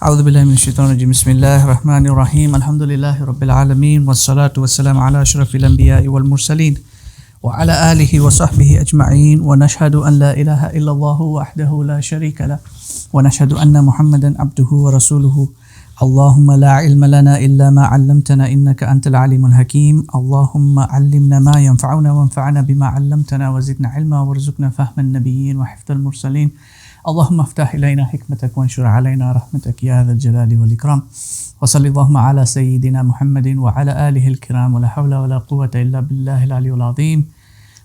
AbuBilaal Yakub. Bismillahirrahmanirrahim. Alhamdulillahi Rabbil Alameen. Wassalatu wassalamu ala ashrafil anbiya'i wal mursaleen. Wa ala alihi wa sahbihi ajma'een. Wa nashhadu an la ilaha illallahu wahdahu la sharika lah. Wa nashhadu anna Muhammadan abduhu wa rasuluhu. Allahumma la ilma lana illa ma 'allamtana innaka antal alimul hakim. Allahumma 'allimna ma yanfa'una wanfa'na bima 'allamtana wa zidna ilma warzuqna fahman nabiyyin wa hifdhal mursalin. اللهم افتح إلينا حكمتك وانشر علينا رحمتك يا ذا الجلال والإكرام وصلى اللهم على سيدنا محمد وعلى آله الكرام ولا حول ولا قوة إلا بالله العلي العظيم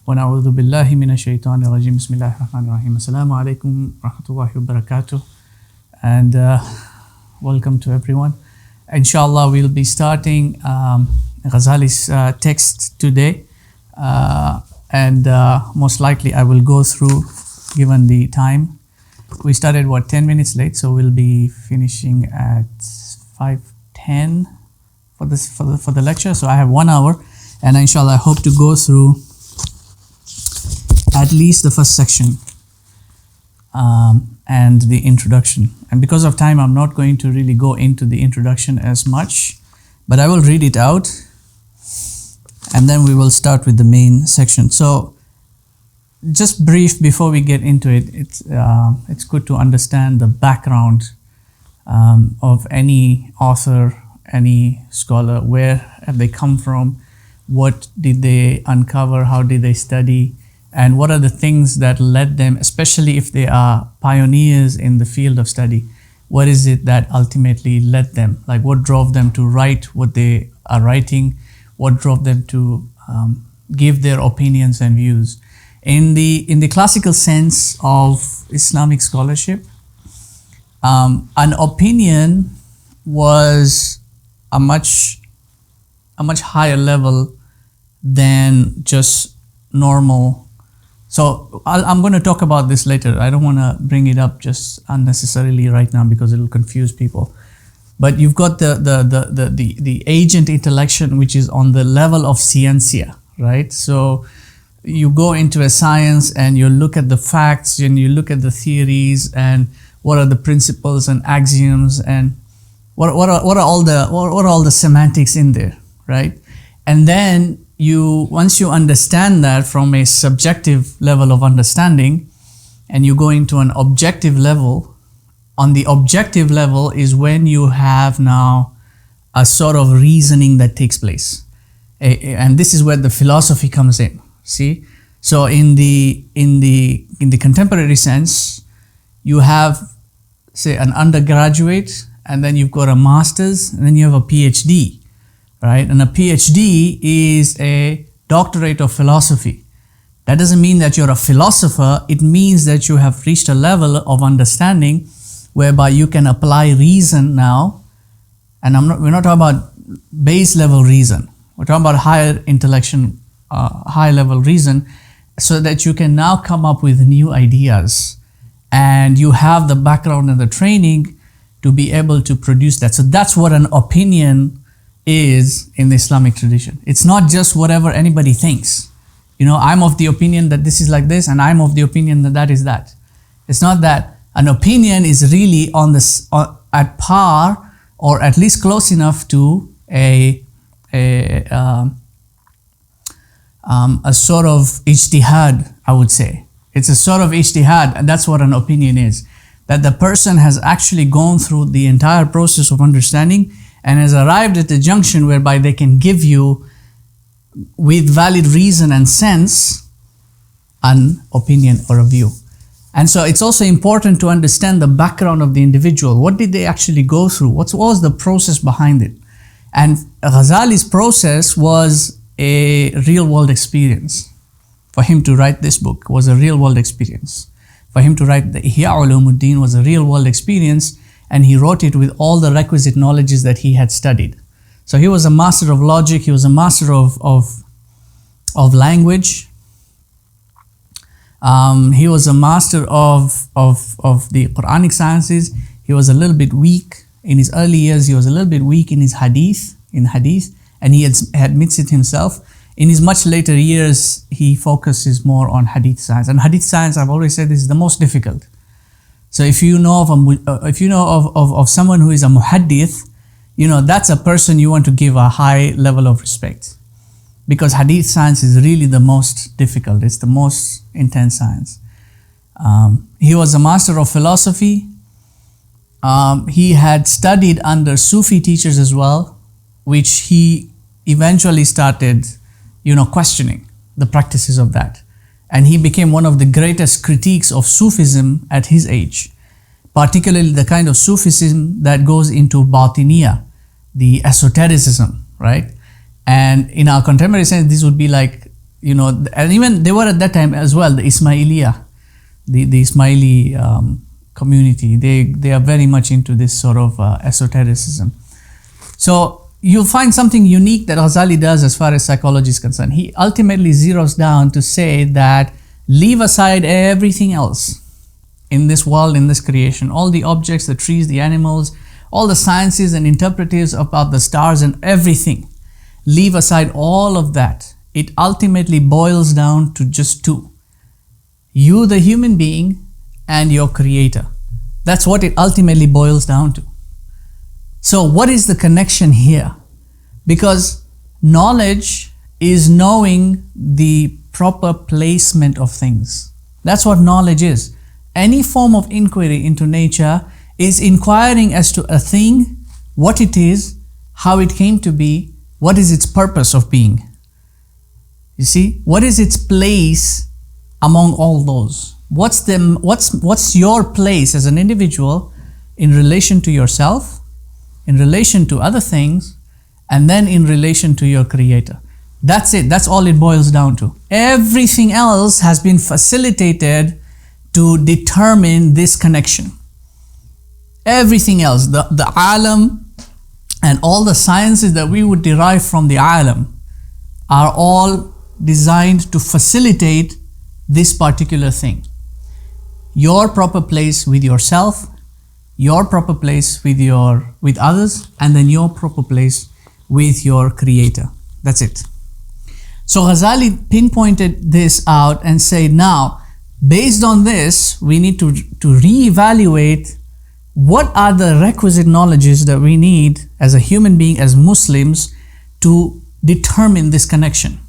ونعوذ بالله من الشيطان الرجيم بسم الله الرحمن الرحيم السلام عليكم ورحمة الله وبركاته and welcome to everyone. Inshallah we'll be starting Ghazali's text today and most likely I will go through given the time. We started 10 minutes late, so we'll be finishing at 5:10 for the lecture. So I have 1 hour, and inshallah I hope to go through at least the first section and the introduction. And because of time, I'm not going to really go into the introduction as much, but I will read it out, and then we will start with the main section. So just brief before we get into it, it's good to understand the background of any author, any scholar, where have they come from, what did they uncover, how did they study, and what are the things that led them, especially if they are pioneers in the field of study, what is it that ultimately led them, like what drove them to write what they are writing, what drove them to give their opinions and views. In the classical sense of Islamic scholarship, an opinion was a much higher level than just normal. So I'm going to talk about this later. I don't want to bring it up just unnecessarily right now because it will confuse people. But you've got the agent intellection, which is on the level of ciencia, right? So you go into a science and you look at the facts and you look at the theories and what are the principles and axioms and what are all the semantics in there, right? And then once you understand that from a subjective level of understanding and you go into an objective level, on the objective level is when you have now a sort of reasoning that takes place. And this is where the philosophy comes in. See, so in the contemporary sense, you have, say, an undergraduate, and then you've got a master's, and then you have a PhD, right? And a PhD is a doctorate of philosophy. That doesn't mean that you're a philosopher. It means that you have reached a level of understanding whereby you can apply reason now. And we're not talking about base level reason. We're talking about higher intellection. High level reason, so that you can now come up with new ideas and you have the background and the training to be able to produce that. So that's what an opinion is in the Islamic tradition. It's not just whatever anybody thinks. You know, I'm of the opinion that this is like this and I'm of the opinion that that is that. It's not that. An opinion is really at par or at least close enough to a sort of ijtihad, I would say. It's a sort of ijtihad, and that's what an opinion is. That the person has actually gone through the entire process of understanding and has arrived at a junction whereby they can give you, with valid reason and sense, an opinion or a view. And so it's also important to understand the background of the individual. What did they actually go through? What was the process behind it? And Ghazali's process was a real-world experience. For him to write this book was a real-world experience. For him to write the Ihya Ulumuddin was a real-world experience, and he wrote it with all the requisite knowledges that he had studied. So he was a master of logic, he was a master of language, he was a master of the Quranic sciences. He was a little bit weak in his early years, he was a little bit weak in his hadith, and he admits it himself. In his much later years, he focuses more on hadith science. And hadith science, I've always said, this is the most difficult. So if you know of someone who is a muhaddith, that's a person you want to give a high level of respect, because hadith science is really the most difficult. It's the most intense science. He was a master of philosophy. He had studied under Sufi teachers as well, which he eventually started, questioning the practices of that. And he became one of the greatest critiques of Sufism at his age, particularly the kind of Sufism that goes into batiniya, the esotericism, right? And in our contemporary sense, this would be like, and even they were at that time as well, the Ismailiyah, the Ismaili community. They are very much into this sort of esotericism. So you'll find something unique that Ghazali does as far as psychology is concerned. He ultimately zeroes down to say that leave aside everything else in this world, in this creation, all the objects, the trees, the animals, all the sciences and interpretives about the stars and everything. Leave aside all of that. It ultimately boils down to just two. You, the human being, and your creator. That's what it ultimately boils down to. So what is the connection here? Because knowledge is knowing the proper placement of things. That's what knowledge is. Any form of inquiry into nature is inquiring as to a thing, what it is, how it came to be, what is its purpose of being. You see, what is its place among all those? What's your place as an individual in relation to yourself, in relation to other things, and then in relation to your creator? That's it. That's all it boils down to. Everything else has been facilitated to determine this connection. Everything else, the alam and all the sciences that we would derive from the alam are all designed to facilitate this particular thing. Your proper place with yourself, your proper place with others, and then your proper place with your creator. That's it. So Ghazali pinpointed this out and said, now, based on this, we need to reevaluate what are the requisite knowledges that we need as a human being, as Muslims, to determine this connection.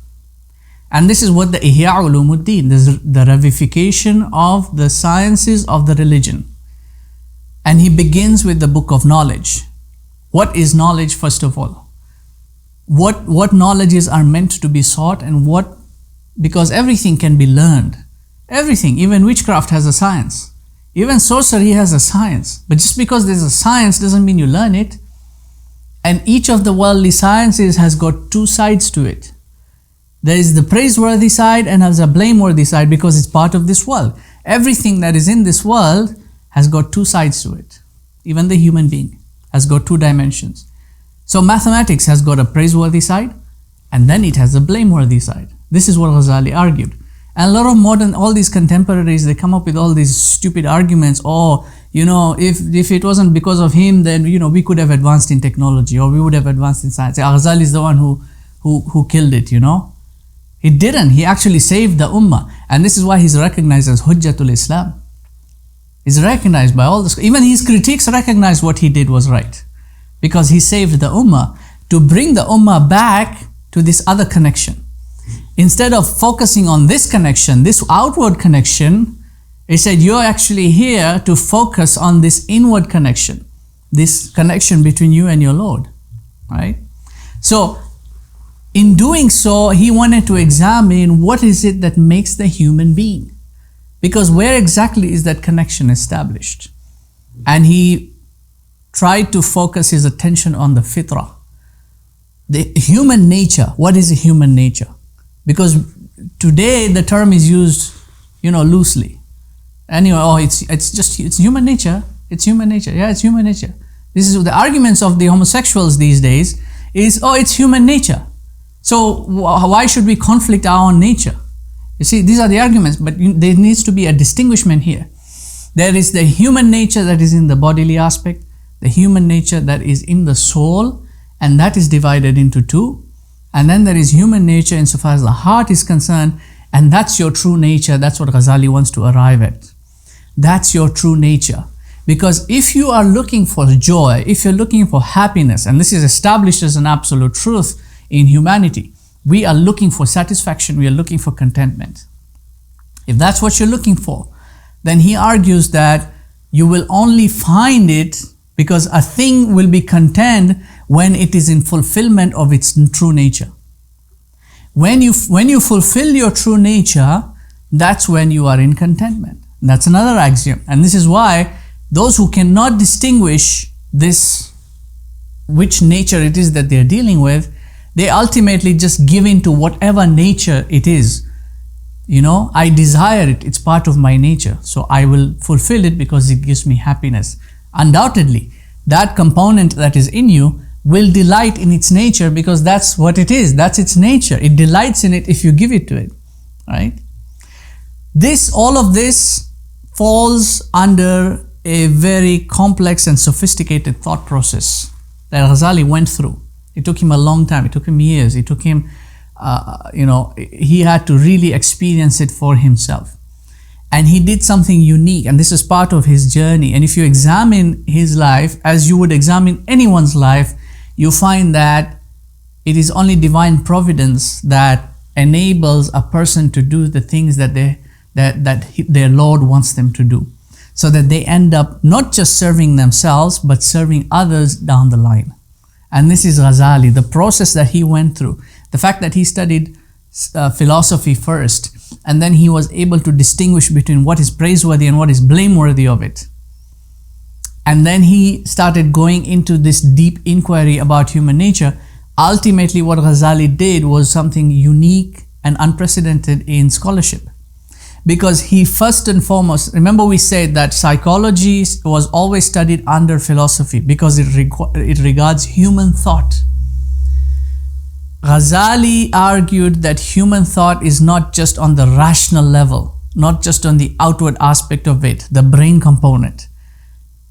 And this is what the Ihya Ulumuddin, the revivification of the sciences of the religion. And he begins with the book of knowledge. What is knowledge, first of all? What knowledges are meant to be sought, and because everything can be learned. Everything, even witchcraft has a science. Even sorcery has a science. But just because there's a science doesn't mean you learn it. And each of the worldly sciences has got two sides to it. There is the praiseworthy side and has a blameworthy side, because it's part of this world. Everything that is in this world has got two sides to it. Even the human being has got two dimensions. So mathematics has got a praiseworthy side, and then it has a blameworthy side. This is what Ghazali argued. And a lot of all these contemporaries, they come up with all these stupid arguments. Oh, if it wasn't because of him, then, we could have advanced in technology, or we would have advanced in science. Al-Ghazali is the one who killed it, He didn't. He actually saved the ummah. And this is why he's recognized as Hujjatul Islam. He's recognized by all this. Even his critics recognize what he did was right, because he saved the ummah to bring the ummah back to this other connection. Instead of focusing on this connection, this outward connection, he said, you're actually here to focus on this inward connection, this connection between you and your Lord, right? So, in doing so, he wanted to examine what is it that makes the human being. Because where exactly is that connection established? And he tried to focus his attention on the fitrah. The human nature. What is a human nature? Because today the term is used, loosely. Anyway, it's human nature. It's human nature. Yeah, it's human nature. This is the arguments of the homosexuals these days is, it's human nature. So why should we conflict our own nature? You see, these are the arguments, but there needs to be a distinguishment here. There is the human nature that is in the bodily aspect, the human nature that is in the soul, and that is divided into two. And then there is human nature insofar as the heart is concerned, and that's your true nature. That's what Ghazali wants to arrive at. that's your true nature. Because if you are looking for joy, if you're looking for happiness, and this is established as an absolute truth in humanity, we are looking for satisfaction, we are looking for contentment. If that's what you're looking for, then he argues that you will only find it because a thing will be content when it is in fulfillment of its true nature. When you fulfill your true nature, that's when you are in contentment. That's another axiom. And this is why those who cannot distinguish this, which nature it is that they're dealing with, they ultimately just give in to whatever nature it is. You know, I desire it, it's part of my nature, so I will fulfill it because it gives me happiness. Undoubtedly, that component that is in you will delight in its nature because that's what it is, that's its nature. It delights in it if you give it to it, right? All of this falls under a very complex and sophisticated thought process that Ghazali went through. It took him a long time, it took him years, it took him he had to really experience it for himself. And he did something unique, and this is part of his journey. And if you examine his life, as you would examine anyone's life, you find that it is only divine providence that enables a person to do the things that their Lord wants them to do, so that they end up not just serving themselves, but serving others down the line. And this is Ghazali, the process that he went through. The fact that he studied philosophy first, and then he was able to distinguish between what is praiseworthy and what is blameworthy of it. And then he started going into this deep inquiry about human nature. Ultimately, what Ghazali did was something unique and unprecedented in scholarship. Because he first and foremost, remember we said that psychology was always studied under philosophy because it regards human thought. Ghazali argued that human thought is not just on the rational level, not just on the outward aspect of it, the brain component.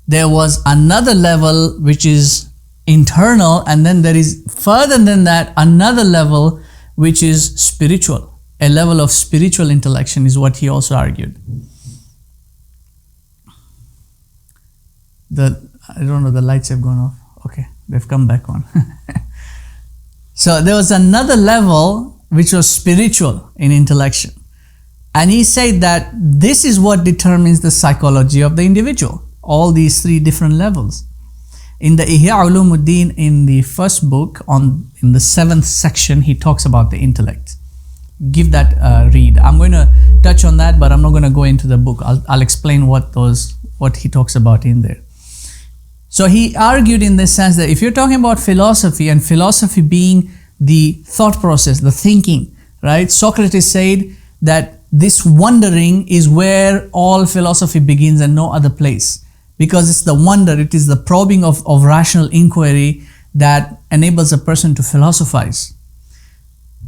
There was another level which is internal, and then there is further than that another level which is spiritual. A level of spiritual intellection is what he also argued. I don't know, the lights have gone off. Okay, they've come back on. So there was another level which was spiritual in intellection. And he said that this is what determines the psychology of the individual, all these three different levels. In the Ihya Ulumuddin, in the first book, in the 7th section, he talks about the intellect. Give that a read. I'm going to touch on that, but I'm not going to go into the book. I'll explain what he talks about in there. So he argued in the sense that if you're talking about philosophy, and philosophy being the thought process, the thinking, right? Socrates said that this wondering is where all philosophy begins and no other place. Because it's the wonder, it is the probing of rational inquiry that enables a person to philosophize.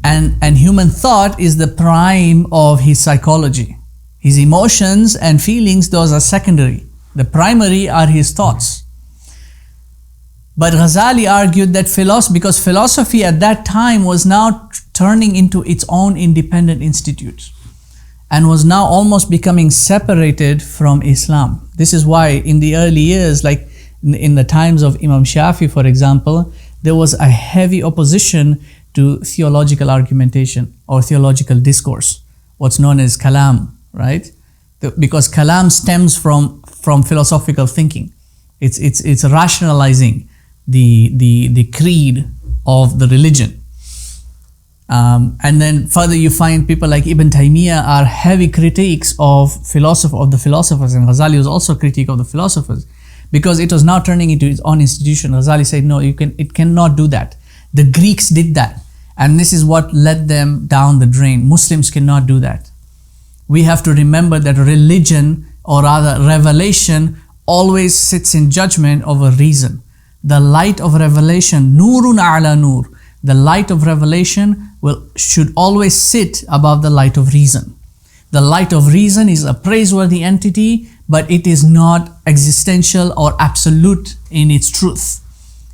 And human thought is the prime of his psychology. His emotions and feelings, those are secondary. The primary are his thoughts. But Ghazali argued that because philosophy at that time was now turning into its own independent institute and was now almost becoming separated from Islam. This is why in the early years, like in the times of Imam Shafi, for example, there was a heavy opposition to theological argumentation or theological discourse, what's known as kalam, right? Because kalam stems from philosophical thinking. It's rationalizing the creed of the religion. And then further you find people like Ibn Taymiyyah are heavy critiques of the philosophers, and Ghazali was also a critique of the philosophers because it was now turning into its own institution. Ghazali said, no, it cannot do that. The Greeks did that, and this is what led them down the drain. Muslims cannot do that. We have to remember that religion, or rather revelation, always sits in judgment over reason. The light of revelation, nurun ala nur, the light of revelation should always sit above the light of reason. The light of reason is a praiseworthy entity, but it is not existential or absolute in its truth.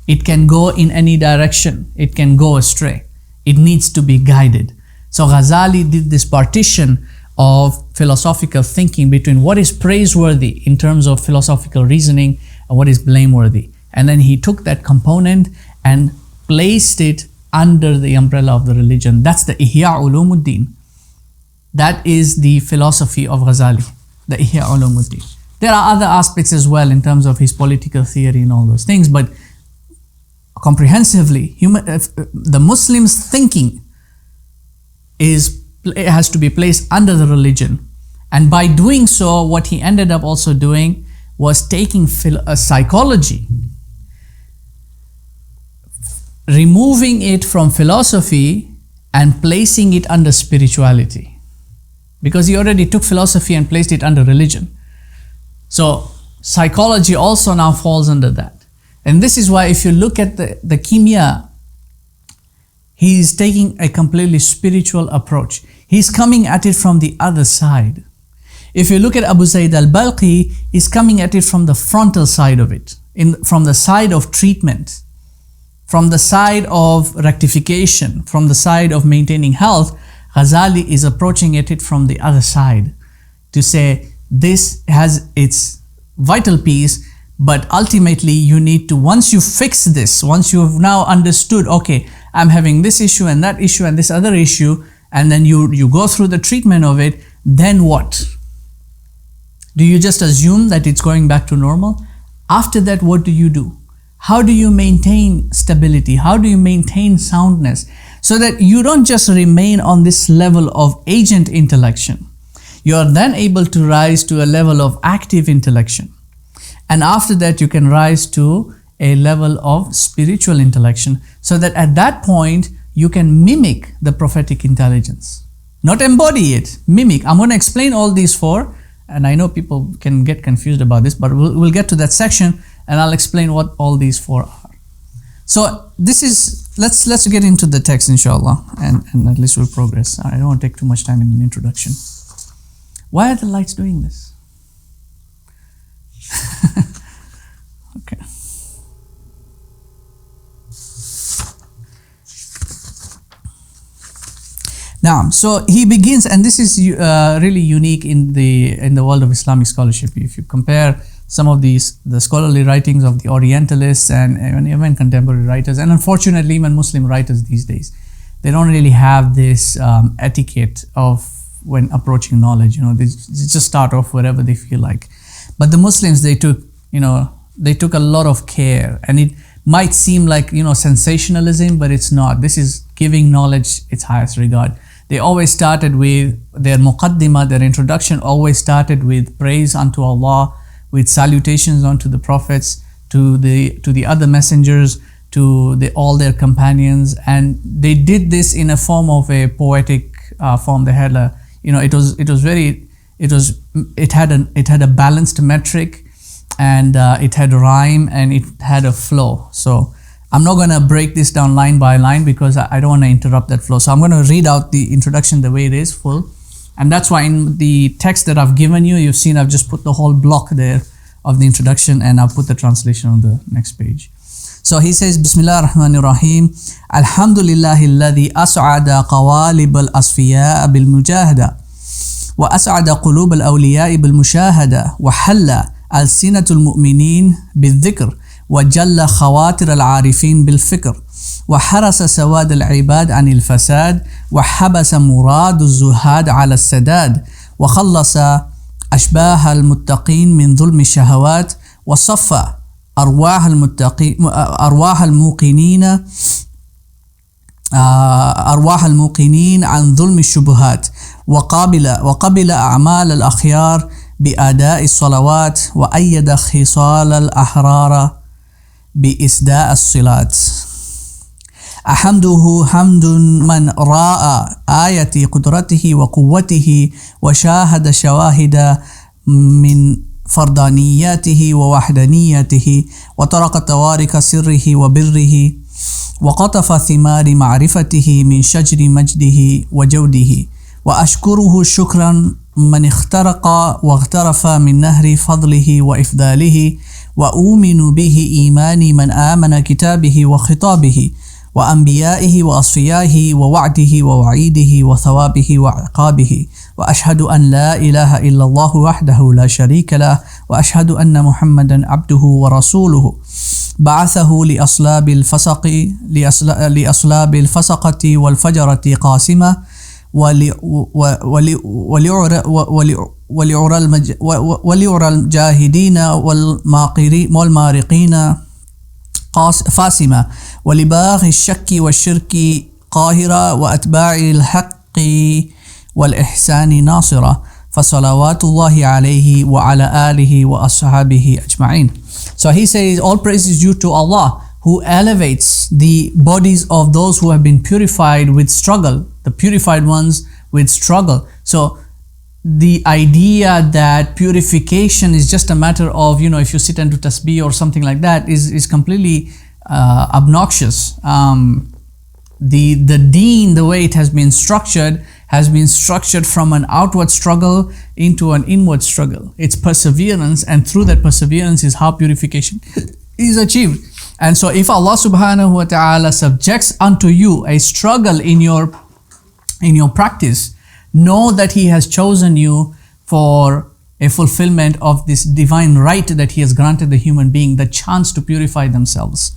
It can go in any direction. It can go astray. It needs to be guided. So Ghazali did this partition of philosophical thinking between what is praiseworthy in terms of philosophical reasoning and what is blameworthy. And then he took that component and placed it under the umbrella of the religion. That's the Ihya Ulumuddin. That is the philosophy of Ghazali, the Ihya Ulumuddin. There are other aspects as well in terms of his political theory and all those things, but comprehensively, the Muslims' thinking has to be placed under the religion. And by doing so, what he ended up also doing was taking psychology, removing it from philosophy and placing it under spirituality. Because he already took philosophy and placed it under religion. So psychology also now falls under that. And this is why if you look at the Kimya, he is taking a completely spiritual approach. He's coming at it from the other side. If you look at Abu Zayd al-Balqi, he's coming at it from the frontal side of it, from the side of treatment, from the side of rectification, from the side of maintaining health. Ghazali is approaching at it from the other side to say this has its vital piece, but ultimately you need to, once you fix this, once you have now understood, okay, I'm having this issue and that issue and this other issue, and then you go through the treatment of it, then what? Do you just assume that it's going back to normal? After that, what do you do? How do you maintain stability? How do you maintain soundness? So that you don't just remain on this level of agent intellection. You are then able to rise to a level of active intellection. And after that, you can rise to a level of spiritual intellection, so that at that point, you can mimic the prophetic intelligence. Not embody it, mimic. I'm going to explain all these four, and I know people can get confused about this, but we'll get to that section and I'll explain what all these four are. So this is, let's get into the text, inshallah, and at least we'll progress. I don't want to take too much time in an introduction. Why are the lights doing this? Okay. Now, so he begins, and this is really unique in the world of Islamic scholarship. If you compare some of the scholarly writings of the Orientalists and even contemporary writers, and unfortunately even Muslim writers these days, they don't really have this etiquette of when approaching knowledge. They just start off wherever they feel like. But the Muslims, they took a lot of care, and it might seem like sensationalism, but it's not. This is giving knowledge its highest regard. They always started with their muqaddimah, their introduction always started with praise unto Allah, with salutations unto the prophets, to the other messengers, to all their companions, and they did this in a form of a poetic form. They had it had a balanced metric, and it had rhyme, and it had a flow. So I'm not going to break this down line by line because I don't want to interrupt that flow. So I'm going to read out the introduction the way it is, full. And that's why in the text that I've given you, you've seen I've just put the whole block there of the introduction, and I'll put the translation on the next page. So he says, Bismillah ar-Rahman ar-Rahim, Alhamdulillahi alladhi as'ada qawalib al-asfiya bil-mujahada wa as'ada qulub al-awliya bil-mushahada wa halla al-sinatul mu'minin bil-dhikr wa jalla khawatir al-arifin bil-fikr wa harasa sawad al-ibad an al-fasad wa habasa murad al-zuhad ala al-sadad wa khallasa أشباه المتقين من ظلم الشهوات وصفى أرواح الموقنين عن ظلم الشبهات وقبل أعمال الأخيار بأداء الصلوات وأيد خصال الأحرار بإسداء الصلات. أحمده حمد من رأى آية قدرته وقوته وشاهد شواهد من فردانياته ووحدانيته وطرق طوارق سره وبره وقطف ثمار معرفته من شجر مجده وجوده وأشكره شكرا من اخترق واغترف من نهر فضله وإفضاله وأؤمن به إيمان من آمن كتابه وخطابه وأنبيائه وأصفيائه ووعده ووعيده وثوابه وعقابه وأشهد أن لا إله إلا الله وحده لا شريك له وأشهد أن محمدا عبده ورسوله بعثه لأصلاب الفسقة والفجرة قاسمة وليعرى الجاهدين والمارقين فاسمة ولباغي الشك والشرك قاهرة وأتباع الحق والإحسان ناصرة فصلوات الله عليه وعلى آله وأصحابه أجمعين. So he says, all praise is due to Allah, who elevates the bodies of those who have been purified with struggle, the purified ones with struggle. So the idea that purification is just a matter of, if you sit and do tasbih or something like that is completely obnoxious. The deen, the way it has been structured from an outward struggle into an inward struggle. It's perseverance, and through that perseverance is how purification is achieved. And so if Allah subhanahu wa ta'ala subjects unto you a struggle in your practice, know that He has chosen you for a fulfillment of this divine right that He has granted the human being, the chance to purify themselves,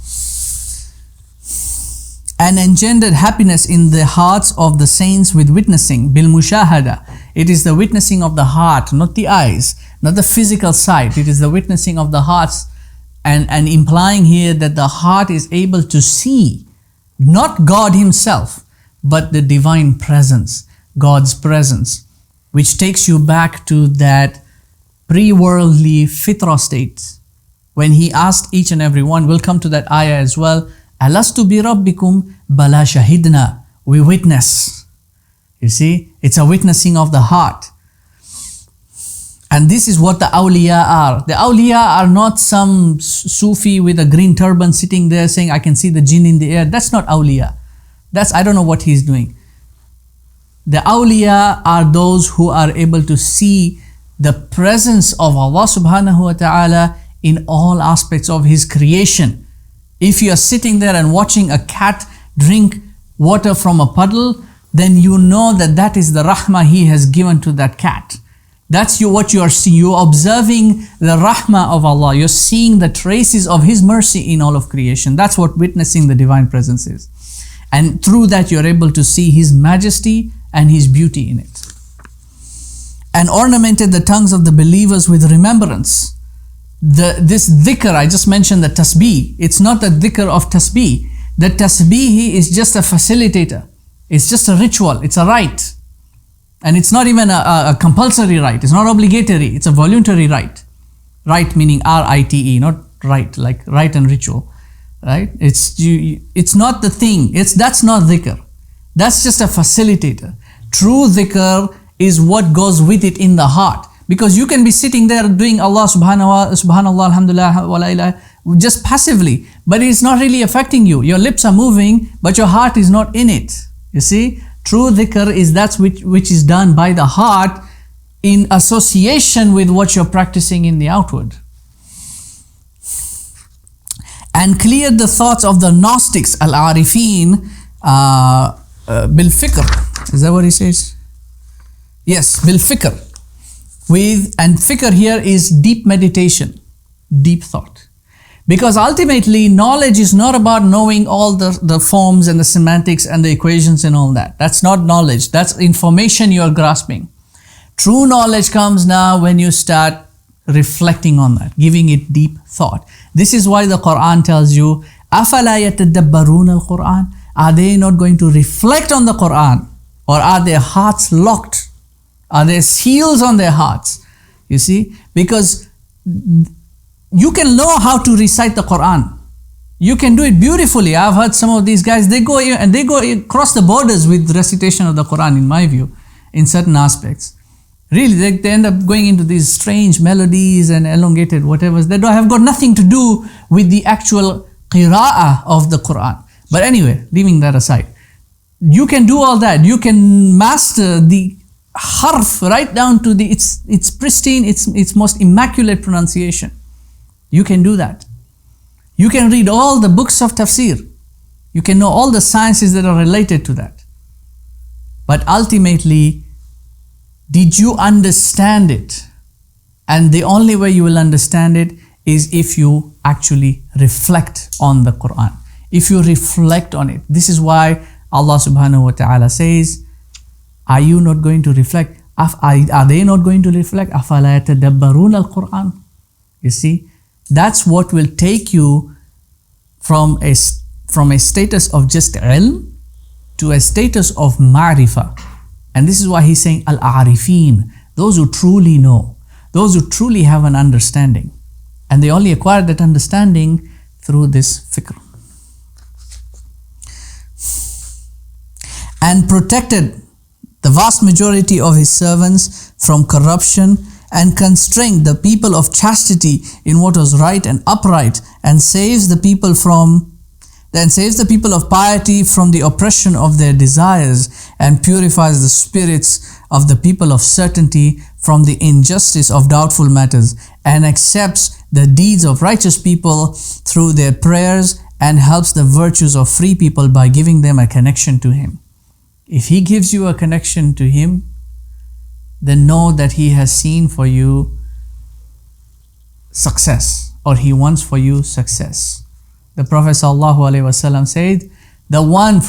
and engendered happiness in the hearts of the saints with witnessing, bil mushahada. It is the witnessing of the heart, not the eyes, not the physical sight. It is the witnessing of the hearts, and implying here that the heart is able to see not God Himself, but the divine presence, God's presence, which takes you back to that pre-worldly fitra state. When He asked each and every one, we'll come to that ayah as well, Alastu bi rabbikum bala shahidna. We witness. You see, it's a witnessing of the heart. And this is what the awliya are. The awliya are not some Sufi with a green turban sitting there saying, I can see the jinn in the air. That's not awliya. I don't know what he's doing. The awliya are those who are able to see the presence of Allah subhanahu wa ta'ala in all aspects of His creation. If you are sitting there and watching a cat drink water from a puddle, then you know that is the rahmah He has given to that cat. That's what you are seeing. You're observing the rahmah of Allah. You're seeing the traces of His mercy in all of creation. That's what witnessing the divine presence is. And through that you're able to see His majesty and His beauty in it. And ornamented the tongues of the believers with remembrance. This dhikr, I just mentioned the tasbih. It's not the dhikr of tasbih. The tasbih is just a facilitator. It's just a ritual. It's a rite. And it's not even a compulsory rite. It's not obligatory. It's a voluntary rite. Rite meaning R-I-T-E, not rite, like rite and ritual. Right? It's not the thing. That's not dhikr. That's just a facilitator. True dhikr is what goes with it in the heart. Because you can be sitting there doing Allah subhanallah, alhamdulillah, wa la ilaha, just passively, but it's not really affecting you. Your lips are moving, but your heart is not in it. You see, true dhikr is which is done by the heart in association with what you're practicing in the outward. And cleared the thoughts of the Gnostics, al-arifin, bil fikr. Is that what he says? Yes, bil fikr. And fikr here is deep meditation, deep thought. Because ultimately, knowledge is not about knowing all the forms and the semantics and the equations and all that. That's not knowledge. That's information you're grasping. True knowledge comes now when you start reflecting on that, giving it deep thought. This is why the Quran tells you, أَفَلَا يَتَدَبَّرُونَ الْقُرْآنَ. Are they not going to reflect on the Quran? Or are their hearts locked? Are there seals on their hearts? You see, because you can know how to recite the Quran. You can do it beautifully. I've heard some of these guys, they go across the borders with recitation of the Quran, in my view, in certain aspects. Really, they end up going into these strange melodies and elongated whatevers that have got nothing to do with the actual qira'ah of the Quran. But anyway, leaving that aside, you can do all that. You can master the harf right down to its pristine, its most immaculate pronunciation. You can do that. You can read all the books of tafsir. You can know all the sciences that are related to that. But ultimately, Did you understand it? And the only way you will understand it is if you actually reflect on the Quran. If you reflect on it. This is why Allah subhanahu wa ta'ala says, are you not going to reflect? Are they not going to reflect? أَفَلَا يَتَدَبَّرُونَ الْقُرْآنَ. You see, that's what will take you from a status of just ilm to a status of ma'rifah. And this is why he's saying al-a'rifin, those who truly know, those who truly have an understanding. And they only acquire that understanding through this fikr. And protected the vast majority of his servants from corruption, and constrained the people of chastity in what was right and upright, and saves the people of piety from the oppression of their desires, and purifies the spirits of the people of certainty from the injustice of doubtful matters, and accepts the deeds of righteous people through their prayers, and helps the virtues of free people by giving them a connection to him. If he gives you a connection to him, then know that he has seen for you success, or he wants for you success. The Prophet ﷺ said, the one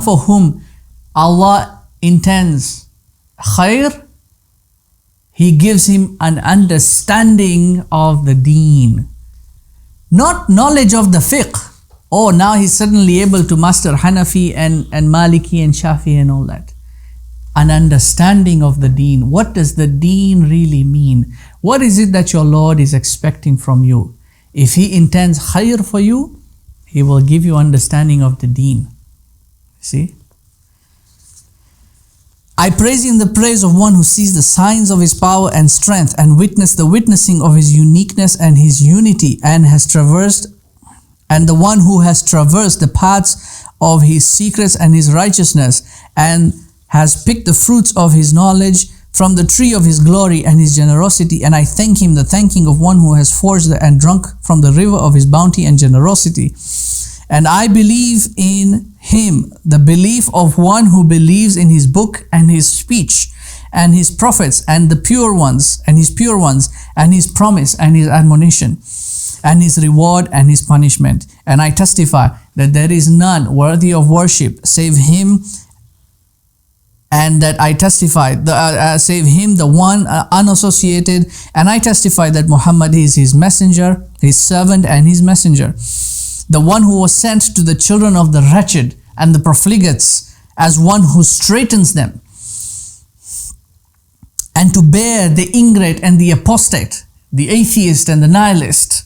for whom Allah intends khair, he gives him an understanding of the deen. Not knowledge of the fiqh. Oh, now he's suddenly able to master Hanafi and Maliki and Shafi and all that. An understanding of the deen. What does the deen really mean? What is it that your Lord is expecting from you? If he intends khair for you, he will give you understanding of the deen. See? I praise in the praise of one who sees the signs of his power and strength, and witness the witnessing of his uniqueness and his unity, and the one who has traversed the paths of his secrets and his righteousness, and has picked the fruits of his knowledge from the tree of his glory and his generosity. And I thank him the thanking of one who has forged and drunk from the river of his bounty and generosity. And I believe in him the belief of one who believes in his book and his speech and his prophets and the pure ones and his promise and his admonition and his reward and his punishment. And I testify that there is none worthy of worship save him, and that I testify, save him, the one unassociated, and I testify that Muhammad is his messenger, his servant and his messenger, the one who was sent to the children of the wretched and the profligates as one who straightens them, and to bear the ingrate and the apostate, the atheist and the nihilist,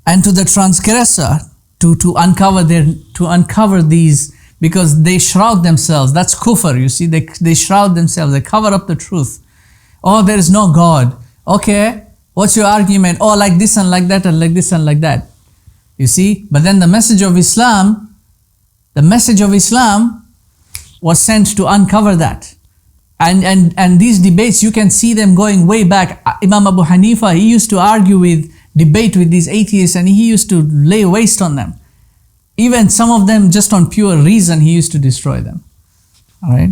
and to the transgressor to uncover these, because they shroud themselves. That's kufr, you see, they shroud themselves, they cover up the truth. Oh, there is no God. Okay, what's your argument? Oh, like this and like that and like this and like that. You see, but then the message of Islam was sent to uncover that. And these debates, you can see them going way back. Imam Abu Hanifa, he used to debate with these atheists, and he used to lay waste on them. Even some of them, just on pure reason, he used to destroy them. Alright?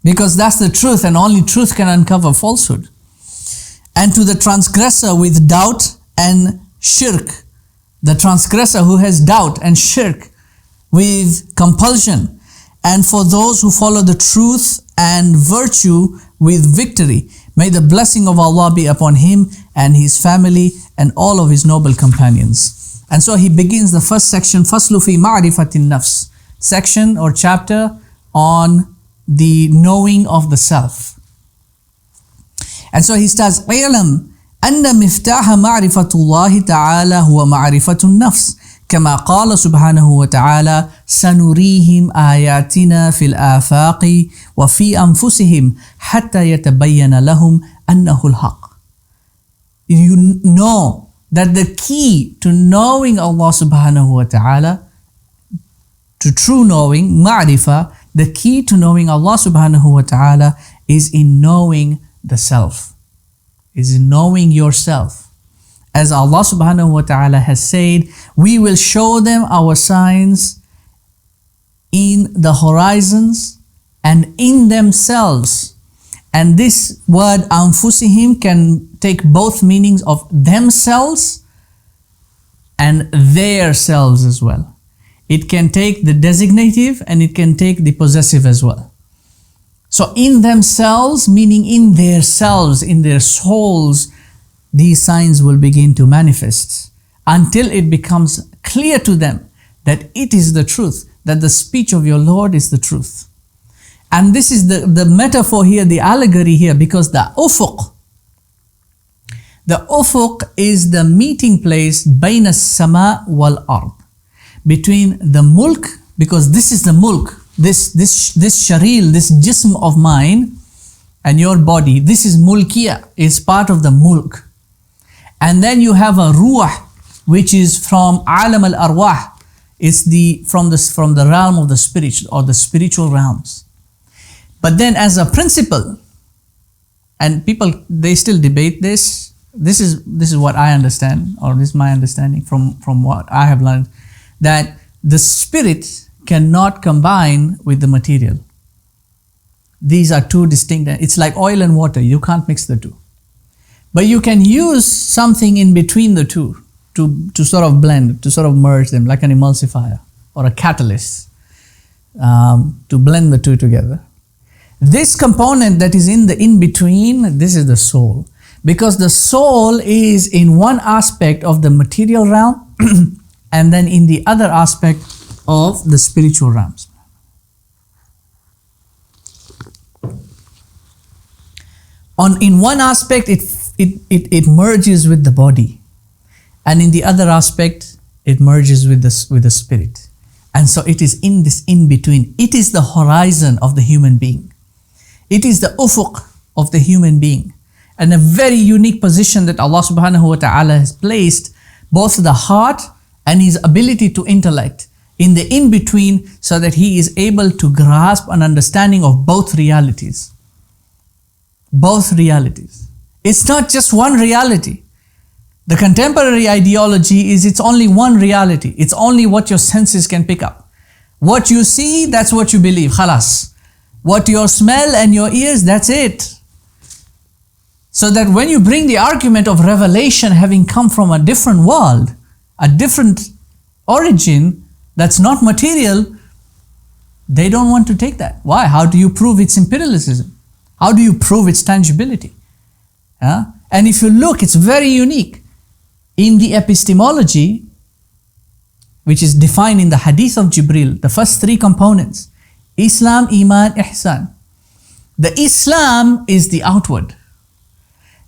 Because that's the truth, and only truth can uncover falsehood. And to the transgressor with doubt and shirk, the transgressor who has doubt and shirk with compulsion, and for those who follow the truth and virtue with victory, may the blessing of Allah be upon him and his family and all of his noble companions. And so he begins the first section, Faslu fi ma'rifatin nafs, section or chapter on the knowing of the self. And so he starts, "Ilam anna miftaha ma'rifatullahi ta'ala huwa ma'rifatun nafs, kama qala subhanahu wa ta'ala, sanurihim ayatina fil afaqi wa fi anfusihim hatta yatabayyana lahum annahu al-haq." You know that the key to knowing Allah subhanahu wa ta'ala, to true knowing, ma'rifah, the key to knowing Allah subhanahu wa ta'ala is in knowing the self, is in knowing yourself. As Allah subhanahu wa ta'ala has said, we will show them our signs in the horizons and in themselves, And this word أنفسهم can take both meanings of themselves and their selves as well. It can take the designative and it can take the possessive as well. So in themselves, meaning in their selves, in their souls, these signs will begin to manifest until it becomes clear to them that it is the truth, that the speech of your Lord is the truth. And this is the metaphor here, the allegory here, because the ufuq is the meeting place بين السماء والأرض, between the mulk, because this is the mulk, this sharil, this jism of mine and your body, this is mulkiya, is part of the mulk. And then you have a ruh, which is from alam al-arwah, it's from the realm of the spirit or the spiritual realms. But then as a principle, and people, they still debate this. This is what I understand, or this is my understanding from what I have learned, that the spirit cannot combine with the material. These are two distinct, it's like oil and water, you can't mix the two. But you can use something in between the two to sort of blend, to sort of merge them, like an emulsifier or a catalyst, to blend the two together. This component that is in the in-between, this is the soul. Because the soul is in one aspect of the material realm and then in the other aspect of the spiritual realms. In one aspect, it merges with the body, and in the other aspect, it merges with the spirit. And so it is in this in-between. It is the horizon of the human being. It is the ufuq of the human being, and a very unique position that Allah subhanahu wa ta'ala has placed both the heart and his ability to intellect in the in-between, so that he is able to grasp an understanding of both realities. Both realities. It's not just one reality. The contemporary ideology is it's only one reality. It's only what your senses can pick up. What you see, that's what you believe. Khalas. What you smell and your ears, that's it. So that when you bring the argument of revelation having come from a different world, a different origin that's not material, they don't want to take that. Why? How do you prove its empiricism? How do you prove its tangibility? And if you look, it's very unique. In the epistemology, which is defined in the hadith of Jibril, the first three components, Islam, Iman, Ihsan. The Islam is the outward.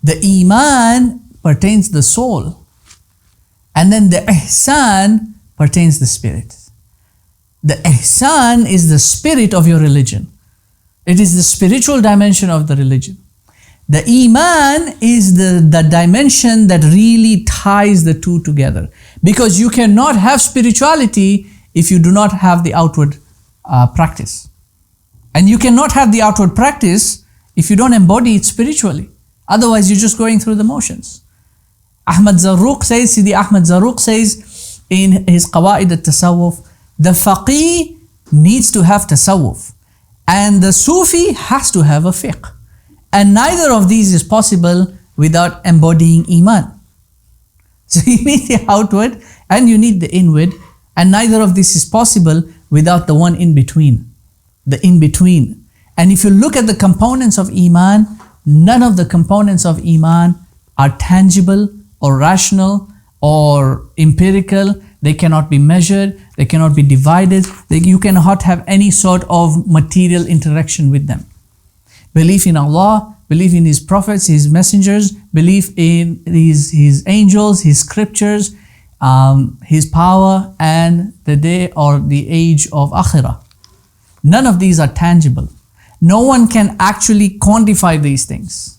The Iman pertains the soul. And then the Ihsan pertains the spirit. The Ihsan is the spirit of your religion. It is the spiritual dimension of the religion. The Iman is the dimension that really ties the two together. Because you cannot have spirituality if you do not have the outward practice. And you cannot have the outward practice if you don't embody it spiritually. Otherwise, you're just going through the motions. Sidi Ahmad Zarruq says in his Qawaid al-Tasawwuf, the faqih needs to have tasawwuf, and the Sufi has to have a fiqh. And neither of these is possible without embodying Iman. So you need the outward and you need the inward, and neither of this is possible without the one in between. The in between. And if you look at the components of Iman, none of the components of Iman are tangible or rational or empirical. They cannot be measured, they cannot be divided, you cannot have any sort of material interaction with them. Belief in Allah, belief in His prophets, His messengers, belief in His angels, His scriptures, His power, and the day or the age of Akhirah. None of these are tangible. No one can actually quantify these things.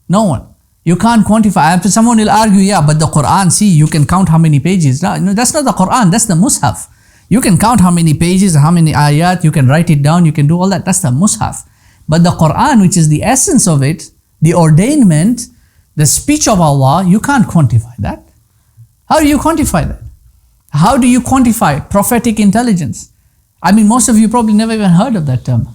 No one. You can't quantify. Someone will argue, yeah, but the Quran, see, you can count how many pages. No, that's not the Quran, that's the Mus'haf. You can count how many pages, how many ayat, you can write it down, you can do all that. That's the Mus'haf. But the Quran, which is the essence of it, the ordainment, the speech of Allah, you can't quantify that. How do you quantify that? How do you quantify prophetic intelligence? I mean, most of you probably never even heard of that term.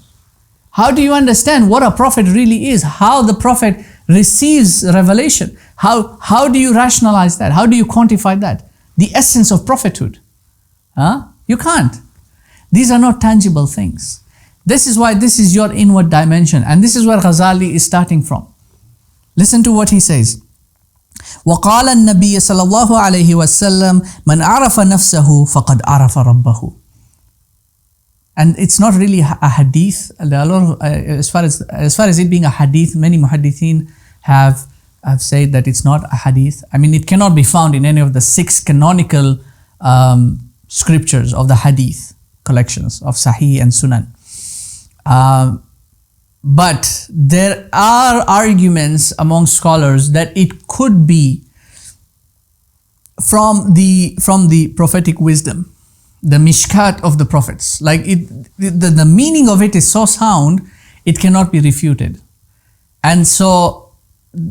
How do you understand what a prophet really is? How the prophet receives revelation? How do you rationalize that? How do you quantify that? The essence of prophethood. You can't. These are not tangible things. This is why this is your inward dimension. And this is where Ghazali is starting from. Listen to what he says. وقال النبي صلى الله عليه وسلم من عرف نفسه فقد عرف ربه. And it's not really a hadith. As far as it being a hadith, many muhaddithin have said that it's not a hadith. I mean, it cannot be found in any of the 6 canonical scriptures of the hadith collections of Sahih and Sunan. But there are arguments among scholars that it could be from the prophetic wisdom, the mishkat of the prophets. Like the meaning of it is so sound, it cannot be refuted. And so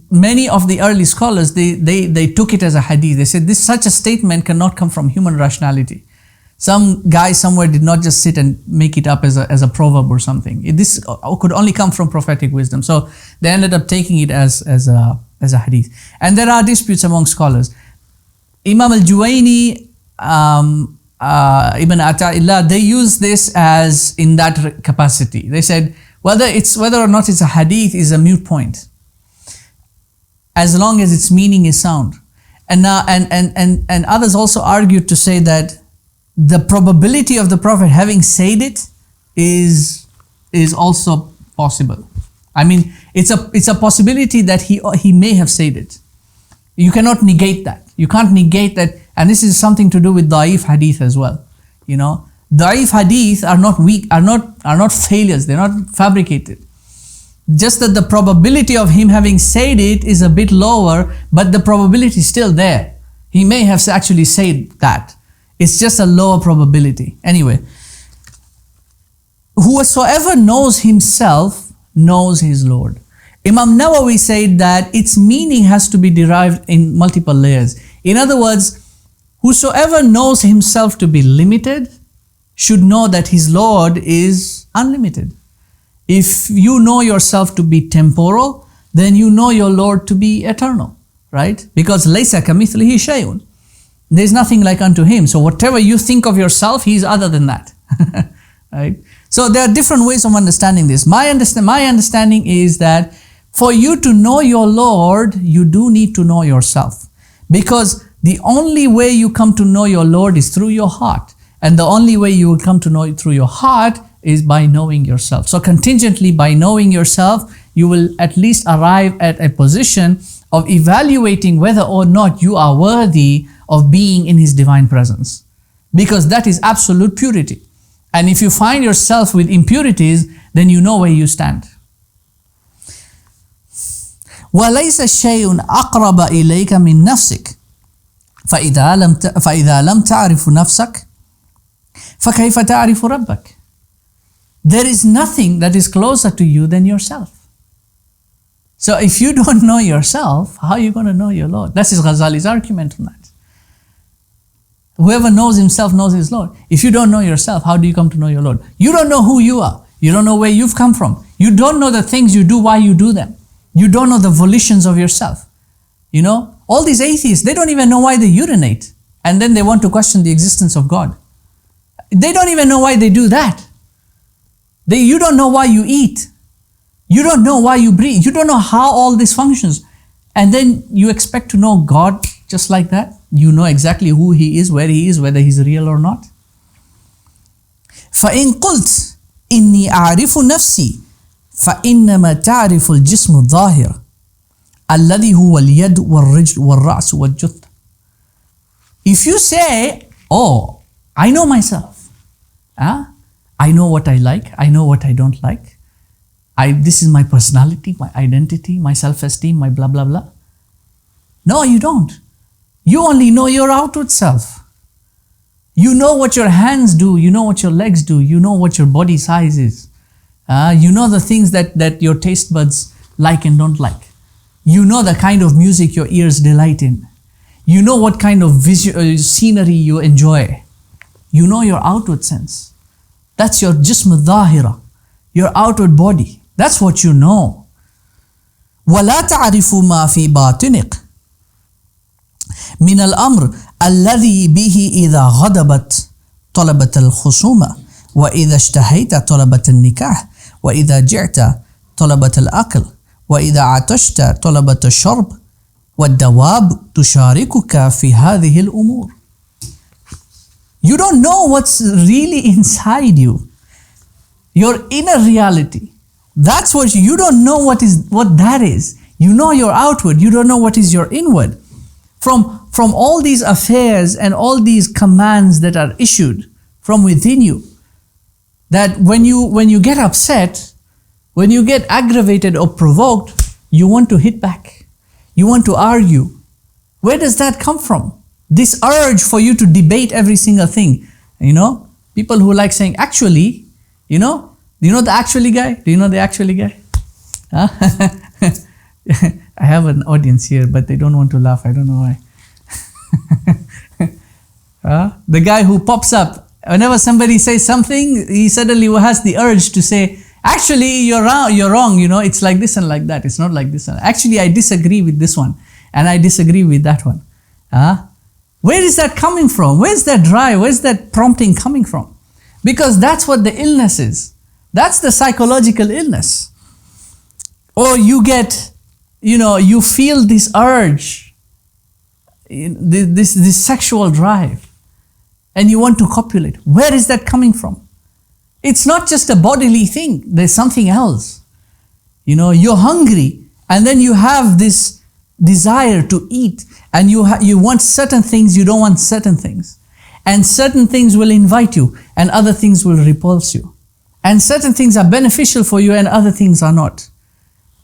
many of the early scholars, they took it as a hadith. They said such a statement cannot come from human rationality. Some guy somewhere did not just sit and make it up as a proverb or something. This could only come from prophetic wisdom. So they ended up taking it as a hadith. And there are disputes among scholars. Imam al-Juwayni, Ibn Ata'illah, they use this as in that capacity. They said whether or not it's a hadith is a moot point, as long as its meaning is sound. And others also argued to say that the probability of the Prophet having said it is also possible. I mean, it's a possibility that he may have said it. You cannot negate that. You can't negate that. And this is something to do with da'if hadith as well. You know, da'if hadith are not weak, are not failures. They're not fabricated. Just that the probability of him having said it is a bit lower, but the probability is still there. He may have actually said that. It's just a lower probability. Anyway, whosoever knows himself knows his Lord. Imam Nawawi said that its meaning has to be derived in multiple layers. In other words, whosoever knows himself to be limited should know that his Lord is unlimited. If you know yourself to be temporal, then you know your Lord to be eternal, right? Because لَيْسَ كَمِثْلِهِ شَيْءٌ. There's nothing like unto him. So whatever you think of yourself, he is other than that. Right? So there are different ways of understanding this. My understanding is that for you to know your Lord, you do need to know yourself. Because the only way you come to know your Lord is through your heart. And the only way you will come to know it through your heart is by knowing yourself. So contingently, by knowing yourself, you will at least arrive at a position of evaluating whether or not you are worthy of being in His divine presence. Because that is absolute purity. And if you find yourself with impurities, then you know where you stand. وَلَيْسَ شَيْءٌ أَقْرَبَ إِلَيْكَ مِنْ نَفْسِكَ فَإِذَا لَمْ تَعْرِفُ نَفْسَكَ فَكَيْفَ تَعْرِفُ رَبَّكَ. There is nothing that is closer to you than yourself. So if you don't know yourself, how are you going to know your Lord? That is Ghazali's argument on that. Whoever knows himself knows his Lord. If you don't know yourself, how do you come to know your Lord? You don't know who you are. You don't know where you've come from. You don't know the things you do, why you do them. You don't know the volitions of yourself. You know, all these atheists, they don't even know why they urinate. And then they want to question the existence of God. They don't even know why they do that. You don't know why you eat. You don't know why you breathe. You don't know how all this functions. And then you expect to know God just like that? You know exactly who He is, where He is, whether He's real or not. فَإِن قُلْتْ إِنِّي أَعْرِفُ نَفْسِي فَإِنَّمَا تَعْرِفُ الْجِسْمُ الظَّاهِرَ الَّذِي هُوَ الْيَدُ وَالرِّجْلُ وَالرَّأْسُ وَالْجُثُّ. If you say, oh, I know myself. I know what I like. I know what I don't like. This is my personality, my identity, my self-esteem, my blah, blah, blah. No, you don't. You only know your outward self. You know what your hands do. You know what your legs do. You know what your body size is. You know the things that your taste buds like and don't like. You know the kind of music your ears delight in. You know what kind of scenery you enjoy. You know your outward sense. That's your jism dhahira. your outward body. That's what you know. وَلَا تَعْرِفُ مَا فِي بَاطِنِكَ مِنَ الْأَمْرِ الَّذِي بِهِ إِذَا غَضَبَتْ طَلَبَتَ الْخُصُومَةِ وَإِذَا اشْتَهَيْتَ طَلَبَتَ النِّكَاحِ وَإِذَا جِعْتَ طَلَبَتَ الْأَكْلِ وَإِذَا عَطَشْتَ طَلَبَتَ الشَّرْبِ وَالدَّوَابُ تُشَارِكُكَ فِي هَذِهِ الْأُمُورِ. You don't know what's really inside you. Your inner reality. That's what you don't know what that is. You know your outward, you don't know what is your inward. From all these affairs and all these commands that are issued from within you, that when you get upset, when you get aggravated or provoked, you want to hit back. You want to argue. Where does that come from? This urge for you to debate every single thing. You know, people who like saying, actually, you know the actually guy? Do you know the actually guy? Huh? I have an audience here, but they don't want to laugh. I don't know why. The guy who pops up. Whenever somebody says something, he suddenly has the urge to say, actually, you're wrong, you know, it's like this and like that. It's not like this. Actually, I disagree with this one, and I disagree with that one. Where is that coming from? Where's that drive? Where's that prompting coming from? Because that's what the illness is. That's the psychological illness. Or you get, you feel this urge, this sexual drive, and you want to copulate. Where is that coming from? It's not just a bodily thing. There's something else. You're hungry, and then you have this desire to eat, and you want certain things, you don't want certain things. And certain things will invite you, and other things will repulse you. And certain things are beneficial for you, and other things are not.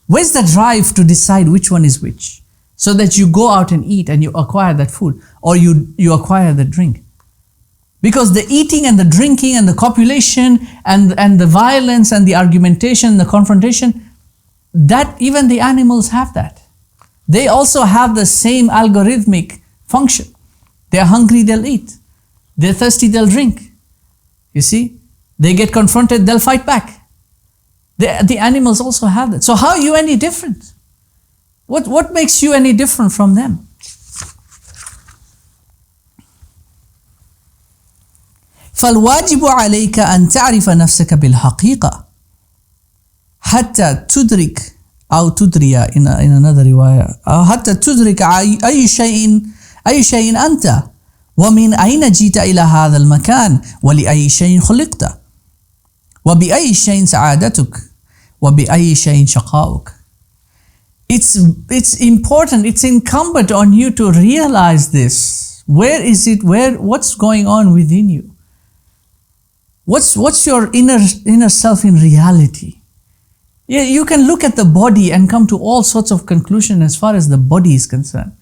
Where's the drive to decide which one is which? So that you go out and eat and you acquire that food, or you acquire the drink. Because the eating and the drinking and the copulation and the violence and the argumentation, the confrontation, that even the animals have that. They also have the same algorithmic function. They're hungry, they'll eat. They're thirsty, they'll drink. You see? They get confronted, they'll fight back. The animals also have that. So how are you any different? What makes you any different from them? فالواجب عليك أن تعرف نفسك بالحقيقة حتى تدرك أو تدري in another رواية حتى تدرك أي شيء أنت ومن أين جئت إلى هذا المكان ولأي شيء خلقت وبأي شيء سعادتك وبأي شيء شقاؤك. It's important, it's incumbent on you to realize this. Where is it? What's going on within you? What's your inner self in reality? Yeah, you can look at the body and come to all sorts of conclusions as far as the body is concerned.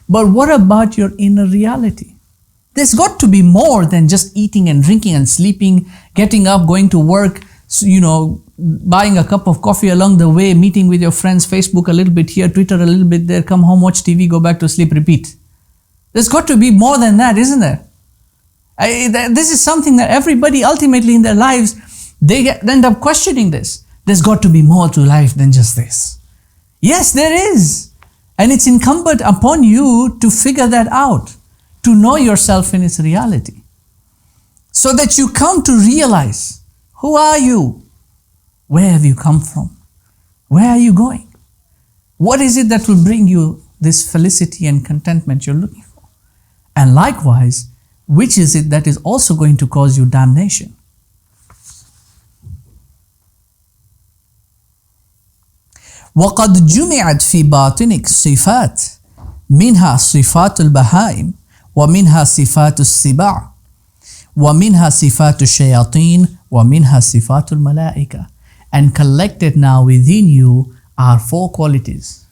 But what about your inner reality? There's got to be more than just eating and drinking and sleeping, getting up, going to work, buying a cup of coffee along the way, meeting with your friends, Facebook a little bit here, Twitter a little bit there, come home, watch TV, go back to sleep, repeat. There's got to be more than that, isn't there? This is something that everybody ultimately in their lives, they end up questioning this. There's got to be more to life than just this. Yes, there is. And it's incumbent upon you to figure that out, to know yourself in its reality, so that you come to realize, who are you? Where have you come from? Where are you going? What is it that will bring you this felicity and contentment you're looking for? And likewise, which is it that is also going to cause you damnation? وقد جمعت في باطنك صفات منها صفات البهائم ومنها صفات السباع ومنها صفات الشياطين ومنها صفات الملائكة. And collected now within you are 4 qualities.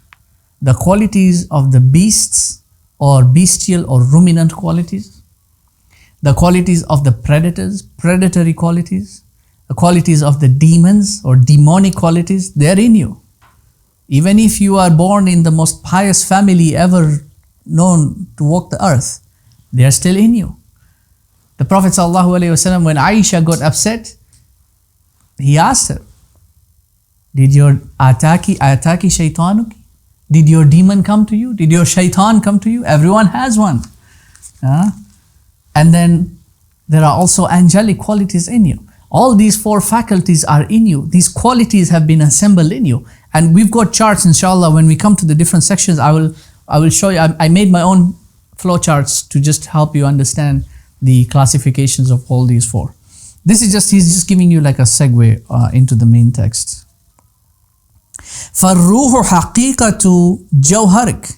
The qualities of the beasts or bestial or ruminant qualities. The qualities of the predators, predatory qualities. The qualities of the demons or demonic qualities, they're in you. Even if you are born in the most pious family ever known to walk the earth, they are still in you. The Prophet ﷺ, when Aisha got upset, he asked her, Did your ataki shaytanuki? Did your demon come to you? Did your shaitan come to you? Everyone has one. And then there are also angelic qualities in you. All these 4 faculties are in you. These qualities have been assembled in you. And we've got charts, inshallah. When we come to the different sections, I will show you. I made my own flow charts to just help you understand the classifications of all these 4. This is he's just giving you like a segue into the main text. فَالرُّوحُ حَقِيقَةُ جَوْهَرِكَ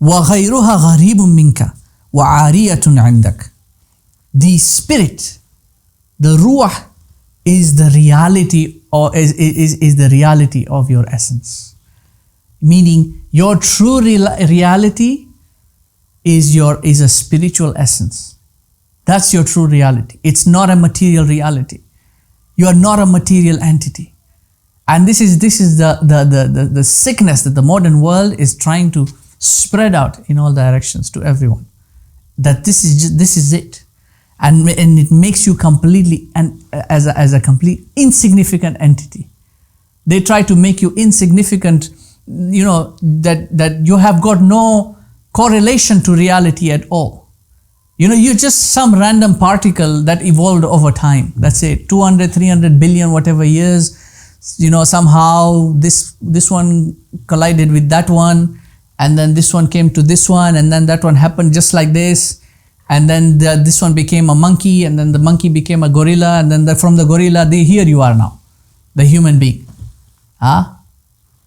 وَغَيْرُهَا غَرِيبٌ مِنْكَ وَعَارِيَةٌ عِنْدَكَ. The spirit, the ruh, is the reality, or is the reality of your essence. Meaning, your true reality is a spiritual essence. That's your true reality. It's not a material reality. You are not a material entity. And this is the sickness that the modern world is trying to spread out in all directions to everyone. That this is it. And it makes you completely as a complete insignificant entity. They try to make you insignificant, that you have got no correlation to reality at all. You're just some random particle that evolved over time. Let's say 200, 300 billion, whatever years. Somehow this one collided with that one, and then this one came to this one, and then that one happened just like this. And then this one became a monkey, and then the monkey became a gorilla, and then from the gorilla, here you are now, the human being,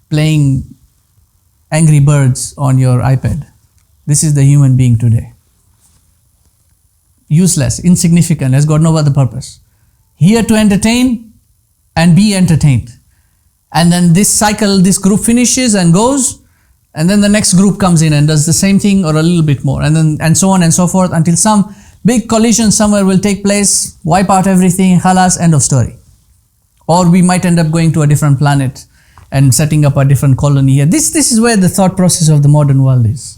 playing Angry Birds on your iPad. This is the human being today. Useless, insignificant, has got no other purpose. Here to entertain and be entertained. And then this cycle, this group finishes and goes, and then the next group comes in and does the same thing or a little bit more, and so on and so forth, until some big collision somewhere will take place, wipe out everything, khalas, end of story. Or we might end up going to a different planet and setting up a different colony here. This is where the thought process of the modern world is.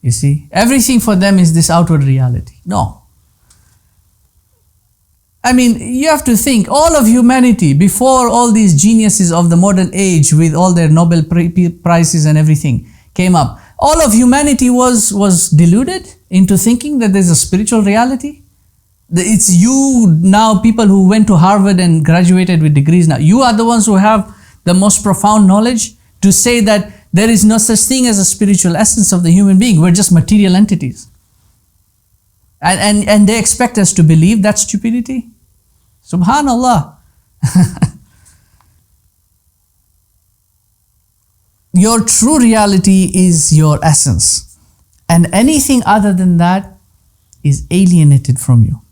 You see, everything for them is this outward reality. No. I mean, you have to think, all of humanity, before all these geniuses of the modern age with all their Nobel prizes and everything came up, all of humanity was deluded into thinking that there's a spiritual reality. It's you now, people who went to Harvard and graduated with degrees now, you are the ones who have the most profound knowledge to say that there is no such thing as a spiritual essence of the human being. We're just material entities. And they expect us to believe that stupidity. Subhanallah. Your true reality is your essence. And anything other than that is alienated from you.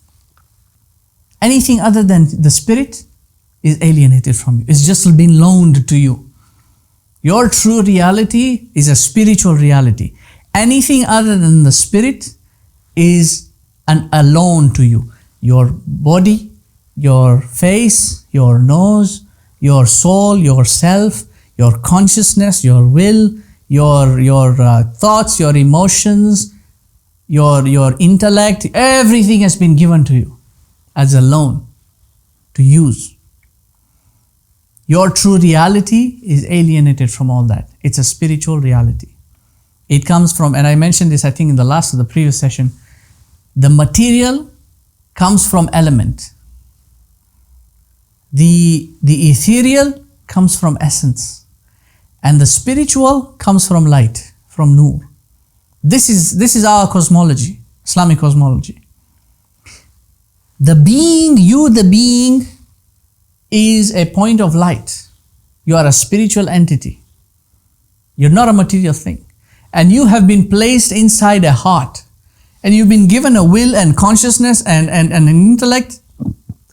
Anything other than the spirit is alienated from you. It's just been loaned to you. Your true reality is a spiritual reality. Anything other than the spirit is a loan to you. Your body, your face, your nose, your soul, your self, your consciousness, your will, your thoughts, your emotions, your intellect, everything has been given to you as a loan to use. Your true reality is alienated from all that. It's a spiritual reality. It comes from, and I mentioned this I think in the last of the previous session, the material comes from element. The ethereal comes from essence. And the spiritual comes from light, from nur. This is our cosmology, Islamic cosmology. The being, you the being, is a point of light. You are a spiritual entity. You're not a material thing. And you have been placed inside a heart. And you've been given a will and consciousness and an intellect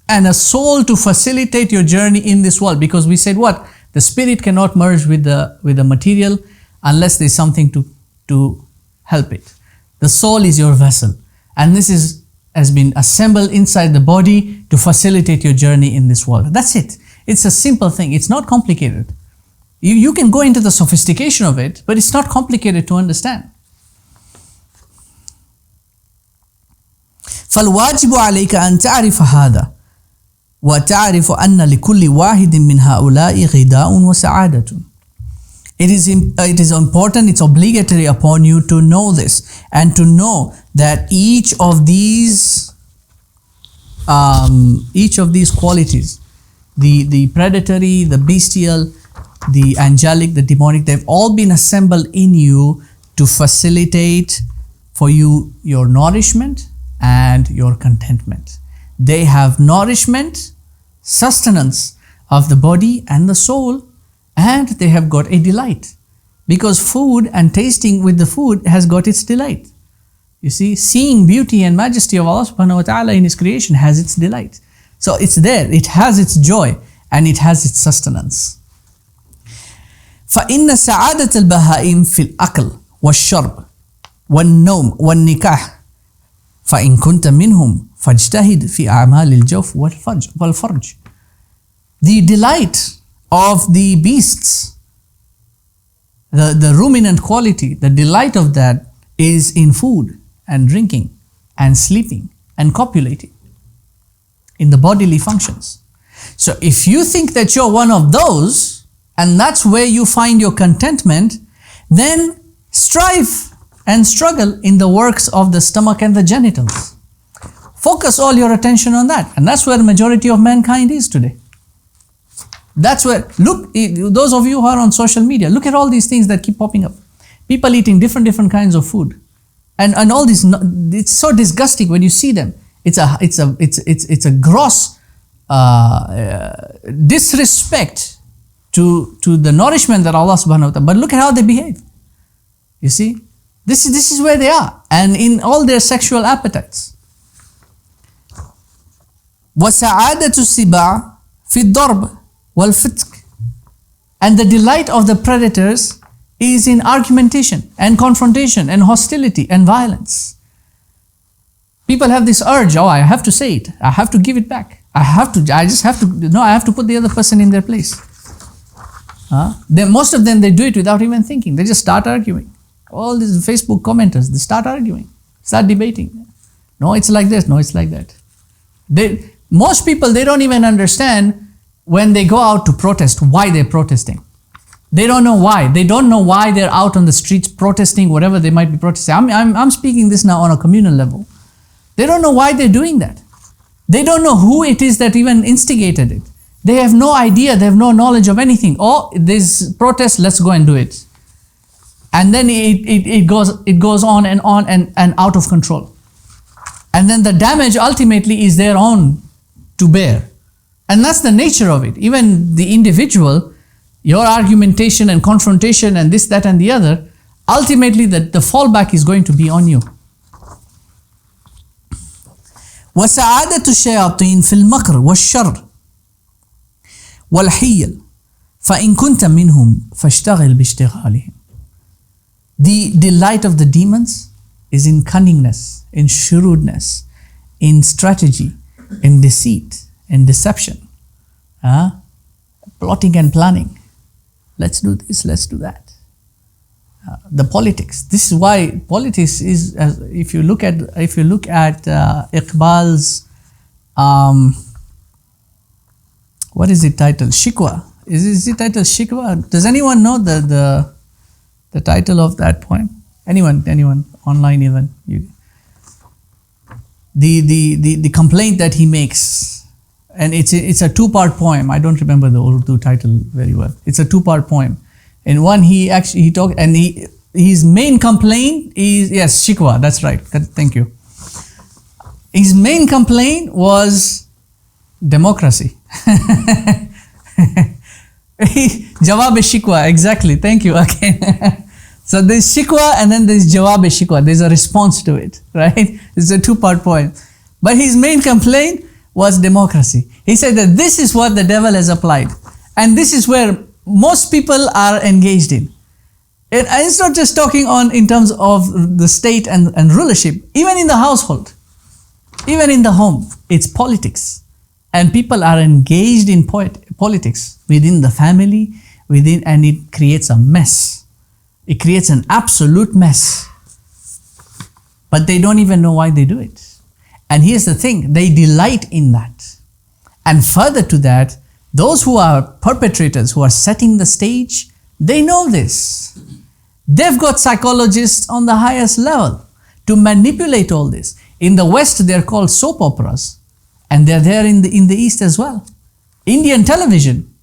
and a soul to facilitate your journey in this world. Because we said what? The spirit cannot merge with the material unless there's something to help it. The soul is your vessel. And this has been assembled inside the body to facilitate your journey in this world. That's it. It's a simple thing. It's not complicated. You can go into the sophistication of it, but it's not complicated to understand. فالواجب عليك أن تعرف هذا وتعرف أن لكل واحد من هؤلاء غذاء وسعادة. It is important, it's obligatory upon you to know this and to know that each of these qualities, the predatory, the bestial, the angelic, the demonic, they've all been assembled in you to facilitate for you your nourishment and your contentment. They have nourishment, sustenance of the body and the soul, and they have got a delight, because food and tasting with the food has got its delight. You see, seeing beauty and majesty of Allah subhanahu wa ta'ala in His creation has its delight. So it's there, it has its joy and it has its sustenance. فإن سعادة البهائم في الأكل والشرب والنوم والنكاح فإن كنت منهم فاجتهد في أعمال الجوف والفرج. The delight of the beasts, the ruminant quality, the delight of that is in food and drinking and sleeping and copulating, in the bodily functions. So if you think that you're one of those and that's where you find your contentment, then strive and struggle in the works of the stomach and the genitals. Focus all your attention on that, and that's where the majority of mankind is today. That's where, look, those of you who are on social media, look at all these things that keep popping up. People eating different kinds of food, and all this. It's so disgusting when you see them. It's a gross disrespect to the nourishment that Allah subhanahu wa ta'ala. But look at how they behave. You see, this is where they are, and in all their sexual appetites. وَسَعَادَةُ السِّبَاعِ فِي الضَّرْبِ وَالْفِتْكِ. And the delight of the predators is in argumentation and confrontation and hostility and violence. People have this urge, oh, I have to say it, I have to give it back, I have to put the other person in their place. Most of them, they do it without even thinking. They just start arguing. All these Facebook commenters, they start arguing, start debating. No, it's like this, no, it's like that. Most people, they don't even understand when they go out to protest, why they're protesting. They don't know why. They don't know why they're out on the streets protesting, whatever they might be protesting. I'm speaking this now on a communal level. They don't know why they're doing that. They don't know who it is that even instigated it. They have no idea, they have no knowledge of anything. Oh, there's protest, let's go and do it. And then it goes on and out of control. And then the damage ultimately is their own to bear. And that's the nature of it. Even the individual, your argumentation and confrontation and this, that and the other, ultimately the fallback is going to be on you. وَسَعَادَةُ الشَّيَاطِينِ فِي الْمَكْرِ وَالشَّرِّ وَالْحِيَّلِ فَإِن كُنْتَ مِنْهُمْ فَاشْتَغِلْ بِاشْتِغَالِهِمْ. The delight of the demons is in cunningness, in shrewdness, in strategy, in deceit, in deception, plotting and planning. Let's do this, let's do that. The politics. This is why politics is. If you look at Iqbal's, what is it titled? Shikwa. Is it titled Shikwa? Does anyone know the title of that poem? Anyone online even? The complaint that he makes, and it's a two-part poem. I don't remember the Urdu title very well. It's a two-part poem. In one, he talked, and his main complaint is, yes, Shikwa, that's right. Thank you. His main complaint was democracy. Jawab-e-Shikwa, exactly. Thank you again. So there's Shikwa and then there's Jawab-e-Shikwa. There's a response to it, right? It's a two-part poem. But his main complaint was democracy. He said that this is what the devil has applied. And this is where most people are engaged in. And it's not just talking in terms of the state and rulership. Even in the household, even in the home, it's politics. And people are engaged in politics within the family, and it creates a mess. It creates an absolute mess. But they don't even know why they do it. And here's the thing, they delight in that. And further to that, those who are perpetrators, who are setting the stage, they know this. They've got psychologists on the highest level to manipulate all this. In the West, they're called soap operas, and they're there in the East as well. Indian television,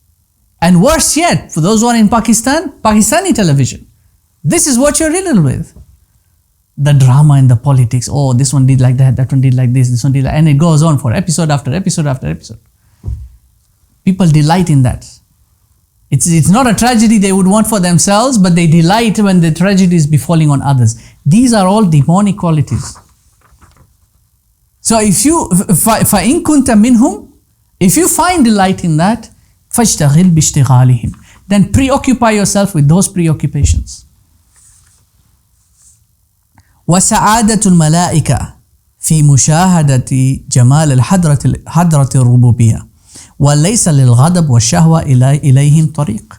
and worse yet, for those who are in Pakistan, Pakistani television. This is what you're riddled with. The drama and the politics. Oh, this one did like that one did like this one did like, and it goes on for episode after episode after episode. People delight in that. It's not a tragedy they would want for themselves, but they delight when the tragedy is befalling on others. These are all demonic qualities. So if you فَإِن كُنْتَ مِنْهُمْ, if you find delight in that, فَاشْتَغِلْ بِاشْتِغَالِهِمْ, then preoccupy yourself with those preoccupations. وَسَعَادَةُ الْمَلَائِكَةِ فِي مُشَاهَدَةِ جَمَالِ الْحَضْرَةِ الرُّبُوبِيَّةِ وَلَيْسَ لِلْغَضَبِ وَالشَّهْوَةِ إِلَيْهِمْ طَرِيقٌ.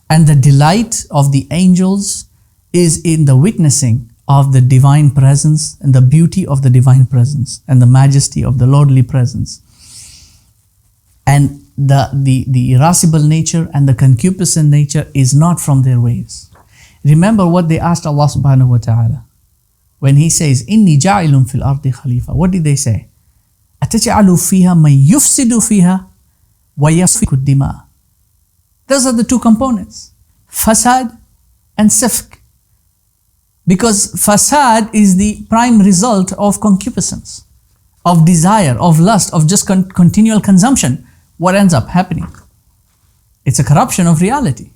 And the delight of the angels is in the witnessing of the divine presence and the beauty of the divine presence and the majesty of the lordly presence. And the irascible nature and the concupiscent nature is not from their ways. Remember what they asked Allah subhanahu wa ta'ala. When He says, إِنِّي جَاعِلٌ فِي الْأَرْضِ خَلِيفَةً, what did they say? أَتَجْعَلُ فِيهَا مَنْ يُفْسِدُ فِيهَا وَيَسْفِكُ الدِّمَاءَ. Those are the two components, fasad and sifk. Because fasad is the prime result of concupiscence, of desire, of lust, of just continual consumption. What ends up happening? It's a corruption of reality.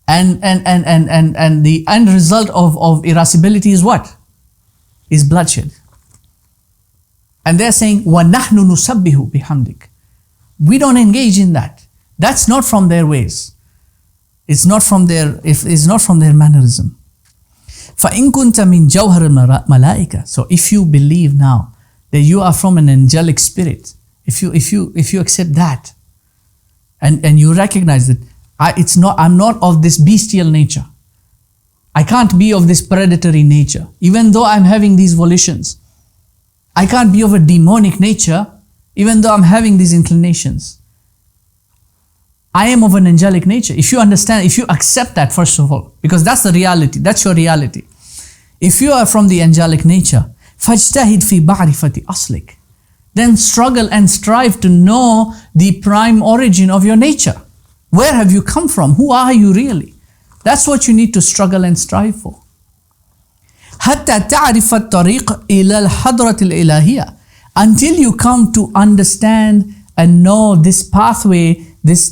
And the end result of irascibility is what? Is bloodshed. And they're saying, وَنَحْنُ نُسَبِّهُ بِحَمْدِكَ. We don't engage in that. That's not from their ways. It's not from their mannerism. فَإِن كُنْتَ مِنْ جَوْهَرِ الْمَلَائِكَةِ. So if you believe now that you are from an angelic spirit, if you accept that, and you recognize that I'm not of this bestial nature. I can't be of this predatory nature. Even though I'm having these volitions, I can't be of a demonic nature, even though I'm having these inclinations. I am of an angelic nature. If you understand, if you accept that, first of all, because that's the reality, that's your reality. If you are from the angelic nature, فَاجْتَهِدْ فِي بَعْرِفَةِ أَصْلِكَ, then struggle and strive to know the prime origin of your nature. Where have you come from? Who are you really? That's what you need to struggle and strive for. حَتَّى تَعْرِفَ الطَّرِيقَ إِلَى الْحَضْرَةِ الْإِلَهِيَةِ, until you come to understand and know this pathway, this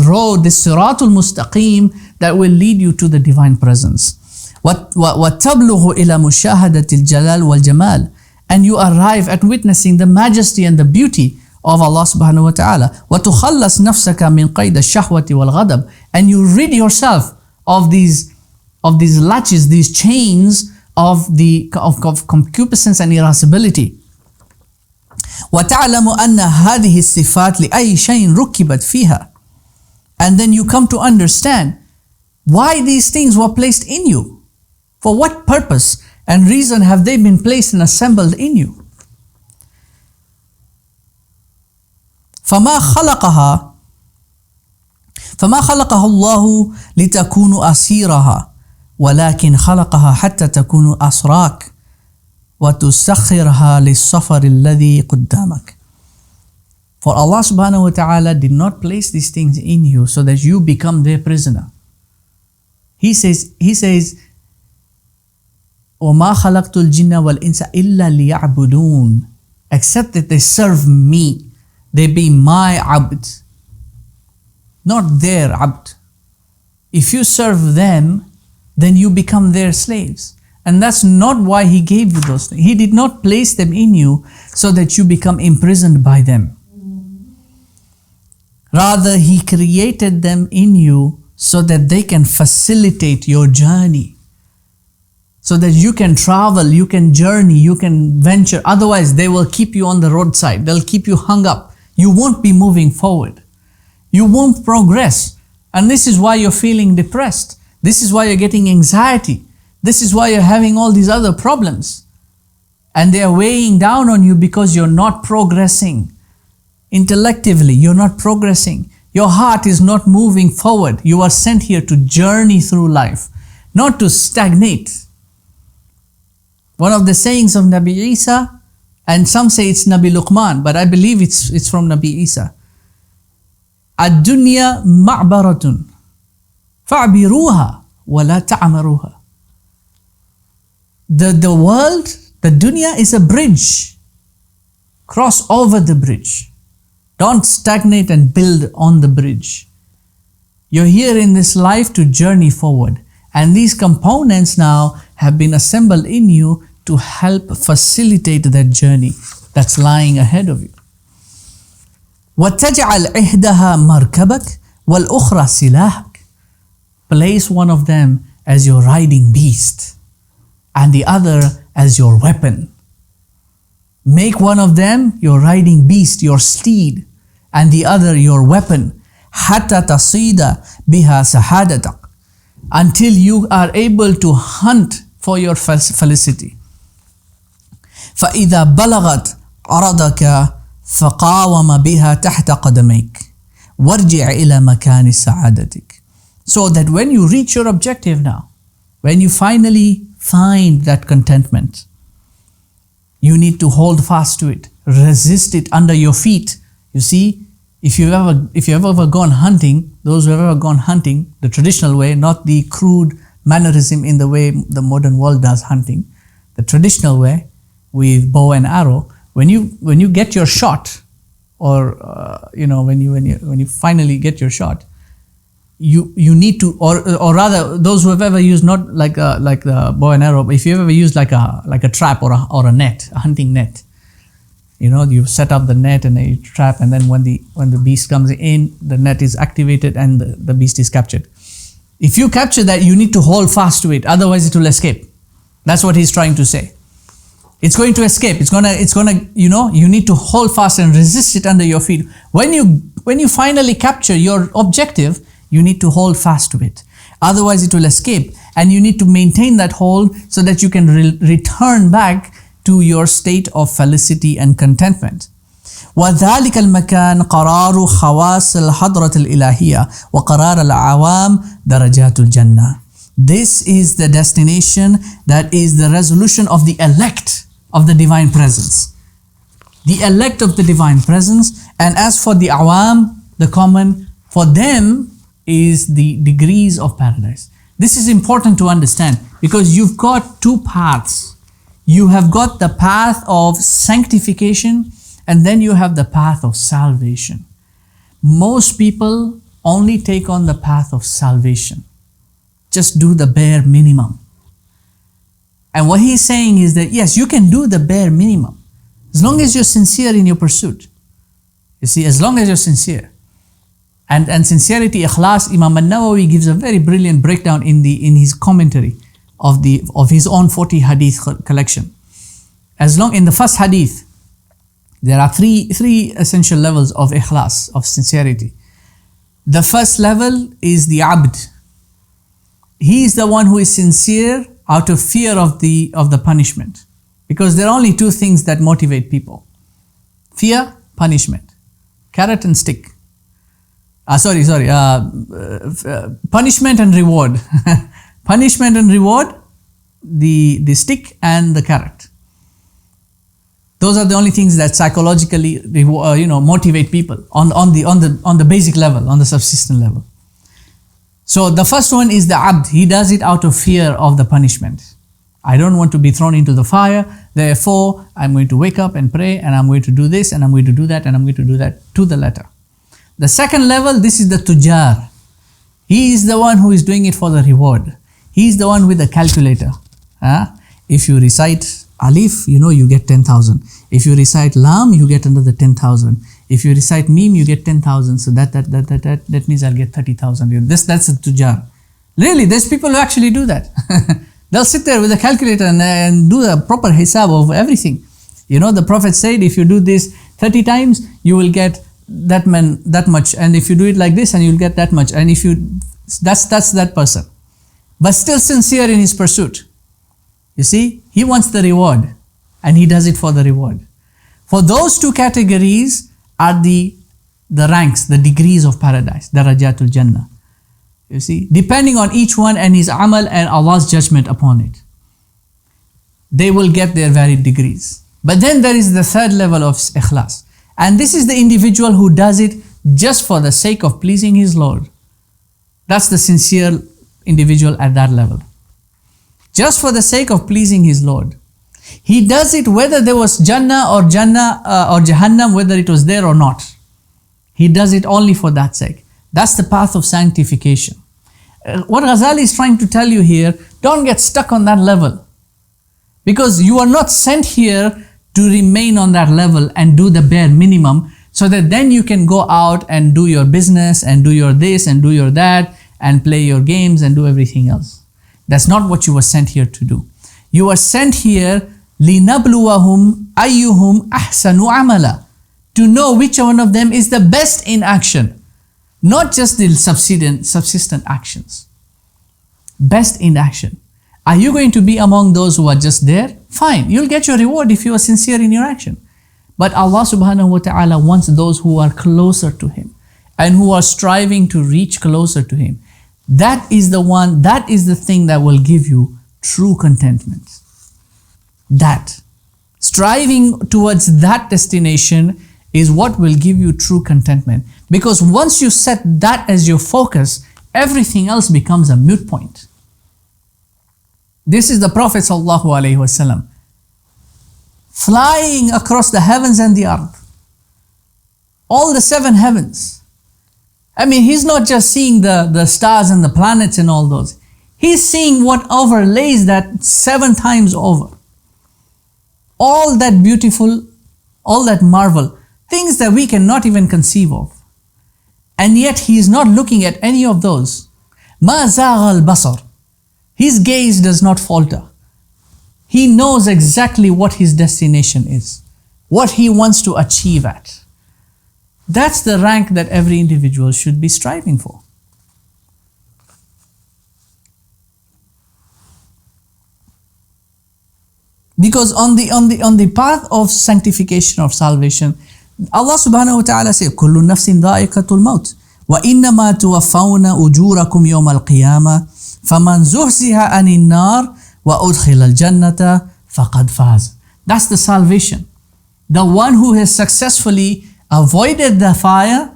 road, this siratul mustaqim that will lead you to the divine presence. وَتَبْلُغُ إِلَى مُشَاهَدَةِ الْجَلَالِ وَالْجَمَالِ, and you arrive at witnessing the majesty and the beauty of Allah subhanahu wa ta'ala. وَتُخَلَّصْ نَفْسَكَ مِنْ قَيْدَ الشَّهْوَةِ وَالْغَضَبِ, and you rid yourself of these latches, these chains of concupiscence and irascibility. وَتَعْلَمُ أَنَّ هَذِهِ الصِّفَاتِ لِأَيِّ شَيْءٍ رُكِّبَتْ فِيهَا, and then you come to understand why these things were placed in you. For what purpose and reason have they been placed and assembled in you? فَمَا خَلَقَهَا اللَّهُ لِتَكُونُ أَسِيرَهَا وَلَكِنْ خَلَقَهَا حَتَّى تَكُونُ أَسْرَاكَ وَتُسَخِّرْهَا لِلسَّفَرِ الَّذِي قُدَّامَكَ. For Allah subhanahu wa ta'ala did not place these things in you so that you become their prisoner. He says, وَمَا خَلَقْتُ الْجِنَّ وَالْإِنسَ إِلَّا لِيَعْبُدُونَ, except that they serve me, they be my abd, not their abd. If you serve them, then you become their slaves. And that's not why He gave you those things. He did not place them in you so that you become imprisoned by them. Rather, He created them in you so that they can facilitate your journey. So that you can travel, you can journey, you can venture. Otherwise, they will keep you on the roadside. They'll keep you hung up. You won't be moving forward. You won't progress. And this is why you're feeling depressed. This is why you're getting anxiety. This is why you're having all these other problems. And they're weighing down on you because you're not progressing. Intellectually, you're not progressing. Your heart is not moving forward. You are sent here to journey through life, not to stagnate. One of the sayings of Nabi Isa, and some say it's Nabi Luqman, but I believe it's from Nabi Isa. Ad-dunya ma'baratun fa'biruha wa la ta'amaruha. The world, the dunya is a bridge. Cross over the bridge. Don't stagnate and build on the bridge. You're here in this life to journey forward. And these components now have been assembled in you to help facilitate that journey that's lying ahead of you. وَتَجْعَلْ إِحْدَهَا مَرْكَبَكَ وَالْأُخْرَى سِلَاحَكَ. Place one of them as your riding beast and the other as your weapon. Make one of them your riding beast, your steed, and the other your weapon. حَتَّى تَصِيدَ بِهَا سَحَادَتَكَ. Until you are able to hunt for your felicity. فَإِذَا بَلَغَتْ عَرَضَكَ فَقَاوَمَ بِهَا تَحْتَ قَدَمَيْكَ وَارْجِعْ إِلَى مَكَانِ سَعَادَتِكَ. So that when you reach your objective now, when you finally find that contentment, you need to hold fast to it, resist it under your feet. You see, if you've ever gone hunting, those who have ever gone hunting, the traditional way, not the crude mannerism in the way the modern world does hunting, the traditional way with bow and arrow, when you get your shot, or when you finally get your shot, you need to, or rather, those who have ever used not like the bow and arrow, if you ever used like a trap or a net, a hunting net, you set up the net and you trap, and then when the beast comes in, the net is activated and the beast is captured. If you capture that, you need to hold fast to it, otherwise it will escape. That's what he's trying to say. It's going to escape. It's gonna, you need to hold fast and resist it under your feet. When you finally capture your objective, you need to hold fast to it. Otherwise it will escape, and you need to maintain that hold so that you can return back to your state of felicity and contentment. وَذَلِكَ الْمَكَانِ قَرَارُ خَوَاصِ الْحَضْرَةِ الْإِلَهِيَّةِ وَقَرَارَ الْعَوَامِ دَرَجَاتُ الْجَنَّةِ. This is the destination, that is the resolution of the elect of the Divine Presence. The elect of the Divine Presence. And as for the awam, the common, for them is the degrees of paradise. This is important to understand, because you've got two paths. You have got the path of sanctification, and then you have the path of salvation. Most people only take on the path of salvation. Just do the bare minimum. And what he's saying is that yes, you can do the bare minimum as long as you're sincere in your pursuit. You see, as long as you're sincere. And sincerity, ikhlas, Imam al-Nawawi gives a very brilliant breakdown in his commentary of his own 40 hadith collection. As long in the first hadith, there are three essential levels of ikhlas, of sincerity. The first level is the abd. He is the one who is sincere out of fear of the punishment. Because there are only two things that motivate people. Fear, punishment. Carrot and stick. Punishment and reward. Punishment and reward, the stick and the carrot. Those are the only things that psychologically motivate people on the basic level, on the subsistent level. So the first one is the abd. He does it out of fear of the punishment. I don't want to be thrown into the fire, therefore I'm going to wake up and pray, and I'm going to do this, and I'm going to do that, and I'm going to do that to the letter. The second level, this is the tujar. He is the one who is doing it for the reward. He is the one with the calculator. If you recite alif, you get 10,000. If you recite lam, you get another 10,000. If you recite mim, you get 10,000. So that means I'll get 30,000. That's a tujar. Really, there's people who actually do that. They'll sit there with a calculator and do a proper hisab of everything. The Prophet said, if you do this 30 times, you will get that much. And if you do it like this, and you'll get that much. And if that's that person. But still sincere in his pursuit. You see, he wants the reward, and he does it for the reward. For those two categories, are the ranks, the degrees of paradise, darajatul Jannah. You see, depending on each one and his amal and Allah's judgment upon it, they will get their varied degrees. But then there is the third level of ikhlas. And this is the individual who does it just for the sake of pleasing his Lord. That's the sincere individual at that level. Just for the sake of pleasing his Lord. He does it whether there was Jannah or Jahannam, whether it was there or not. He does it only for that sake. That's the path of sanctification. What Ghazali is trying to tell you here, don't get stuck on that level. Because you are not sent here to remain on that level and do the bare minimum, so that then you can go out and do your business and do your this and do your that and play your games and do everything else. That's not what you were sent here to do. You are sent here لِنَبْلُوَهُمْ أَيُّهُمْ أَحْسَنُ عَمَلًا, to know which one of them is the best in action. Not just the subsistent actions. Best in action. Are you going to be among those who are just there? Fine, you'll get your reward if you are sincere in your action. But Allah subhanahu wa ta'ala wants those who are closer to Him and who are striving to reach closer to Him. That is the thing that will give you true contentment. That. Striving towards that destination is what will give you true contentment. Because once you set that as your focus, everything else becomes a moot point. This is the Prophet ﷺ flying across the heavens and the earth. All the 7 heavens. I mean, he's not just seeing the stars and the planets and all those. He's seeing what overlays that 7 times over. All that beautiful, all that marvel, things that we cannot even conceive of. And yet he is not looking at any of those. مَا زَاغَ الْبَصَرُ. His gaze does not falter. He knows exactly what his destination is, what he wants to achieve at. That's the rank that every individual should be striving for. Because on the path of sanctification of salvation, Allah subhanahu wa ta'ala says, كُلُّ نَفْسٍ ذَائِقَةُ الْمَوْتِ وَإِنَّمَا تُوَفَّوْنَ أُجُورَكُمْ يَوْمَ الْقِيَامَةِ فَمَنْ زُحْزِحَ عَنِ النَّارِ وَأُدْخِلَ الْجَنَّةَ فَقَدْ فَازَ. That's the salvation. The one who has successfully avoided the fire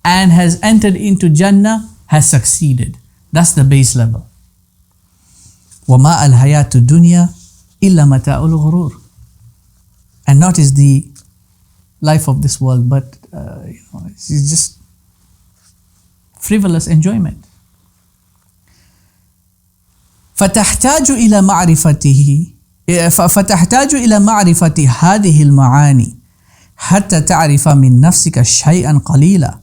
and has entered into Jannah has succeeded. That's the base level. وَمَا الْحَيَاةُ الدُّنْيَا إِلَّا مَتَاعُ الْغُرُورِ. And not is the life of this world, but it's just frivolous enjoyment. فتحتاج إلى معرفة هذه المعاني حتى تعرف من نفسك شيئا قليلا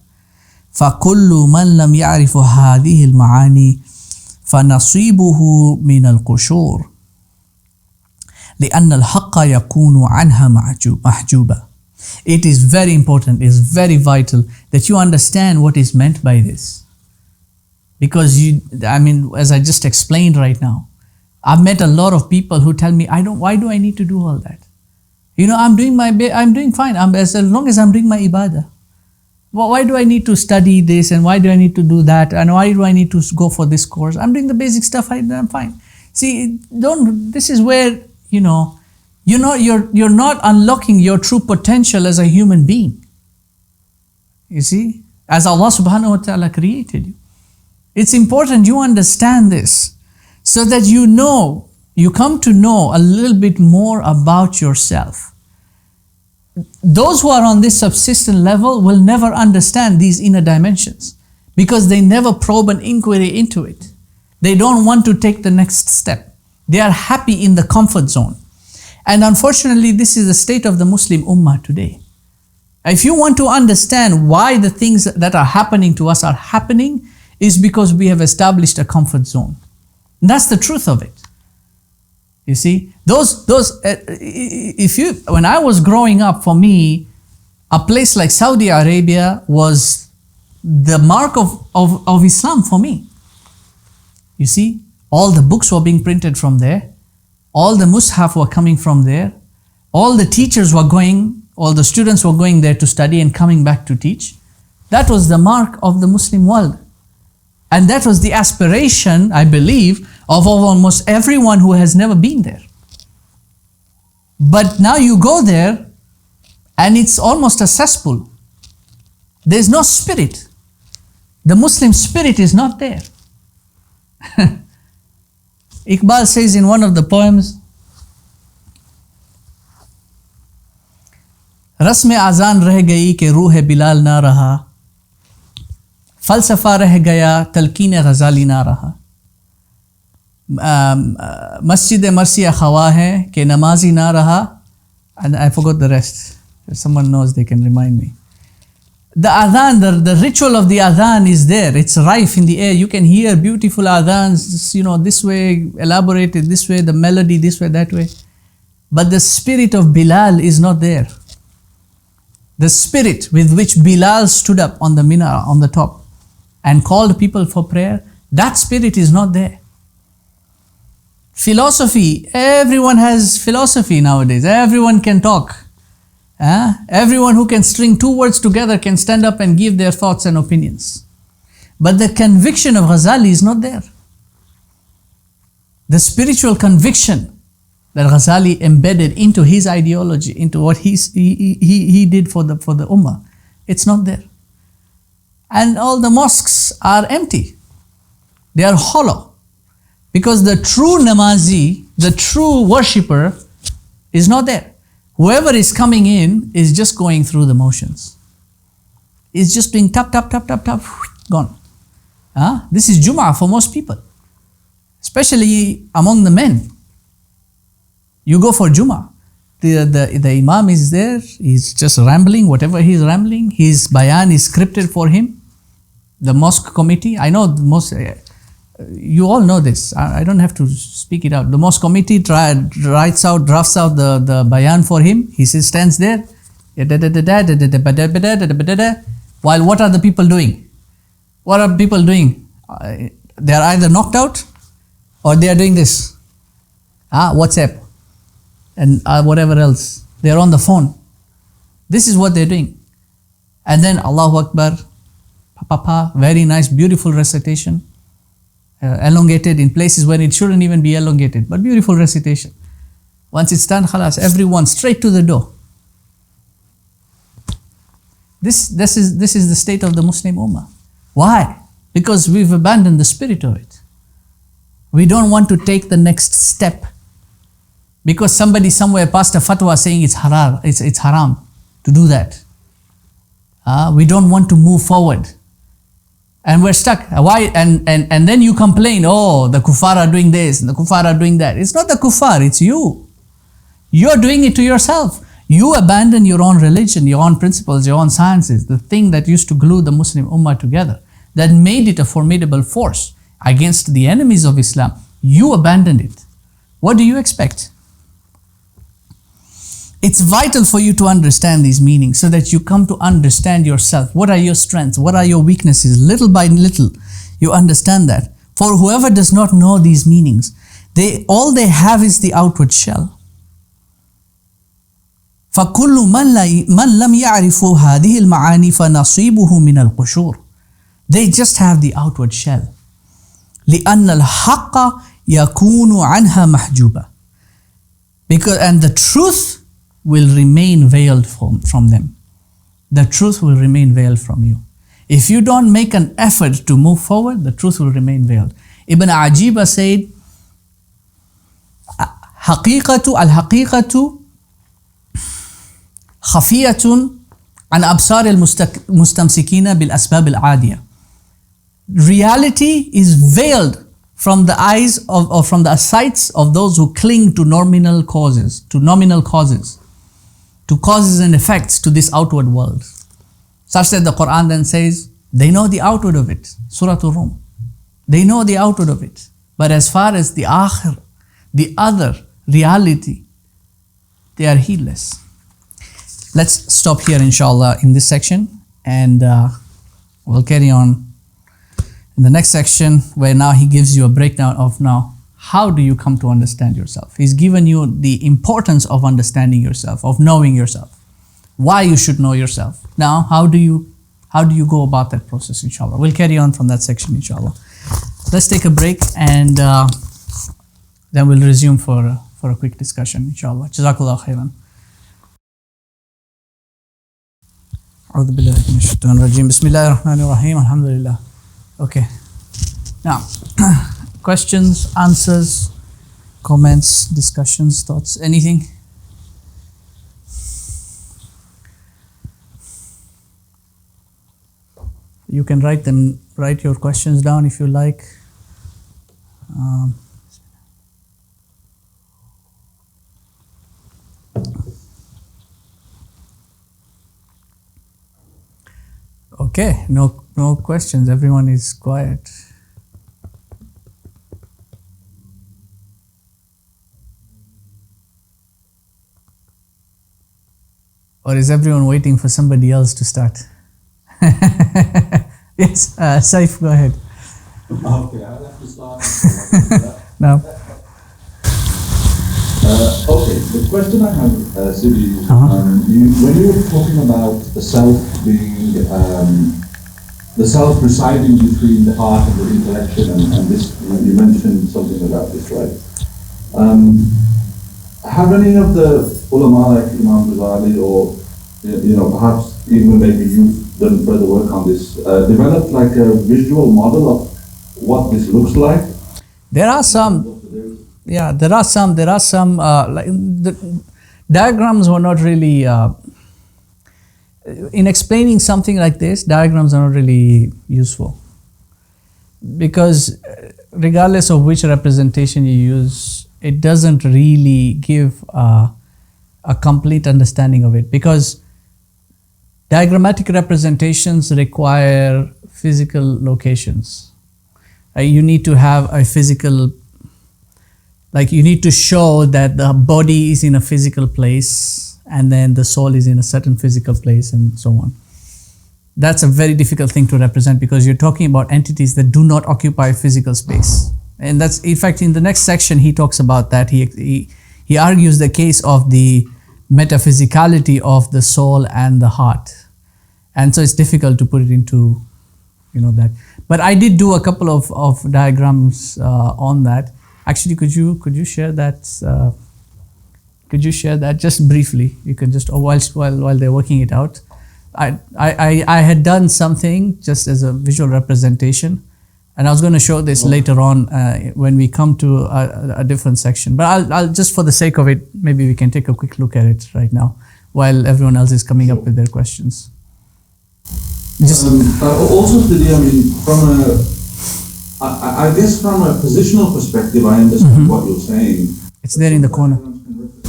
فكل من لم يعرف هذه المعاني فنصيبه من القشور لأن الحق يكون عنها محجوبا. It is very important, it is very vital that you understand what is meant by this. Because as I just explained right now, I've met a lot of people who tell me, why do I need to do all that? I'm doing fine. As long as I'm doing my ibadah. Well, why do I need to study this and why do I need to do that? And why do I need to go for this course? I'm doing the basic stuff, I'm fine. See, this is where, you're not unlocking your true potential as a human being. You see, as Allah subhanahu wa ta'ala created you. It's important you understand this so that you come to know a little bit more about yourself. Those who are on this subsistent level will never understand these inner dimensions because they never probe an inquiry into it. They don't want to take the next step. They are happy in the comfort zone. And unfortunately, this is the state of the Muslim Ummah today. If you want to understand why the things that are happening to us are happening, is because we have established a comfort zone. And that's the truth of it. You see, when I was growing up, for me, a place like Saudi Arabia was the mark of Islam for me. You see, all the books were being printed from there. All the mushaf were coming from there. All the teachers were going all the students were going there to study and coming back to teach. That was the mark of the Muslim world. And that was the aspiration, I believe, of almost everyone who has never been there. But now you go there and it's almost a cesspool. There's no spirit. The Muslim spirit is not there. Iqbal says in one of the poems, रस्म आज़ान रह गई कि रूह बिलाल ना रहा, फ़लसफ़ा रह गया तलकीन ग़ज़ाली ना रहा, मस्जिद मरसिया ख़वा है कि नमाजी ना रहा, and I forgot the rest. If someone knows, they can remind me. The adhan, the ritual of the adhan is there. It's rife in the air. You can hear beautiful adhans, this way, elaborated this way, the melody this way, that way. But the spirit of Bilal is not there. The spirit with which Bilal stood up on the minarah, on the top, and called people for prayer, that spirit is not there. Philosophy, everyone has philosophy nowadays. Everyone can talk. Everyone who can string two words together can stand up and give their thoughts and opinions. But the conviction of Ghazali is not there. The spiritual conviction that Ghazali embedded into his ideology, into what he did for the ummah, it's not there. And all the mosques are empty. They are hollow. Because the true namazi, the true worshipper, is not there. Whoever is coming in is just going through the motions. Is just doing tap, tap, tap, tap, tap, gone. This is Jum'ah for most people. Especially among the men. You go for Jum'ah. The Imam is there, he's just rambling, whatever he's rambling, his bayan is scripted for him. The mosque committee, I know the mosque, you all know this, I don't have to speak it out. The mosque committee drafts out the bayan for him. He stands there, while what are the people doing? What are people doing? They are either knocked out or they are doing this. WhatsApp and whatever else. They are on the phone. This is what they're doing. And then Allahu Akbar, Papa, very nice, beautiful recitation. Elongated in places where it shouldn't even be elongated, but beautiful recitation. Once it's done, khalas, everyone straight to the door. This is the state of the Muslim Ummah. Why? Because we've abandoned the spirit of it. We don't want to take the next step. Because somebody somewhere passed a fatwa saying it's haram to do that. We don't want to move forward. And we're stuck. Why? And then you complain, oh, the kuffar are doing this, and the kuffar are doing that. It's not the kuffar, it's you. You're doing it to yourself. You abandon your own religion, your own principles, your own sciences, the thing that used to glue the Muslim Ummah together, that made it a formidable force against the enemies of Islam. You abandoned it. What do you expect? It's vital for you to understand these meanings so that you come to understand yourself. What are your strengths? What are your weaknesses? Little by little, you understand that. For whoever does not know these meanings, all they have is the outward shell. فَكُلُّ مَنْ لَمْ يَعْرِفُوا هَذِهِ الْمَعَانِي فَنَصِيبُهُ مِنَ الْقُشُورِ. They just have the outward shell. لِأَنَّ الْحَقَّ يَكُونُ عَنْهَا مَحْجُوبًا. And the truth will remain veiled from them. The truth will remain veiled from you. If you don't make an effort to move forward, the truth will remain veiled. Ibn Ajiba said, الحقيقة خفية عن أبصار المستمسكين بالأسباب العادية. Reality is veiled from the eyes or from the sights of those who cling to nominal causes, to causes and effects to this outward world. Such that the Quran then says, they know the outward of it. Surah Al-Rum. They know the outward of it. But as far as the akhir, the other reality, they are heedless. Let's stop here inshallah in this section, and we'll carry on in the next section, where now he gives you a breakdown of now how do you come to understand yourself. He's given you the importance of understanding yourself, of knowing yourself. why you should know yourself. Now, how do you go about that process, inshallah? We'll carry on from that section, inshallah. Let's take a break and then we'll resume for a quick discussion, inshallah. Jazakallah khairan. AbuBilaal Yakub. Bismillahirrahmanirrahim. Alhamdulillah. Okay. Now, questions, answers, comments, discussions, thoughts, anything? You can write your questions down if you like. Okay, no questions. Everyone is quiet. Or is everyone waiting for somebody else to start? Yes, Saif, go ahead. Okay, I'll have to start. No. Okay, the question I have, Sidi, when you were talking about the self being, the self residing between the heart and the intellection, and this, you mentioned something about this, right? Have any of the ulama like Imam Ghazali or, perhaps even maybe you've done further work on this, developed like a visual model of what this looks like? There are some. Yeah, there are some. Like the diagrams were not really. In explaining something like this, diagrams are not really useful, because regardless of which representation you use, it doesn't really give a complete understanding of it, because diagrammatic representations require physical locations. You need to have a physical, like you need to show that the body is in a physical place and then the soul is in a certain physical place and so on. That's a very difficult thing to represent, because you're talking about entities that do not occupy physical space. And that's, in fact, in the next section he talks about that. He argues the case of the metaphysicality of the soul and the heart. And so it's difficult to put it into, that. But I did do a couple of diagrams on that. Actually, could you share that? Could you share that just briefly? You can just, while they're working it out. I had done something just as a visual representation, and I was going to show this later on when we come to a different section. But I'll just, for the sake of it, maybe we can take a quick look at it right now while everyone else is coming up with their questions. Also, I mean, I guess from a positional perspective, I understand what you're saying. It's there in the corner.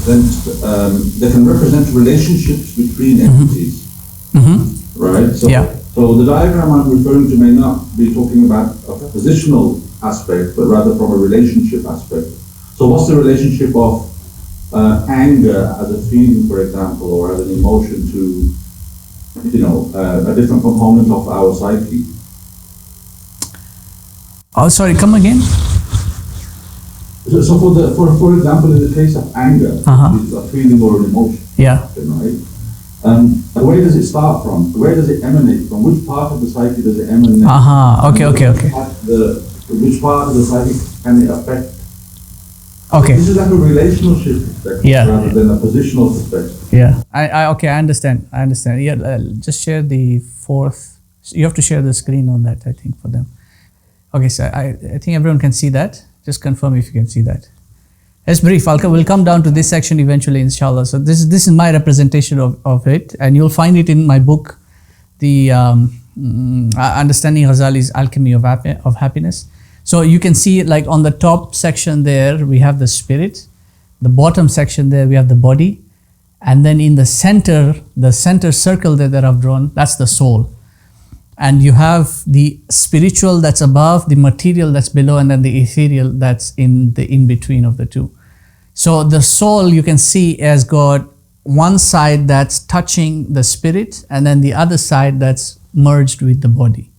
They can represent relationships between entities, right? So the diagram I'm referring to may not be talking about a positional aspect, but rather from a relationship aspect. So what's the relationship of anger as a feeling, for example, or as an emotion to a different component of our psyche? Oh, sorry, come again? So for example, in the case of anger, it's a feeling or an emotion. Yeah. Right? Where does it start from? Where does it emanate from? Which part of the psyche does it emanate? Okay. Which part of the psyche can it affect? Okay. This is like a relationship perspective rather than a positional perspective. Yeah. I understand. Yeah. Just share the fourth. You have to share the screen on that, I think, for them. Okay. So I think everyone can see that. Just confirm if you can see that. It's brief. We'll come down to this section eventually, inshallah. So this is my representation of it, and you'll find it in my book, the Understanding Ghazali's Alchemy of Happiness. So you can see it, like on the top section there, we have the spirit. The bottom section there, we have the body. And then in the center circle there that I've drawn, that's the soul. And you have the spiritual that's above, the material that's below, and then the ethereal that's in between of the two. So the soul, you can see, has got one side that's touching the spirit, and then the other side that's merged with the body.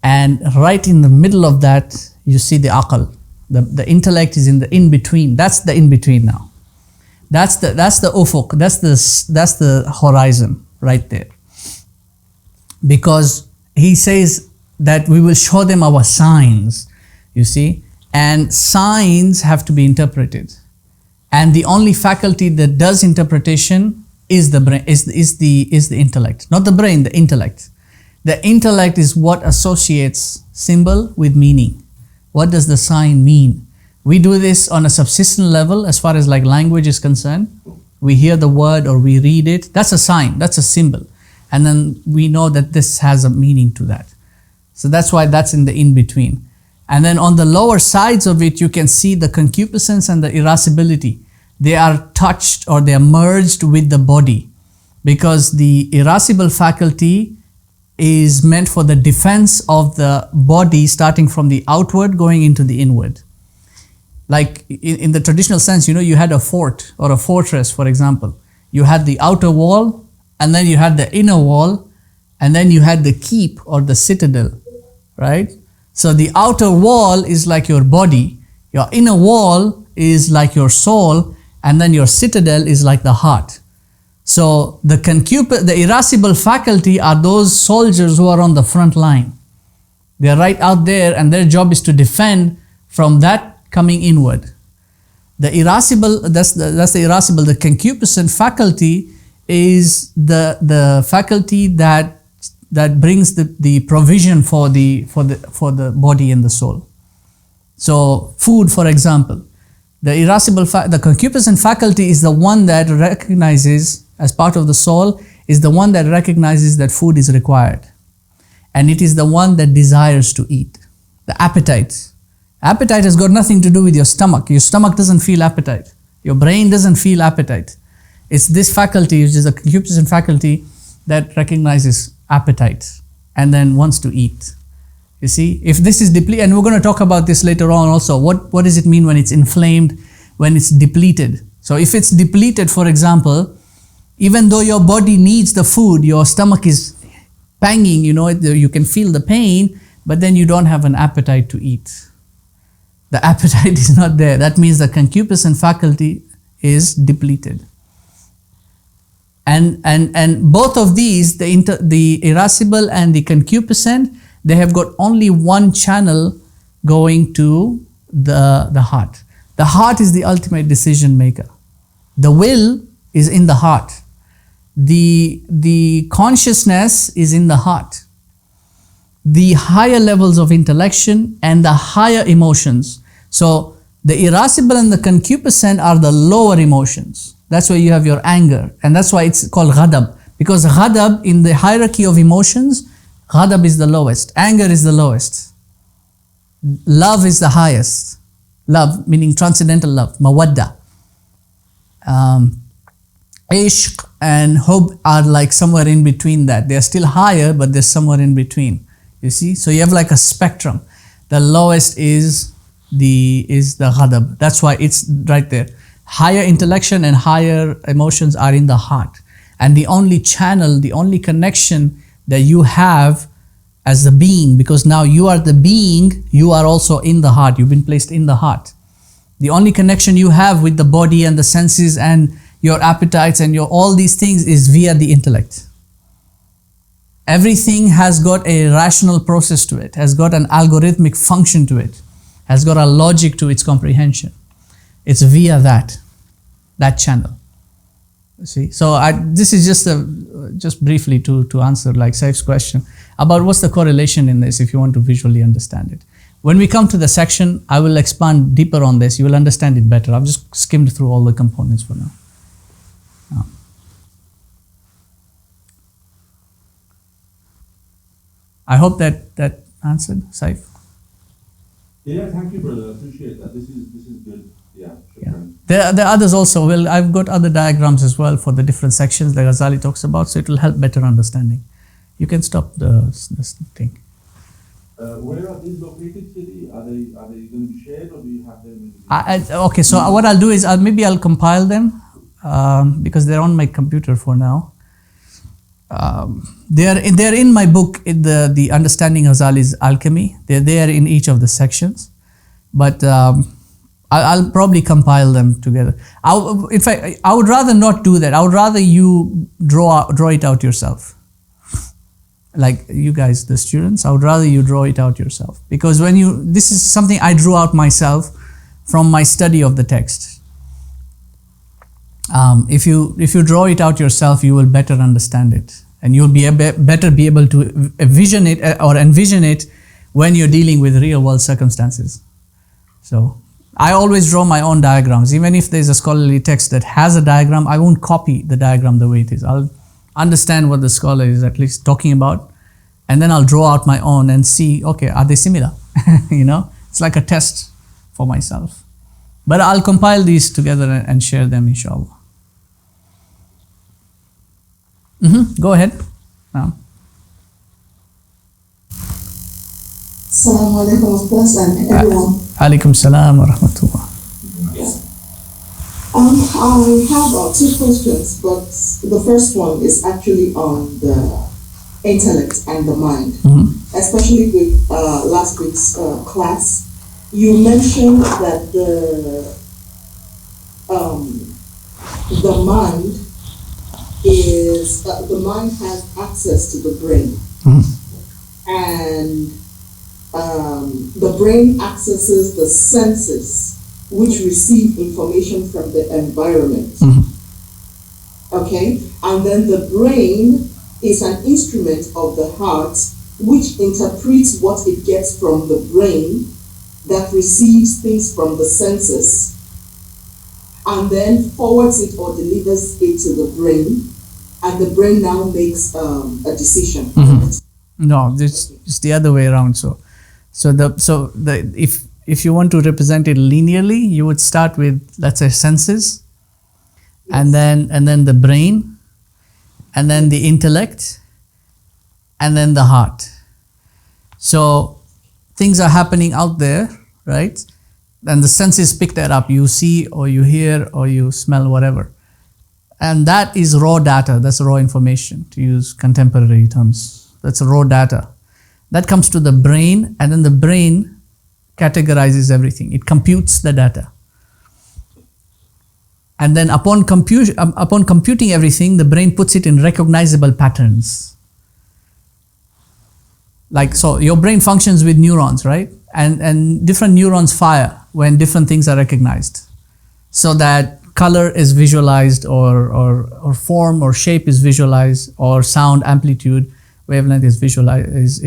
And right in the middle of that, you see the aql. The intellect is in between. That's the in-between now. That's the ufuq, that's the horizon right there. Because he says that we will show them our signs, you see, and signs have to be interpreted. And the only faculty that does interpretation is the brain, is the intellect, not the brain, the intellect. The intellect is what associates symbol with meaning. What does the sign mean? We do this on a subsistent level as far as like language is concerned. We hear the word or we read it. That's a sign, that's a symbol. And then we know that this has a meaning to that. So that's why that's in the in-between. And then on the lower sides of it, you can see the concupiscence and the irascibility. They are touched or they are merged with the body, because the irascible faculty is meant for the defense of the body, starting from the outward going into the inward. Like in the traditional sense, you know, you had a fort or a fortress, for example. You had the outer wall, and then you had the inner wall, and then you had the keep or the citadel, right? So the outer wall is like your body, your inner wall is like your soul, and then your citadel is like the heart. So the irascible faculty are those soldiers who are on the front line. They are right out there, and their job is to defend from that coming inward. The irascible, that's the irascible. The concupiscent faculty is the faculty that brings the provision for the body and the soul. So food, for example, the concupiscent faculty is the one that recognizes, as part of the soul, is the one that recognizes that food is required, and it is the one that desires to eat. The appetite. Appetite has got nothing to do with your stomach. Your stomach doesn't feel appetite. Your brain doesn't feel appetite. It's this faculty, which is a concupiscent faculty, that recognizes appetite and then wants to eat. You see, if this is depleted, and we're going to talk about this later on also, what does it mean when it's inflamed, when it's depleted? So if it's depleted, for example, even though your body needs the food, your stomach is banging, you know, you can feel the pain, but then you don't have an appetite to eat. The appetite is not there. That means the concupiscent faculty is depleted. And both of these, the irascible and the concupiscent, they have got only one channel going to the heart. The heart is the ultimate decision maker. The will is in the heart. The consciousness is in the heart. The higher levels of intellection and the higher emotions. So the irascible and the concupiscent are the lower emotions. That's why you have your anger, and that's why it's called ghadab, because ghadab, in the hierarchy of emotions, ghadab is the lowest, anger is the lowest, love is the highest. Love meaning transcendental love, mawadda. Ishq and hub are like somewhere in between that. They are still higher, but they're somewhere in between. You see, so you have like a spectrum. The lowest is the ghadab. That's why it's right there. Higher intellection and higher emotions are in the heart. And the only channel, the only connection that you have as the being, because now you are the being, you are also in the heart. You've been placed in the heart. The only connection you have with the body and the senses and your appetites and your all these things is via the intellect. Everything has got a rational process to it, has got an algorithmic function to it, has got a logic to its comprehension. It's via that channel. You see, so this is just briefly to answer like Saif's question about what's the correlation in this, if you want to visually understand it. When we come to the section, I will expand deeper on this. You will understand it better. I've just skimmed through all the components for now. I hope that answered, Saif. Yeah, thank you, brother. I appreciate that. This is good. Yeah. There are others also. Well, I've got other diagrams as well for the different sections that Ghazali talks about, so it will help better understanding. You can stop this thing. Where are these located, Sidi? Are they going to be shared, or do you have them? Okay, so what I'll do is maybe I'll compile them because they're on my computer for now. They're in my book, the Understanding Ghazali's Alchemy. They're there in each of the sections, but I'll probably compile them together. In fact, I would rather not do that. I would rather you draw it out yourself. Like you guys, the students, I would rather you draw it out yourself. Because this is something I drew out myself from my study of the text. If you draw it out yourself, you will better understand it. And you'll be better be able to envision it when you're dealing with real world circumstances. So I always draw my own diagrams. Even if there's a scholarly text that has a diagram, I won't copy the diagram the way it is. I'll understand what the scholar is at least talking about, and then I'll draw out my own and see, okay, are they similar? It's like a test for myself. But I'll compile these together and share them, inshallah. Go ahead. Now. Assalamu alaikum and everyone. Alaikum salam wa rahmatullah. I have 2 questions, but the first one is actually on the intellect and the mind. Especially with last week's class, you mentioned that the mind has access to the brain, and the brain accesses the senses which receive information from the environment. Okay, and then the brain is an instrument of the heart which interprets what it gets from the brain that receives things from the senses and then forwards it or delivers it to the brain, and the brain now makes a decision. No, it's the other way around. If you want to represent it linearly, you would start with, let's say, senses, and then the brain, and then the intellect, and then the heart. So things are happening out there, right? And the senses pick that up. You see, or you hear, or you smell, whatever. And that is raw data. That's raw information, to use contemporary terms. That's raw data. That comes to the brain, and then the brain categorizes everything. It computes the data. And then upon computing everything, the brain puts it in recognizable patterns. Like, so your brain functions with neurons, right? And different neurons fire when different things are recognized. So that color is visualized, or form or shape is visualized, or sound amplitude, wavelength is visualized,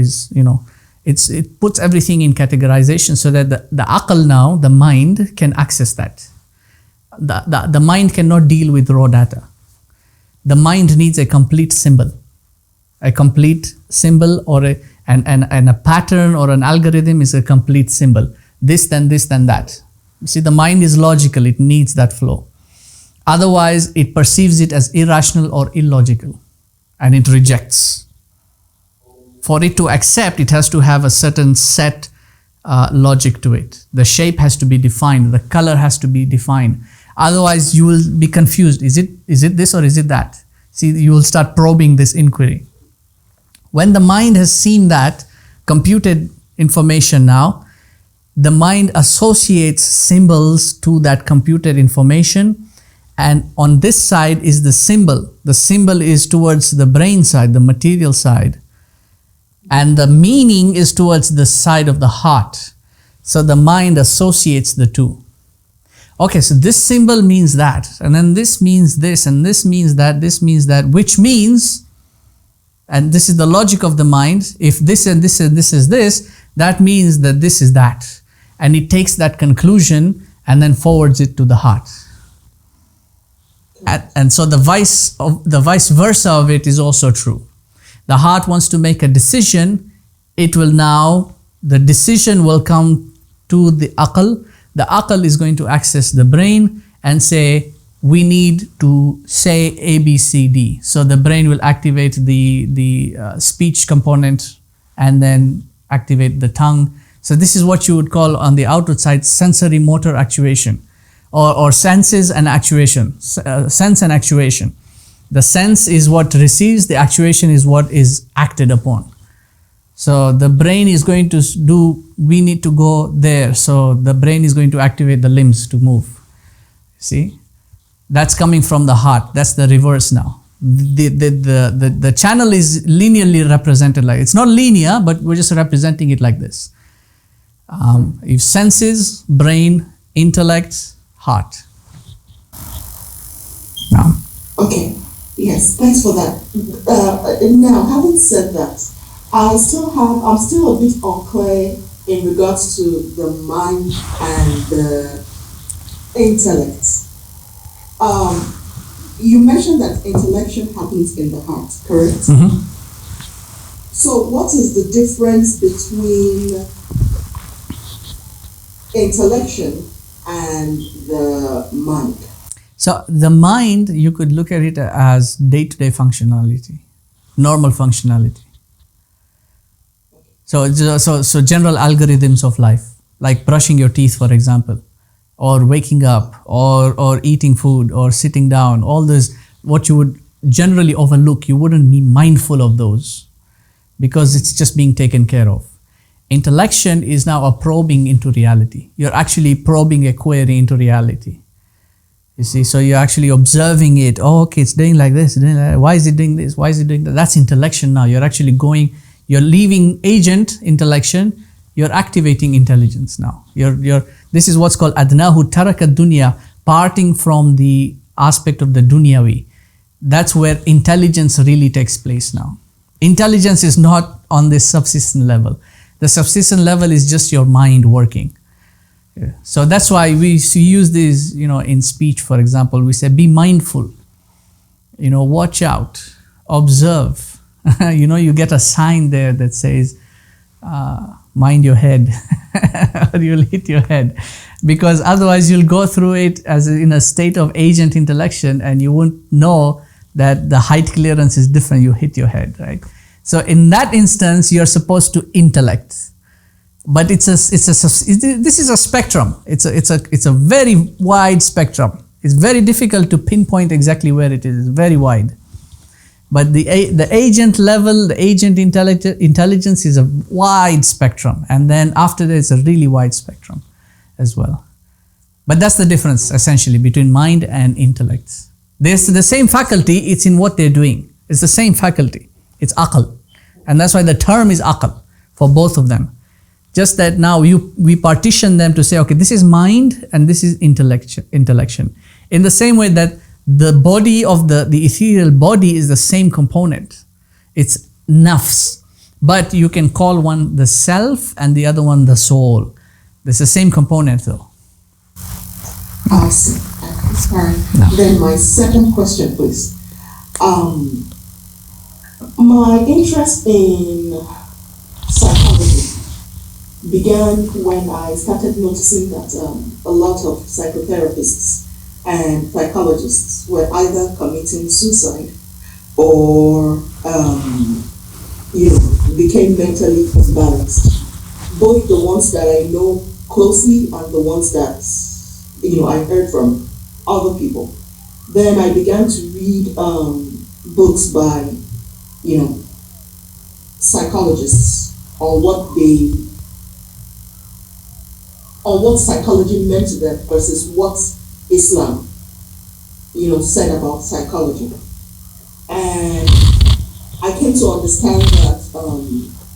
it puts everything in categorization so that the aql now, the mind, can access that. The mind cannot deal with raw data. The mind needs a complete symbol. A complete symbol and a pattern or an algorithm is a complete symbol. This, then that. You see, the mind is logical. It needs that flow. Otherwise, it perceives it as irrational or illogical, and it rejects. For it to accept, it has to have a certain set logic to it. The shape has to be defined. The color has to be defined. Otherwise, you will be confused. Is it this or is it that? See, you will start probing this inquiry. When the mind has seen that computed information now, the mind associates symbols to that computed information, and on this side is the symbol. The symbol is towards the brain side, the material side, and the meaning is towards the side of the heart. So the mind associates the two. Okay, so this symbol means that, and then this means this, and this means that, which means, and this is the logic of the mind, if this and this and this is this, that means that this is that. And it takes that conclusion and then forwards it to the heart. And so the vice versa of it is also true. The heart wants to make a decision. The decision will come to the aql. The aql is going to access the brain and say, we need to say A, B, C, D. So the brain will activate the speech component and then activate the tongue. So this is what you would call on the outward side sensory motor actuation, or senses and actuation, sense and actuation. The sense is what receives, the actuation is what is acted upon. So the brain is going to we need to go there. So the brain is going to activate the limbs to move. See? That's coming from the heart. That's the reverse now. The channel is linearly represented like, it's not linear, but we're just representing it like this. If senses, brain, intellect, heart. Now. Okay. Yes, thanks for that. Now, having said that, I'm still a bit unclear in regards to the mind and the intellect. You mentioned that intellection happens in the heart, correct? Mm-hmm. So what is the difference between intellection and the mind? So the mind, you could look at it as day-to-day functionality, normal functionality. So general algorithms of life, like brushing your teeth, for example, or waking up, or eating food, or sitting down, all this, what you would generally overlook, you wouldn't be mindful of those because it's just being taken care of. Intellection is now a probing into reality. You're actually probing a query into reality. You see, so you're actually observing it. Oh, okay, it's doing like this. Why is it doing this? Why is it doing that? That's intellection now. You're actually you're leaving agent intellection. You're activating intelligence now. This is what's called adnahu taraka dunya, parting from the aspect of the dunyawi. That's where intelligence really takes place now. Intelligence is not on this subsistent level. The subsistent level is just your mind working. Yeah. So that's why we use this, in speech, for example, we say, be mindful, watch out, observe. You get a sign there that says, mind your head, or you'll hit your head. Because otherwise you'll go through it as in a state of agent intellection and you won't know that the height clearance is different, you hit your head, right? So in that instance, you're supposed to intellect. But this is a spectrum. It's a very wide spectrum. It's very difficult to pinpoint exactly where it is. It's very wide. But the agent level, the agent intelligence is a wide spectrum. And then after that, it's a really wide spectrum as well. But that's the difference, essentially, between mind and intellect. There's the same faculty, it's in what they're doing. It's the same faculty. It's aql. And that's why the term is aql for both of them. Just that now we partition them to say, okay, this is mind and this is intellection. In the same way that the body of the ethereal body is the same component. It's nafs. But you can call one the self and the other one the soul. It's the same component though. Awesome. Sorry. No. Then my second question, please. My interest in psychology began when I started noticing that a lot of psychotherapists and psychologists were either committing suicide or became mentally imbalanced. Both the ones that I know closely and the ones that I heard from other people. Then I began to read books by psychologists on what psychology meant to them versus what Islam, said about psychology. And I came to understand that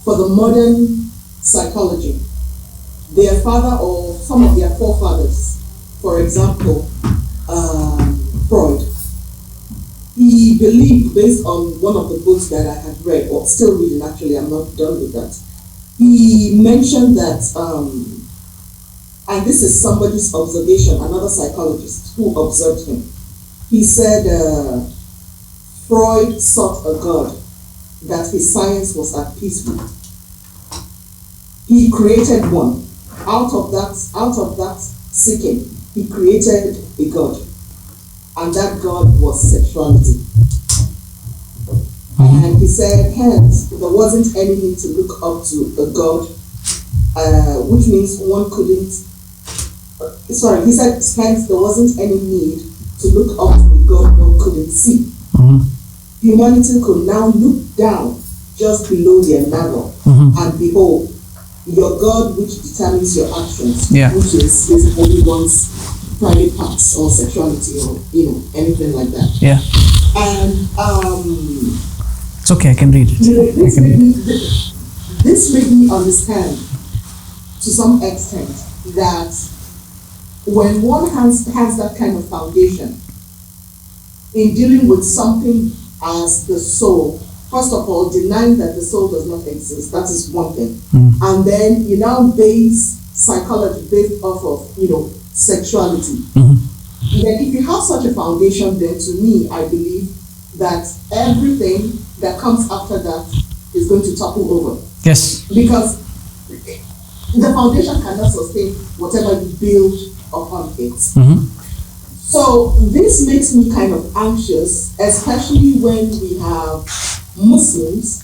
for the modern psychology, their father or some of their forefathers, for example, Freud, he believed, based on one of the books that I had read, or still reading actually, I'm not done with that, he mentioned that, and this is somebody's observation, another psychologist who observed him. He said Freud sought a God that his science was at peace with. He created one. Out of that seeking, he created a God. And that God was sexuality. And he said, hence, there wasn't any need to look up to a God, which means one couldn't, he said, hence, there wasn't any need to look up to a God one couldn't see. Humanity could now look down just below their navel. And behold, your God, which determines your actions, which is basically one's private parts or sexuality or anything like that. Yeah. And it's okay, I can read it. This made me understand to some extent that when one has that kind of foundation in dealing with something as the soul, first of all, denying that the soul does not exist, that is one thing. And then you now base psychology based off of, sexuality. Then if you have such a foundation, then to me, I believe that everything that comes after that is going to topple over. Yes. Because the foundation cannot sustain whatever you build upon it. So this makes me kind of anxious, especially when we have Muslims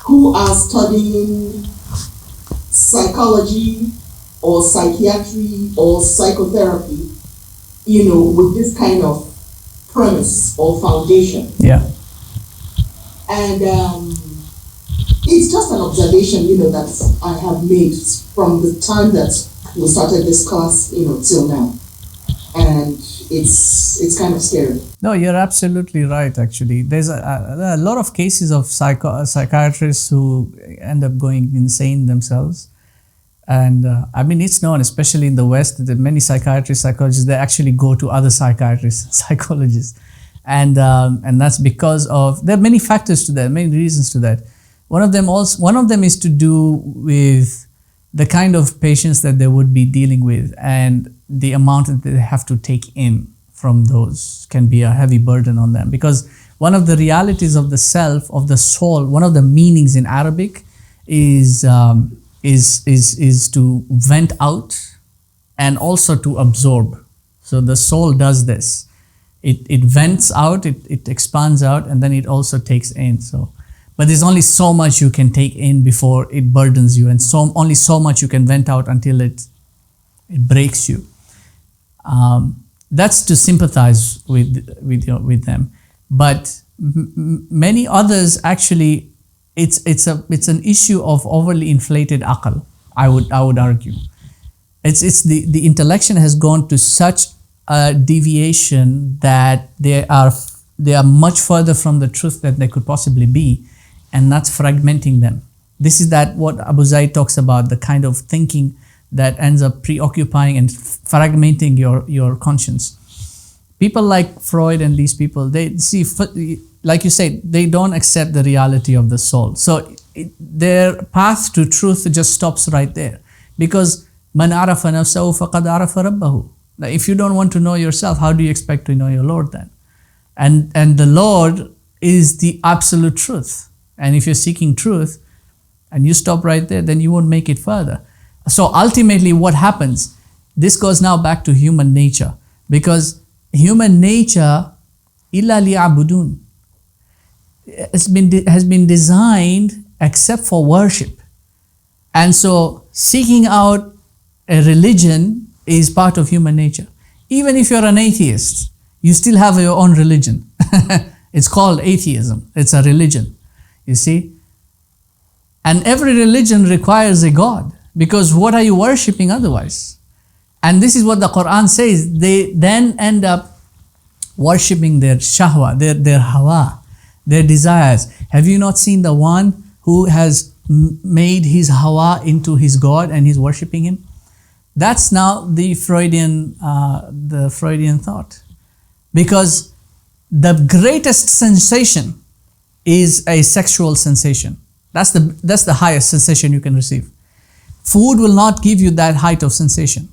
who are studying psychology or psychiatry or psychotherapy, with this kind of premise or foundation. Yeah. And it's just an observation, that I have made from the time that we started this class, till now. And it's kind of scary. No, you're absolutely right, actually. There's a lot of cases of psychiatrists who end up going insane themselves. And it's known, especially in the West, that many psychiatrists, psychologists, they actually go to other psychiatrists, psychologists. And that's because of, there are many factors to that, many reasons to that. One of them is to do with the kind of patients that they would be dealing with, and the amount that they have to take in from those can be a heavy burden on them. Because one of the realities of the self, of the soul, one of the meanings in Arabic is to vent out and also to absorb. So the soul does this. It vents out, it expands out, and then it also takes in. But there's only so much you can take in before it burdens you, and only so much you can vent out until it breaks you. That's to sympathize with them. But many others, actually, it's an issue of overly inflated aql. I would argue. It's the intellection has gone to such a deviation that they are much further from the truth that they could possibly be, and that's fragmenting them. This is what Abu Zaid talks about, the kind of thinking that ends up preoccupying and fragmenting your conscience. People like Freud and these people, they see, like you said, they don't accept the reality of the soul. So their path to truth just stops right there. Because man arafa nafsahu faqad arafa rabbahu. If you don't want to know yourself, how do you expect to know your Lord then? And the Lord is the absolute truth. And if you're seeking truth and you stop right there, then you won't make it further. So ultimately what happens, this goes now back to human nature, because human nature, illa liya'budun, has been designed except for worship. And so seeking out a religion is part of human nature. Even if you're an atheist, you still have your own religion. It's called atheism. It's a religion, you see. And every religion requires a God, because what are you worshipping otherwise? And this is what the Quran says. They then end up worshipping their shahwa, their hawa, their desires. Have you not seen the one who has made his hawa into his God and he's worshipping him? That's now the Freudian thought. Because the greatest sensation is a sexual sensation. That's the highest sensation you can receive. Food will not give you that height of sensation.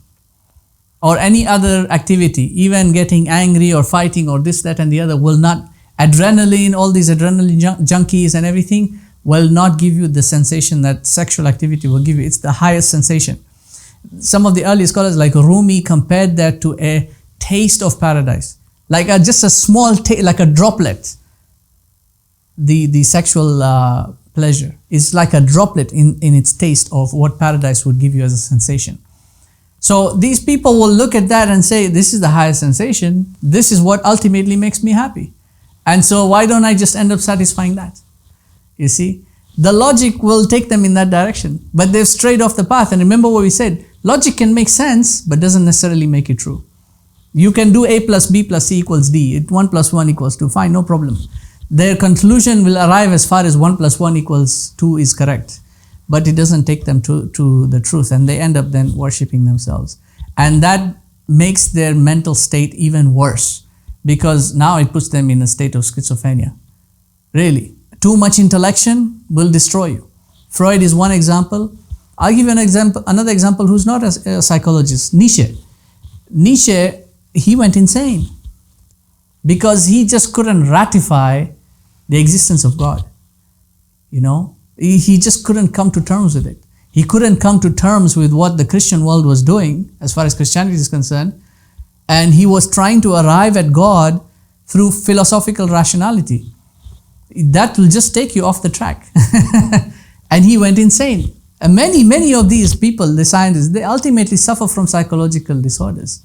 Or any other activity, even getting angry or fighting or this, that and the other will not. Adrenaline, all these adrenaline junkies and everything will not give you the sensation that sexual activity will give you. It's the highest sensation. Some of the early scholars like Rumi compared that to a taste of paradise. Like just a small taste, like a droplet. The sexual pleasure is like a droplet in its taste of what paradise would give you as a sensation. So these people will look at that and say, this is the highest sensation. This is what ultimately makes me happy. And so why don't I just end up satisfying that? You see? the logic will take them in that direction. But they've strayed off the path. And remember what we said, logic can make sense, but doesn't necessarily make it true. You can do A plus B plus C equals D. 1 plus 1 equals 2. Fine, no problem. Their conclusion will arrive as far as 1 plus 1 equals 2 is correct. But it doesn't take them to the truth. And they end up then worshipping themselves. And that makes their mental state even worse. Because now it puts them in a state of schizophrenia. Really. Too much intellection will destroy you. Freud is one example. I'll give you another example who's not a psychologist. Nietzsche. Nietzsche, he went insane because he just couldn't ratify the existence of God. You know, he just couldn't come to terms with it. He couldn't come to terms with what the Christian world was doing as far as Christianity is concerned. And he was trying to arrive at God through philosophical rationality. That will just take you off the track. And he went insane. And many of these people, the scientists, they ultimately suffer from psychological disorders,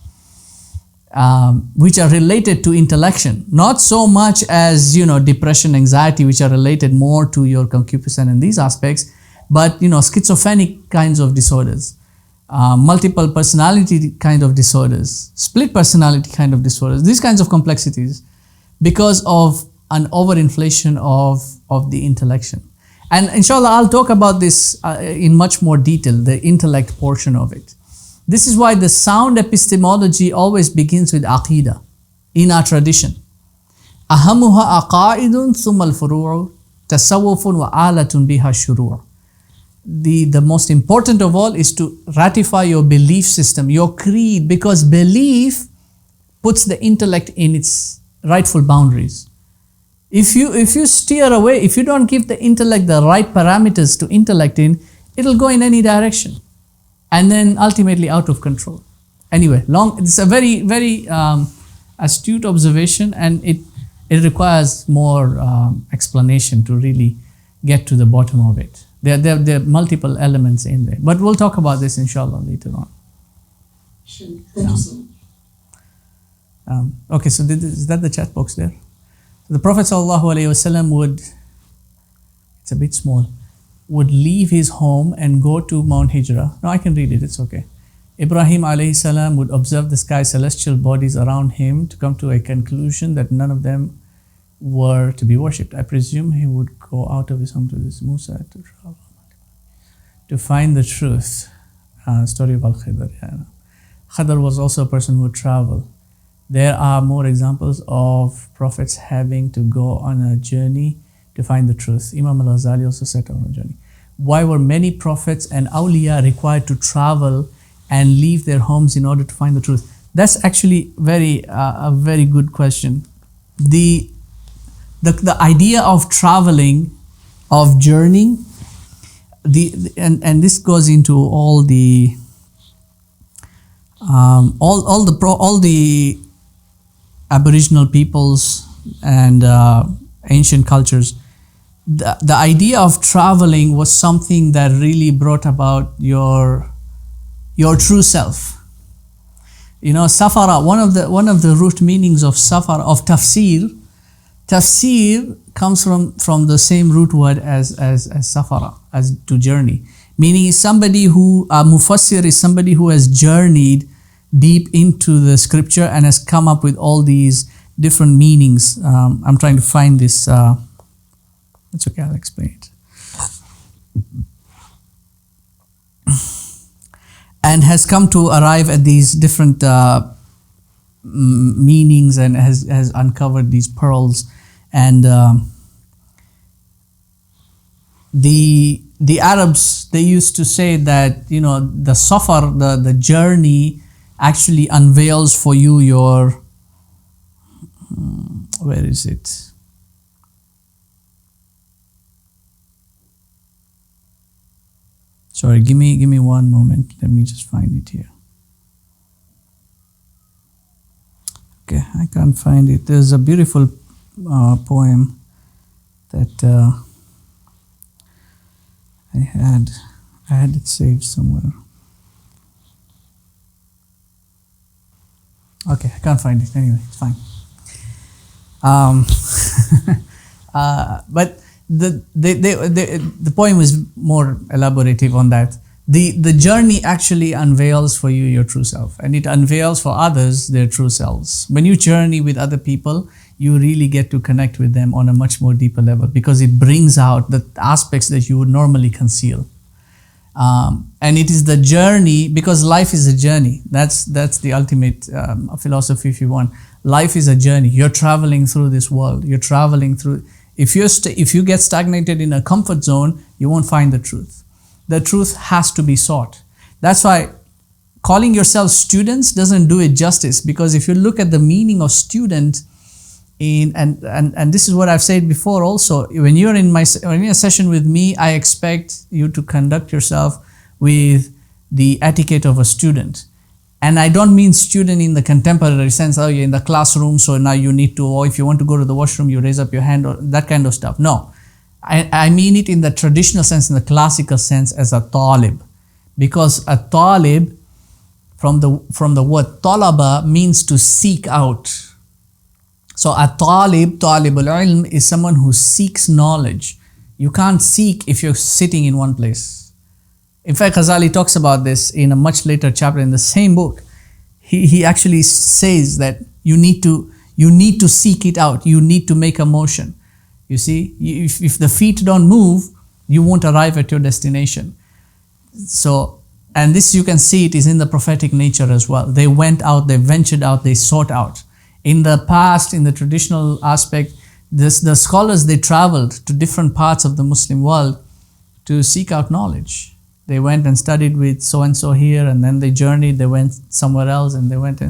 which are related to intellection. Not so much as, depression, anxiety, which are related more to your concupiscence and these aspects, but, schizophrenic kinds of disorders, multiple personality kind of disorders, split personality kind of disorders, these kinds of complexities, because of an overinflation of the intellection. And inshallah, I'll talk about this in much more detail, the intellect portion of it. This is why the sound epistemology always begins with aqidah in our tradition. أهمها عقائد ثم الفروع تصوف وآلة بها الشروع. The most important of all is to ratify your belief system, your creed, because belief puts the intellect in its rightful boundaries. If you steer away, if you don't give the intellect the right parameters to intellect in, it'll go in any direction, and then ultimately out of control. Anyway, it's a very, very astute observation, and it requires more explanation to really get to the bottom of it. There are multiple elements in there, but we'll talk about this inshallah later on. Sure. Thank you so much. Okay, so is that the chat box there? The Prophet ﷺ would, it's a bit small, would leave his home and go to Mount Hijra. No, I can read it, it's okay. Ibrahim alayhi salam would observe the sky celestial bodies around him to come to a conclusion that none of them were to be worshipped. I presume he would go out of his home to this Musa to travel, to find the truth. Story of Al-Ghazali. Yeah. Khadr was also a person who would travel. There are more examples of prophets having to go on a journey to find the truth. Imam Al-Ghazali also set out on a journey. Why were many prophets and awliya required to travel and leave their homes in order to find the truth? That's actually a very good question. The idea of traveling, of journeying, and this goes into all the Aboriginal peoples and ancient cultures. The idea of traveling was something that really brought about your true self. Safara, one of the root meanings of safara, of tafsir. Tafsir comes from the same root word as safara, as to journey. Meaning somebody who, mufassir is somebody who has journeyed deep into the scripture and has come up with all these different meanings. I'm trying to find this. It's okay, I'll explain it. And has come to arrive at these different meanings and has uncovered these pearls. And the Arabs, they used to say that, the safar, the journey actually unveils for you your, where is it? Sorry, give me one moment. Let me just find it here. Okay, I can't find it. There's a beautiful poem that I had it saved somewhere. Okay, I can't find it. Anyway, it's fine. But the poem is more elaborative on that. The journey actually unveils for you your true self, and it unveils for others their true selves. When you journey with other people, you really get to connect with them on a much more deeper level, because it brings out the aspects that you would normally conceal. And it is the journey, because life is a journey. That's the ultimate philosophy, if you want. Life is a journey. You're traveling through this world. You're traveling through. If you get stagnated in a comfort zone, you won't find the truth. The truth has to be sought. That's why calling yourself students doesn't do it justice, because if you look at the meaning of student, and this is what I've said before also, when you're in a session with me, I expect you to conduct yourself with the etiquette of a student. And I don't mean student in the contemporary sense, oh, you're in the classroom, so now you need to, or if you want to go to the washroom, you raise up your hand, or that kind of stuff. No, I mean it in the traditional sense, in the classical sense, as a talib. Because a talib, from the word talaba, means to seek out. So a talibul ilm is someone who seeks knowledge. You can't seek if you're sitting in one place. In fact, Ghazali talks about this in a much later chapter in the same book. He actually says that you need to seek it out. You need to make a motion. You see, if the feet don't move, you won't arrive at your destination. So, and this you can see it is in the prophetic nature as well. They went out, they ventured out, they sought out. In the past, in the traditional aspect, the scholars, they traveled to different parts of the Muslim world to seek out knowledge. They went and studied with so-and-so here, and then they journeyed, they went somewhere else, and they went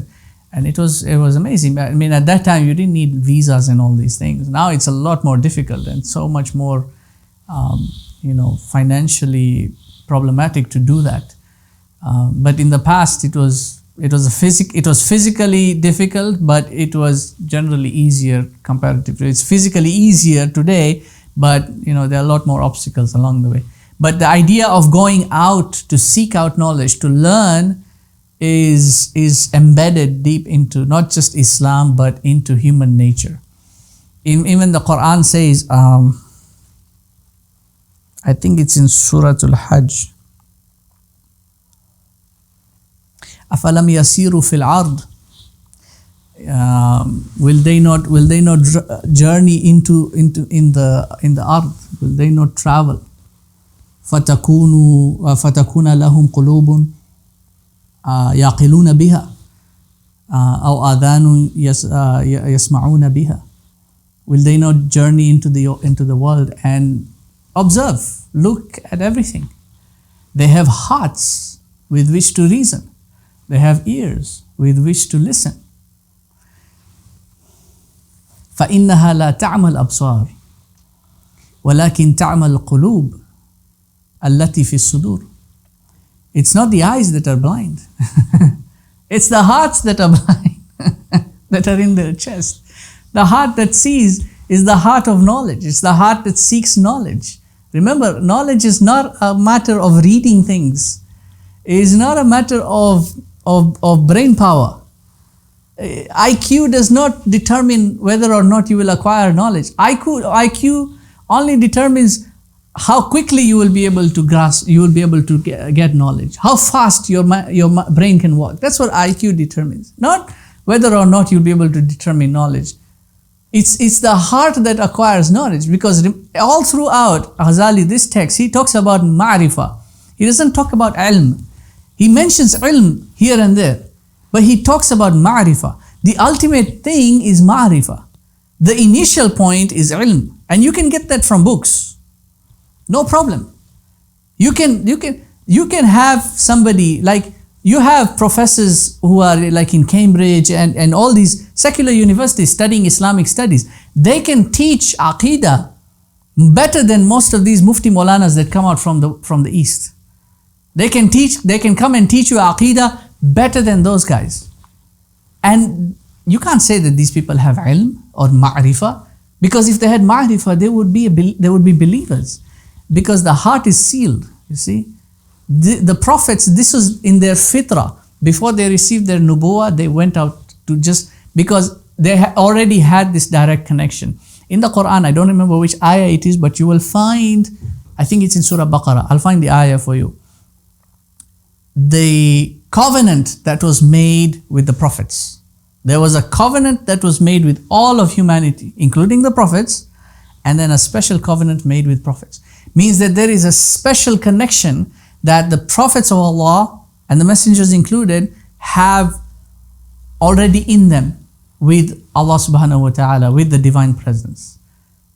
and it was amazing. I mean, at that time, you didn't need visas and all these things. Now it's a lot more difficult and so much more, financially problematic to do that. But in the past, it was physically difficult, but it was generally easier comparatively. It's physically easier today, but there are a lot more obstacles along the way. But the idea of going out to seek out knowledge, to learn, is embedded deep into not just Islam, but into human nature. Even the Quran says, I think it's in Surah Al-Hajj, أَفَلَمْ يَسِيرُوا فِي الْأَرْضِ, will they not journey in the earth? Will they not travel? فَتَكُونَ لَهُمْ قُلُوبٌ يَعْقِلُونَ بِهَا أَوْ آذَانٌ يَسْمَعُونَ بِهَا. Will they not journey into the world and observe, look at everything? They have hearts with which to reason. They have ears with which to listen. فَإِنَّهَا لَا تَعْمَى الْأَبْصَارِ وَلَكِنْ تَعْمَى الْقُلُوبِ الَّتِي فِي الصُّدُورِ. It's not the eyes that are blind. It's the hearts that are blind, that are in their chest. The heart that sees is the heart of knowledge. It's the heart that seeks knowledge. Remember, knowledge is not a matter of reading things. It is not a matter of brain power. IQ does not determine whether or not you will acquire knowledge. IQ only determines how quickly you will be able to grasp, you will be able to get knowledge, how fast your brain can work. That's what IQ determines, not whether or not you'll be able to determine knowledge. It's the heart that acquires knowledge, because all throughout Ghazali, this text, he talks about ma'rifah. He doesn't talk about ilm. He mentions ilm here and there, but he talks about ma'rifah. The ultimate thing is ma'rifah. The initial point is ilm, and you can get that from books. No problem. You can have somebody, like you have professors who are like in Cambridge and all these secular universities studying Islamic studies. They can teach Aqidah better than most of these Mufti Maulanas that come out from the East. They can come and teach you Aqidah better than those guys. And you can't say that these people have ilm or ma'rifah, because if they had ma'rifah, they would be believers. Because the heart is sealed, you see. The prophets, this was in their fitrah. Before they received their nubuwah, they went out to just, because they already had this direct connection. In the Quran, I don't remember which ayah it is, but you will find, I think it's in Surah Baqarah. I'll find the ayah for you. The covenant that was made with the prophets. There was a covenant that was made with all of humanity, including the prophets, and then a special covenant made with prophets. Means that there is a special connection that the prophets of Allah and the messengers included have already in them with Allah subhanahu wa ta'ala, with the divine presence.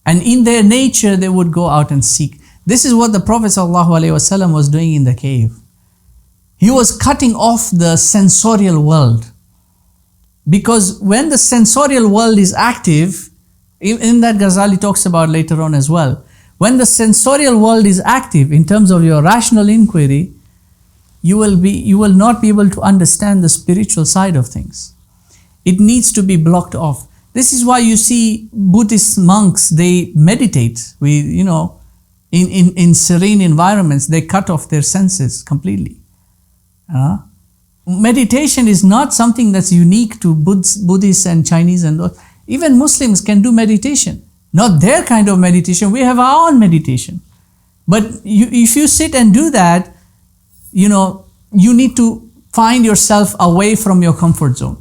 And in their nature, they would go out and seek. This is what the Prophet sallallahu alaihi wasallam was doing in the cave. He was cutting off the sensorial world. Because when the sensorial world is active, in that Ghazali talks about later on as well, when the sensorial world is active in terms of your rational inquiry, you will not be able to understand the spiritual side of things. It needs to be blocked off. This is why you see Buddhist monks, they meditate. In serene environments, they cut off their senses completely. Meditation is not something that's unique to Buddhists and Chinese and those. Even Muslims can do meditation. Not their kind of meditation. We have our own meditation. But if you sit and do that, you need to find yourself away from your comfort zone.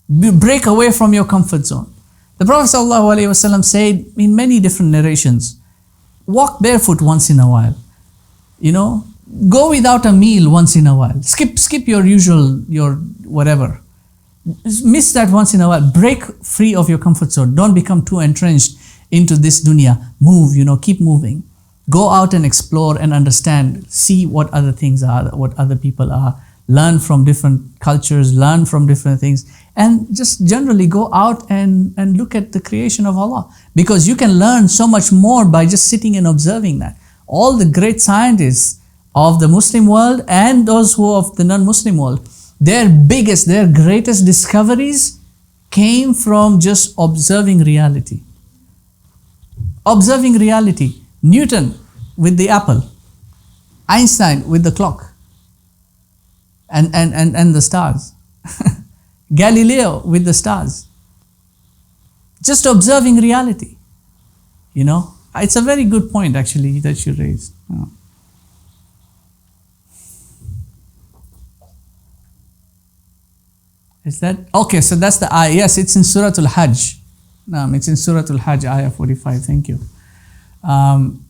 Break away from your comfort zone. The Prophet ﷺ said in many different narrations, walk barefoot once in a while. Go without a meal once in a while. Skip your usual, your whatever. Miss that once in a while. Break free of your comfort zone. Don't become too entrenched into this dunya. Move, keep moving. Go out and explore and understand. See what other things are, what other people are. Learn from different cultures, learn from different things. And just generally go out and look at the creation of Allah. Because you can learn so much more by just sitting and observing that. All the great scientists of the Muslim world and those who of the non-Muslim world, their greatest discoveries came from just observing reality. Observing reality. Newton with the apple. Einstein with the clock. And the stars. Galileo with the stars. Just observing reality. It's a very good point actually that you raised. Is that? Okay, so that's the ayah. Yes, it's in Surah Al-Hajj. It's in Surah Al-Hajj, ayah 45. Thank you.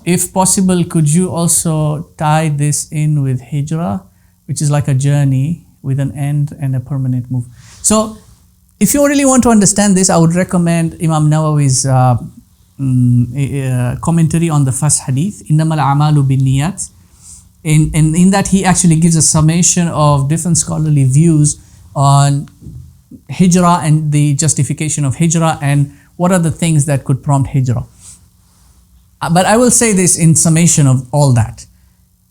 If possible, could you also tie this in with hijrah, which is like a journey with an end and a permanent move? So, if you really want to understand this, I would recommend Imam Nawawi's commentary on the first hadith, إِنَّمَا الْأَعْمَالُ بِالنِّيَّاتِ. In that he actually gives a summation of different scholarly views on hijrah and the justification of hijrah and what are the things that could prompt hijrah. But I will say this in summation of all that.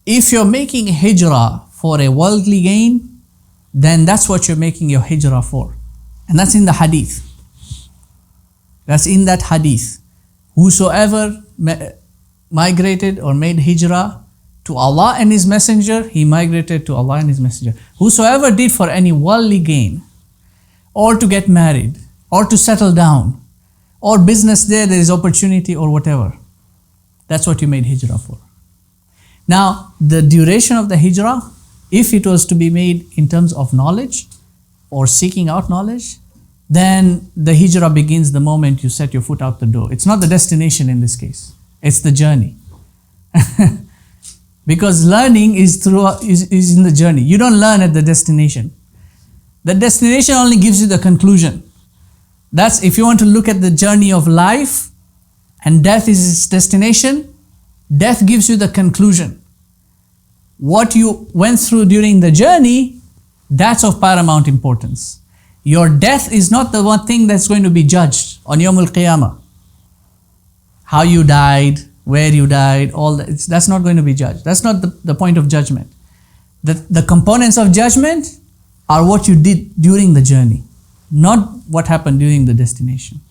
If you're making hijrah for a worldly gain, then that's what you're making your hijrah for. And that's in the hadith. That's in that hadith. Whosoever migrated or made hijrah to Allah and His Messenger, he migrated to Allah and His Messenger. Whosoever did for any worldly gain, or to get married, or to settle down, or business there is opportunity or whatever, that's what you made hijrah for. Now, the duration of the hijrah, if it was to be made in terms of knowledge, or seeking out knowledge, then the hijrah begins the moment you set your foot out the door. It's not the destination in this case, it's the journey. Because learning is in the journey. You don't learn at the destination. The destination only gives you the conclusion. That's if you want to look at the journey of life and death is its destination, death gives you the conclusion. What you went through during the journey, that's of paramount importance. Your death is not the one thing that's going to be judged on Yawmul Qiyamah. How you died, where you died, all that, that's not going to be judged. That's not the point of judgment. The components of judgment are what you did during the journey, not what happened during the destination.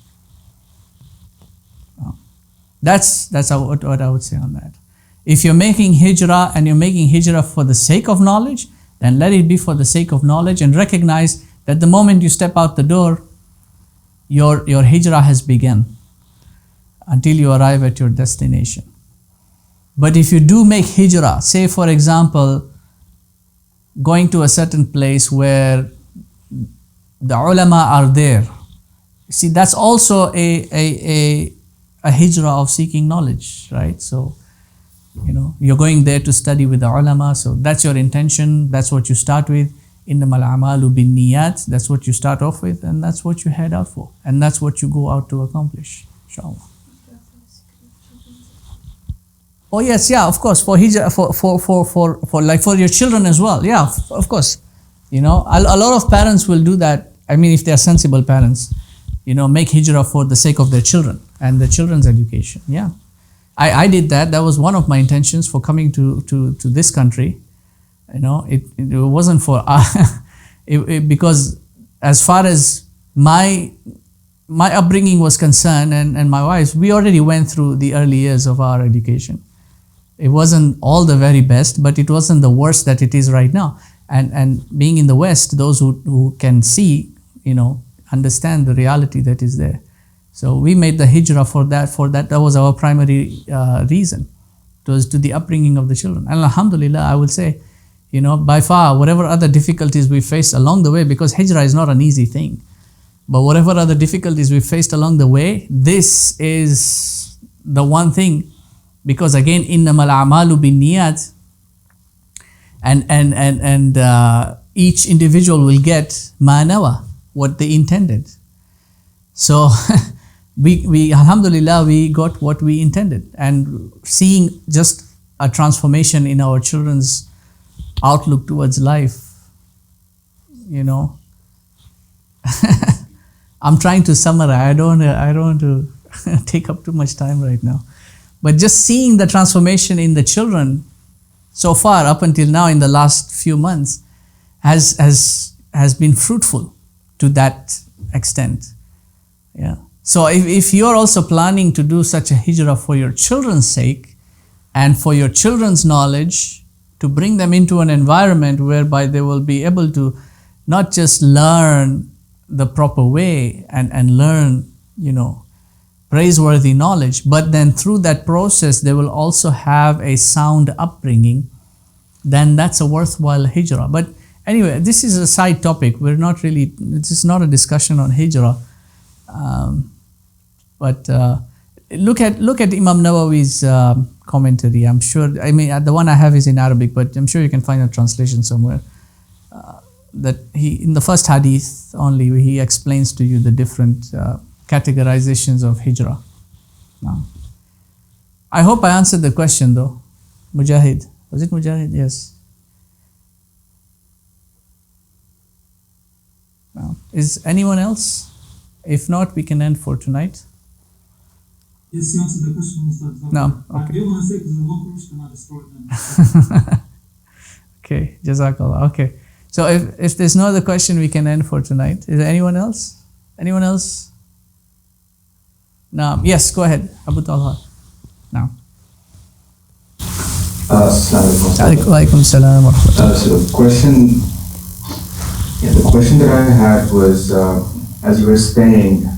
That's what I would say on that. If you're making hijrah and you're making hijrah for the sake of knowledge, then let it be for the sake of knowledge and recognize that the moment you step out the door, your hijrah has begun. until you arrive at your destination. But if you do make hijrah, say for example, going to a certain place where the ulama are there, see, that's also a hijrah of seeking knowledge, right? So, you're going there to study with the ulama, so that's your intention, that's what you start with. Innamal a'malu bin niyat, that's what you start off with, and that's what you head out for, and that's what you go out to accomplish, inshallah. Oh yes, yeah, of course, for hijrah, for your children as well, yeah, of course. A lot of parents will do that. I mean, if they are sensible parents, make hijrah for the sake of their children and their children's education. Yeah, I did that. That was one of my intentions for coming to this country. It wasn't for because as far as my upbringing was concerned and my wife's, we already went through the early years of our education. It wasn't all the very best, but it wasn't the worst that it is right now. And being in the West, those who can see, understand the reality that is there. So we made the hijrah for that. That was our primary reason. It was to the upbringing of the children. And alhamdulillah, I would say, by far, whatever other difficulties we faced along the way, because hijrah is not an easy thing, but whatever other difficulties we faced along the way, this is the one thing, because again, innamal a'malu bin niyat, and each individual will get ma nawa, what they intended. So we alhamdulillah, we got what we intended, and seeing just a transformation in our children's outlook towards life, I'm trying to summarize. I don't want to take up too much time right now, but just seeing the transformation in the children so far up until now in the last few months has been fruitful to that extent. Yeah. So if you're also planning to do such a hijrah for your children's sake and for your children's knowledge, to bring them into an environment whereby they will be able to not just learn the proper way and learn, praiseworthy knowledge, but then through that process they will also have a sound upbringing, then that's a worthwhile hijrah. But anyway, this is a side topic. This is not a discussion on hijrah. But look at Imam Nawawi's commentary. I'm sure, the one I have is in Arabic, but I'm sure you can find a translation somewhere. That in the first hadith only, he explains to you the different categorizations of hijrah. Now, I hope I answered the question though. Mujahid. Was it Mujahid? Yes. Now, is anyone else? If not, we can end for tonight. Yes, you answered the question. No, okay. I do want to say because there's one question I destroyed them. Okay, Jazakallah. Okay. So if there's no other question, we can end for tonight. Is there anyone else? Anyone else? No. Yes, go ahead. Abu Talha. Now. Alaikum salam wa rahmatullah. So the question that I had was, as you were saying,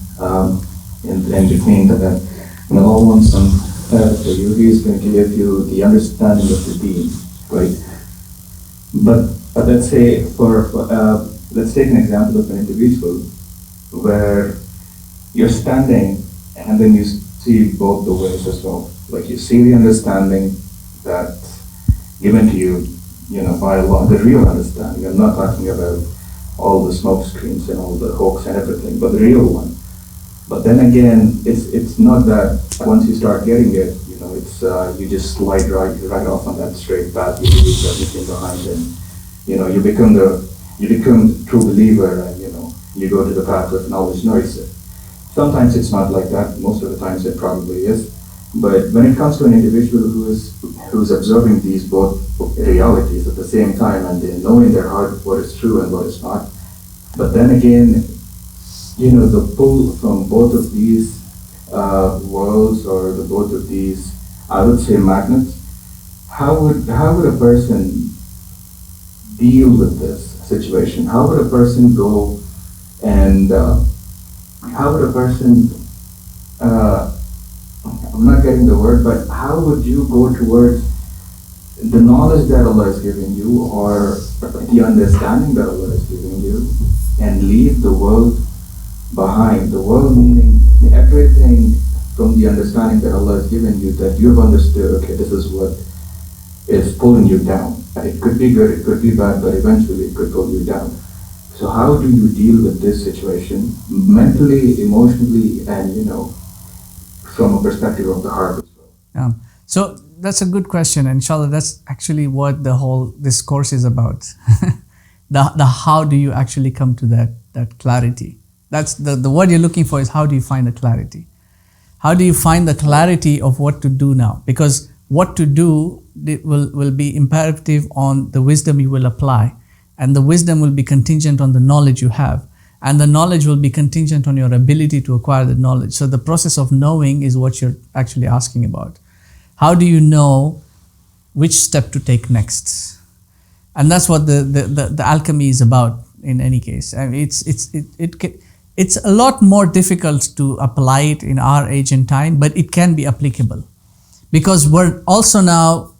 in between that, Allah wants some for you, He is going to give you the understanding of the deen, right? But let's say let's take an example of an individual where you're standing and then you see both the ways as well. Like you see the understanding that's given to you, by Allah, the real understanding. I'm not talking about all the smoke screens and all the hoax and everything, but the real one. But then again, it's not that once you start getting it, it's you just slide right off on that straight path. You leave everything behind, and you become the true believer, and you go to the path of knowledge. No, sometimes it's not like that. Most of the times it probably is. But when it comes to an individual who's observing these both realities at the same time, and they know in their heart what is true and what is not, but then again, the pull from both of these worlds, or the both of these, I would say, magnets, how would a person deal with this situation? How would a person go and how would a person I'm not getting the word, but how would you go towards the knowledge that Allah has given you, or the understanding that Allah has given you, and leave the world behind? The world meaning everything from the understanding that Allah has given you, that you've understood, okay, this is what is pulling you down. It could be good, it could be bad, but eventually it could pull you down. So how do you deal with this situation mentally, emotionally, and from a perspective of the heart as well? So that's a good question, and inshallah that's actually what this course is about. the how do you actually come to that clarity? That's the word you're looking for, is how do you find the clarity? How do you find the clarity of what to do now? Because what to do will be imperative on the wisdom you will apply, and the wisdom will be contingent on the knowledge you have, and the knowledge will be contingent on your ability to acquire the knowledge. So the process of knowing is what you're actually asking about. How do you know which step to take next? And that's what the alchemy is about in any case. I mean, it's a lot more difficult to apply it in our age and time, but it can be applicable. Because we're also now,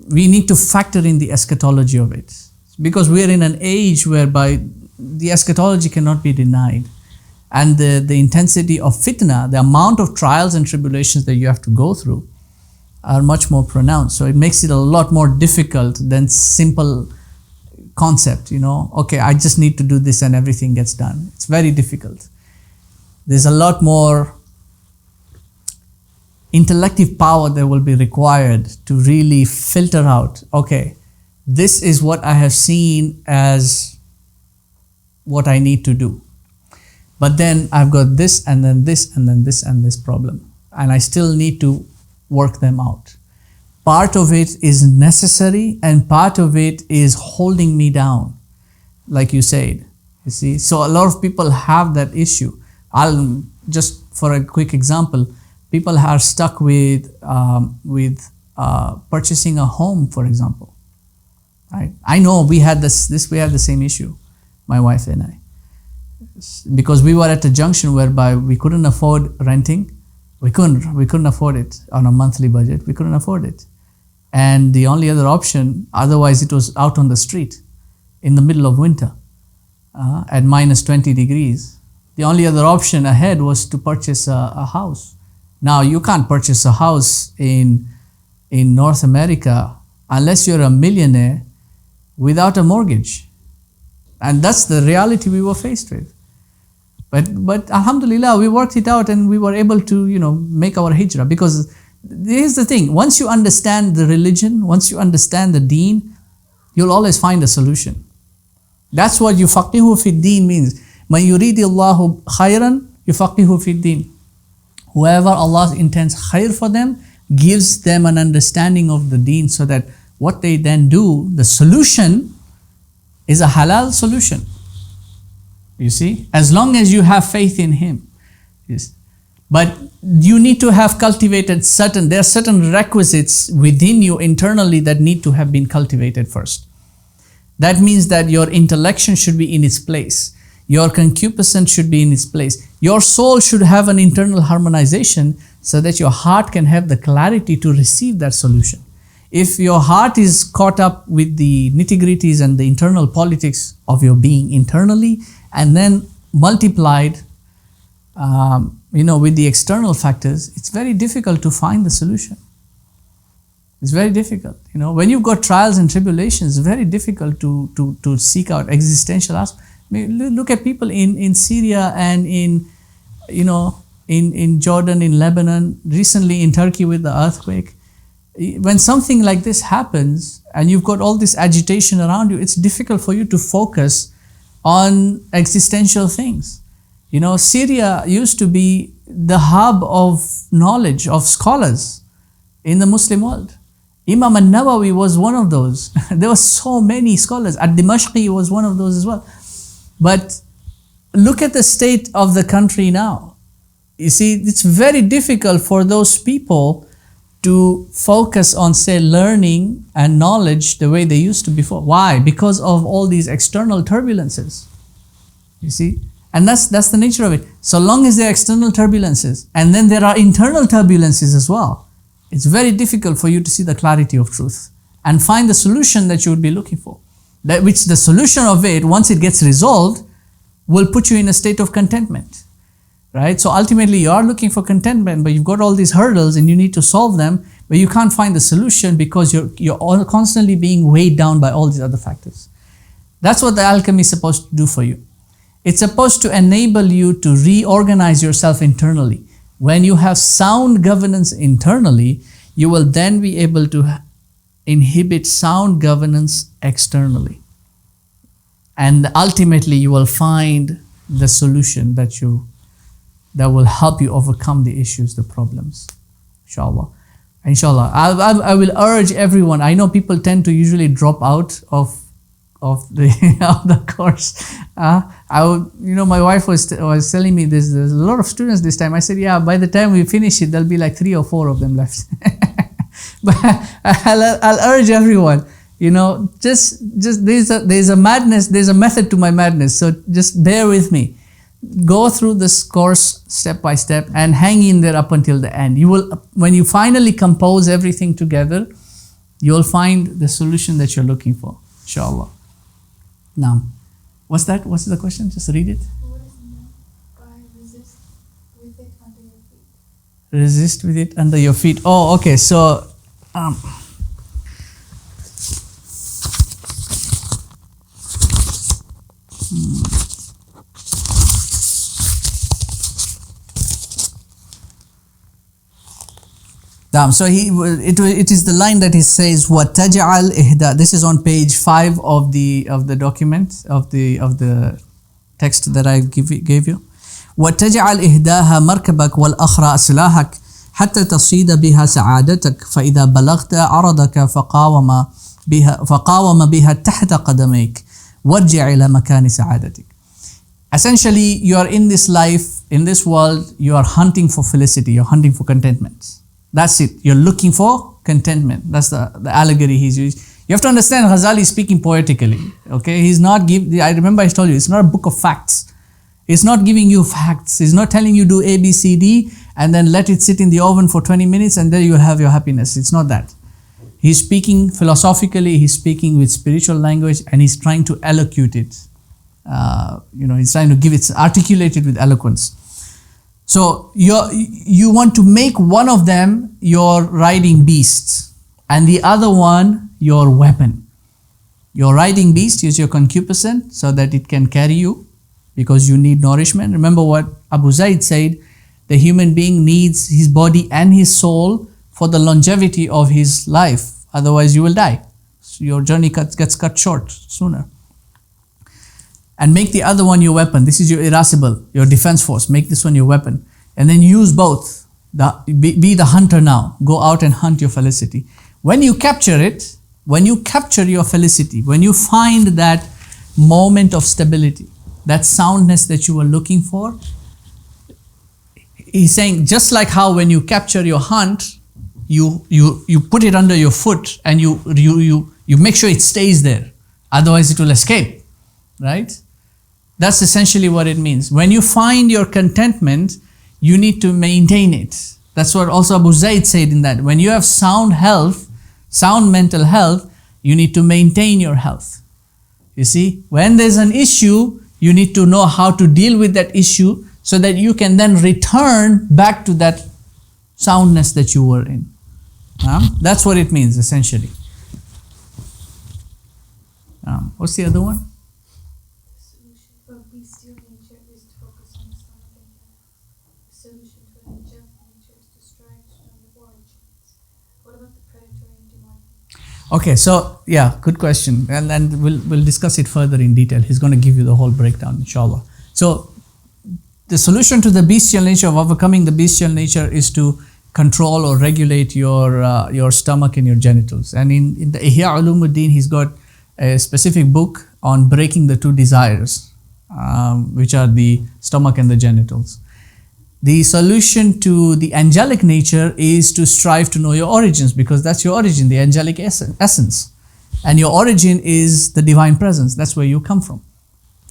we need to factor in the eschatology of it. Because we're in an age whereby the eschatology cannot be denied. And the intensity of fitna, the amount of trials and tribulations that you have to go through, are much more pronounced. So it makes it a lot more difficult than simple concept, okay, I just need to do this and everything gets done. It's very difficult. There's a lot more intellective power that will be required to really filter out, okay, this is what I have seen as what I need to do. But then I've got this and then this and then this and this problem. And I still need to work them out. Part of it is necessary and part of it is holding me down, like you said, you see. So a lot of people have that issue. I'll just, for a quick example, people are stuck with purchasing a home, for example. Right? I know we had the same issue, my wife and I, because we were at a junction whereby we couldn't afford renting. We couldn't afford it on a monthly budget. We couldn't afford it. And the only other option, otherwise it was out on the street in the middle of winter at minus 20 degrees. The only other option ahead was to purchase a house. Now you can't purchase a house in North America unless you're a millionaire without a mortgage. And that's the reality we were faced with. But alhamdulillah, we worked it out and we were able to, make our hijrah. Because here's the thing, once you understand the religion, once you understand the deen, you'll always find a solution. That's what yufaqihu fi deen means. Man yuridillahu khayran yufaqihu fi deen. Whoever Allah intends khair for them, gives them an understanding of the deen, so that what they then do, the solution is a halal solution. You see, as long as you have faith in Him. Yes. But you need to have cultivated there are certain requisites within you internally that need to have been cultivated first. That means that your intellection should be in its place. Your concupiscence should be in its place. Your soul should have an internal harmonization so that your heart can have the clarity to receive that solution. If your heart is caught up with the nitty-gritties and the internal politics of your being internally, and then multiplied with the external factors, it's very difficult to find the solution. It's very difficult. When you've got trials and tribulations, it's very difficult to seek out existential aspects. Look at people in Syria and in Jordan, in Lebanon, recently in Turkey with the earthquake. When something like this happens and you've got all this agitation around you, it's difficult for you to focus on existential things. Syria used to be the hub of knowledge, of scholars in the Muslim world. Imam al-Nawawi was one of those. There were so many scholars. Ad-Dimashqi was one of those as well. But look at the state of the country now. You see, it's very difficult for those people to focus on, say, learning and knowledge the way they used to before. Why? Because of all these external turbulences. You see? And that's the nature of it. So long as there are external turbulences, and then there are internal turbulences as well, it's very difficult for you to see the clarity of truth and find the solution that you would be looking for. That which the solution of it, once it gets resolved, will put you in a state of contentment. Right? So ultimately you are looking for contentment, but you've got all these hurdles and you need to solve them, but you can't find the solution because you're all constantly being weighed down by all these other factors. That's what the alchemy is supposed to do for you. It's supposed to enable you to reorganize yourself internally. When you have sound governance internally, you will then be able to inhibit sound governance externally. And ultimately you will find the solution that will help you overcome the issues, the problems. Inshallah. Inshallah. I will urge everyone. I know people tend to usually drop out of the of the course. My wife was telling me there's a lot of students this time. I said, yeah, by the time we finish it, there'll be like 3 or 4 of them left. But I'll urge everyone, just there's a madness, there's a method to my madness. So just bear with me. Go through this course step by step and hang in there up until the end. You will, when you finally compose everything together, you'll find the solution that you're looking for, inshallah. Now, what's that? What's the question? Just read it. What is meant by resist with it under your feet? Resist with it under your feet. Oh, okay. So, So it is the line that he says, وَتَجْعَلْ إِهْدَى. This is on page 5 of the document, of the text that I gave you. وَتَجْعَلْ إِهْدَاهَا مَرْكَبَكَ وَالْأَخْرَى أَسْلَاحَكَ حتى تصيد بها سعادتك فإذا بلغت عرضك فقاوم بها تحت قدميك وارجع إلى مكان سعادتك. Essentially, you are in this life, in this world, you are hunting for felicity, you're hunting for contentment. That's it. You're looking for contentment. That's the allegory he's used. You have to understand Ghazali is speaking poetically. Okay, he's not I remember I told you, it's not a book of facts. It's not giving you facts. It's not telling you do A, B, C, D and then let it sit in the oven for 20 minutes and then you'll have your happiness. It's not that. He's speaking philosophically, he's speaking with spiritual language and he's trying to elocute it. He's trying to articulate it with eloquence. So you want to make one of them your riding beast and the other one your weapon. Your riding beast is your concupiscence so that it can carry you because you need nourishment. Remember what Abu Zaid said, the human being needs his body and his soul for the longevity of his life. Otherwise you will die. So your journey gets cut short sooner. And make the other one your weapon. This is your irascible, your defense force. Make this one your weapon. And then use both. Be the hunter now. Go out and hunt your felicity. When you capture it, when you capture your felicity, when you find that moment of stability, that soundness that you were looking for, he's saying just like how when you capture your hunt, you put it under your foot and you make sure it stays there. Otherwise it will escape. Right? That's essentially what it means. When you find your contentment, you need to maintain it. That's what also Abu Zaid said in that. When you have sound health, sound mental health, you need to maintain your health. You see, when there's an issue, you need to know how to deal with that issue so that you can then return back to that soundness that you were in. That's what it means essentially. What's the other one? Okay, so yeah, good question, and we'll discuss it further in detail. He's going to give you the whole breakdown, inshallah. So the solution to the bestial nature, of overcoming the bestial nature, is to control or regulate your stomach and your genitals. And in the Ihya Ulumuddin, he's got a specific book on breaking the two desires, which are the stomach and the genitals. The solution to the angelic nature is to strive to know your origins, because that's your origin, the angelic essence. And your origin is the divine presence. That's where you come from.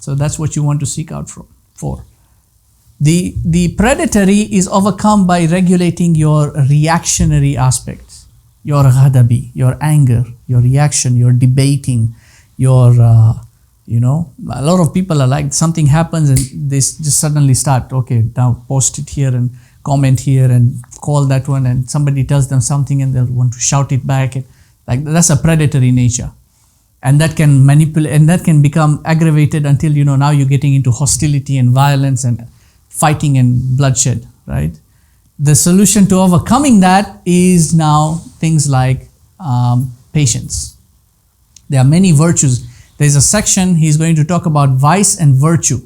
So that's what you want to seek out 4. The predatory is overcome by regulating your reactionary aspects, your ghadabi, your anger, your reaction, your debating, your, a lot of people are like, something happens and they just suddenly start, okay, now post it here and comment here and call that one, and somebody tells them something and they'll want to shout it back. Like, that's a predatory nature. And that can manipulate, and that can become aggravated until, now you're getting into hostility and violence and fighting and bloodshed, right? The solution to overcoming that is now things like patience. There are many virtues. There's a section he's going to talk about vice and virtue.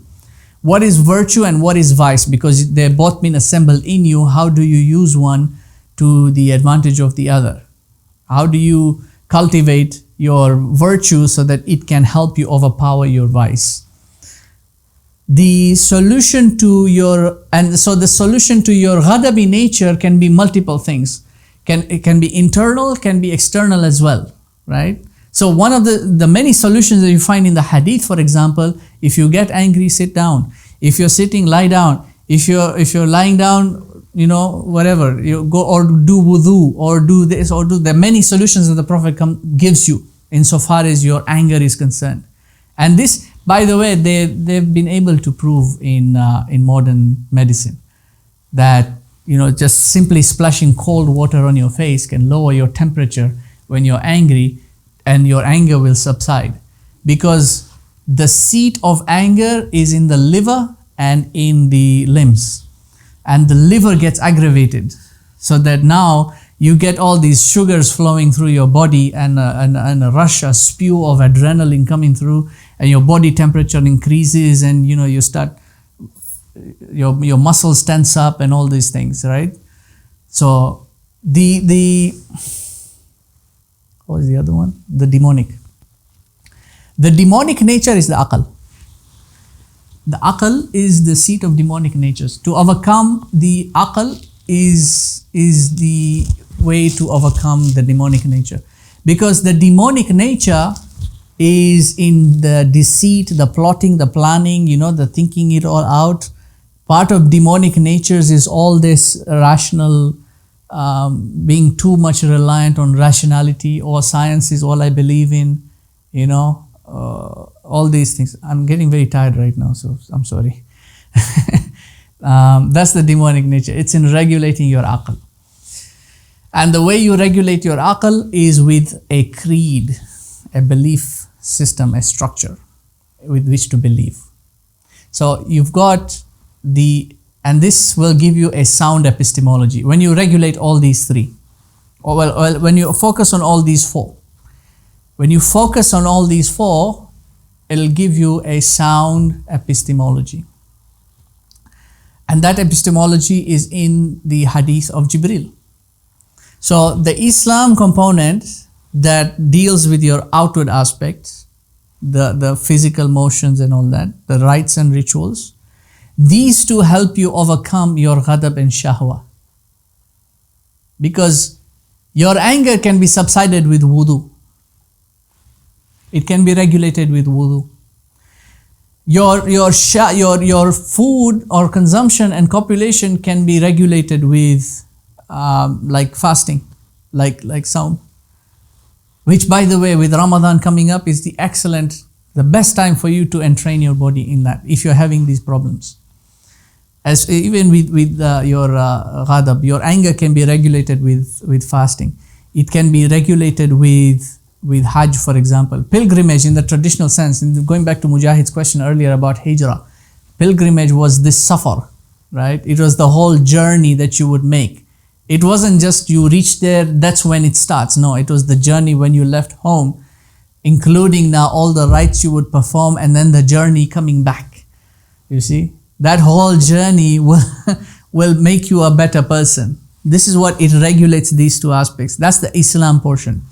What is virtue and what is vice? Because they've both been assembled in you. How do you use one to the advantage of the other? How do you cultivate your virtue so that it can help you overpower your vice? The solution to your ghadabi nature can be multiple things. It can be internal, can be external as well, right? So one of the many solutions that you find in the hadith, for example, if you get angry, sit down. If you're sitting, lie down. If you're lying down, whatever, you go or do wudu or do this or do. There are many solutions that the Prophet gives you insofar as your anger is concerned. And this, by the way, they've been able to prove in modern medicine that just simply splashing cold water on your face can lower your temperature when you're angry, and your anger will subside, because the seat of anger is in the liver and in the limbs, and the liver gets aggravated, so that now you get all these sugars flowing through your body and a rush, a spew of adrenaline coming through, and your body temperature increases, and you start, your muscles tense up and all these things, right? So what is the other one? The demonic. The demonic nature is the aql. The aql is the seat of demonic natures. To overcome the aql is the way to overcome the demonic nature. Because the demonic nature is in the deceit, the plotting, the planning, the thinking it all out. Part of demonic natures is all this rational, being too much reliant on rationality, or science is all I believe in, all these things. I'm getting very tired right now, so I'm sorry. That's the demonic nature. It's in regulating your aql. And the way you regulate your aql is with a creed, a belief system, a structure with which to believe. So you've got and this will give you a sound epistemology. When you regulate all these three, when you focus on all these four, it'll give you a sound epistemology. And that epistemology is in the hadith of Jibril. So the Islam component that deals with your outward aspects, the physical motions and all that, the rites and rituals, these two help you overcome your ghadab and shahwa. Because your anger can be subsided with wudu. It can be regulated with wudu. Your food or consumption and copulation can be regulated with like fasting, like saum. Which, by the way, with Ramadan coming up is the best time for you to entrain your body in that, if you're having these problems. As even with your ghadab, your anger can be regulated with fasting. It can be regulated with Hajj, for example. Pilgrimage in the traditional sense, going back to Mujahid's question earlier about hijrah, pilgrimage was this safar, right? It was the whole journey that you would make. It wasn't just you reach there, that's when it starts. No, it was the journey when you left home, including now all the rites you would perform, and then the journey coming back. You see? That whole journey will make you a better person. This is what it regulates, these two aspects. That's the Islam portion.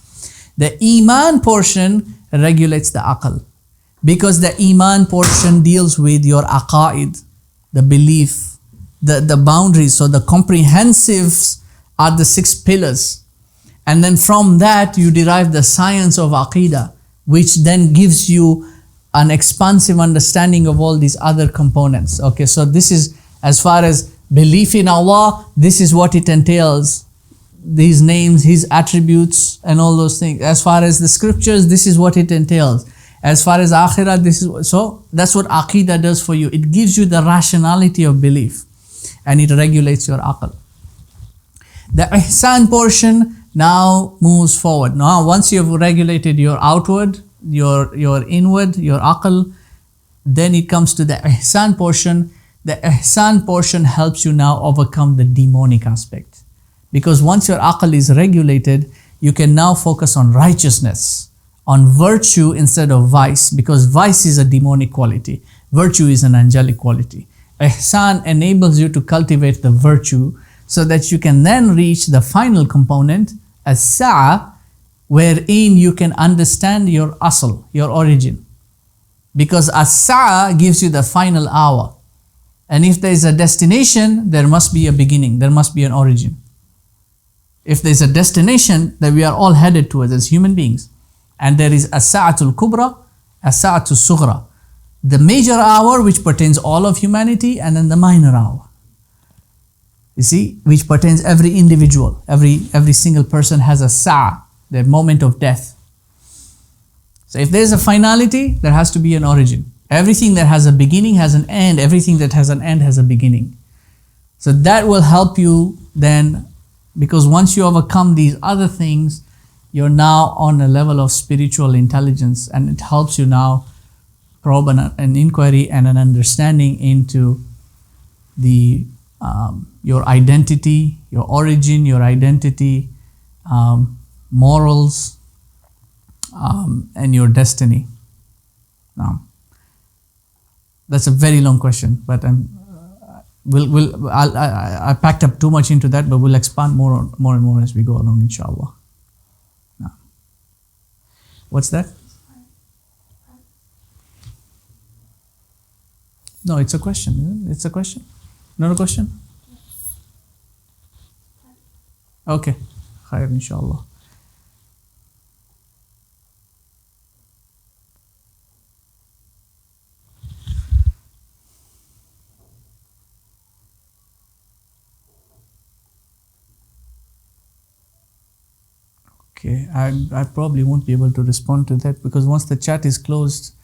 The Iman portion regulates the aql. Because the Iman portion deals with your aqaid, the belief, the boundaries. So the comprehensives are the 6 pillars. And then from that you derive the science of aqidah, which then gives you an expansive understanding of all these other components. Okay, so this is as far as belief in Allah, this is what it entails. These names, His attributes and all those things. As far as the scriptures, this is what it entails. As far as akhirah, this is, so that's what aqidah does for you. It gives you the rationality of belief and it regulates your aql. The ihsan portion now moves forward. Now once you have regulated your outward, your inward, your aql, then it comes to the ihsan portion. The ihsan portion helps you now overcome the demonic aspect. Because once your aql is regulated, you can now focus on righteousness, on virtue instead of vice, because vice is a demonic quality. Virtue is an angelic quality. Ihsan enables you to cultivate the virtue so that you can then reach the final component, as-sa'a, wherein you can understand your asl, your origin. Because as-sa'a gives you the final hour. And if there is a destination, there must be a beginning, there must be an origin. If there is a destination that we are all headed towards as human beings, and there is as-sa'atul kubra, as-sa'atul sughra, the major hour which pertains all of humanity, and then the minor hour. You see, which pertains every individual, every single person has a sa'a, their moment of death. So if there is a finality, there has to be an origin. Everything that has a beginning has an end, everything that has an end has a beginning. So that will help you then, because once you overcome these other things, you're now on a level of spiritual intelligence, and it helps you now probe an inquiry and an understanding into the your identity, your origin, your identity, morals, and your destiny. Now, that's a very long question, but I packed up too much into that, but we'll expand more and more as we go along, inshallah. Now, what's that? No, it's a question, isn't it? It's a question. Not a question? Okay. Khair, inshallah. Okay, I probably won't be able to respond to that, because once the chat is closed,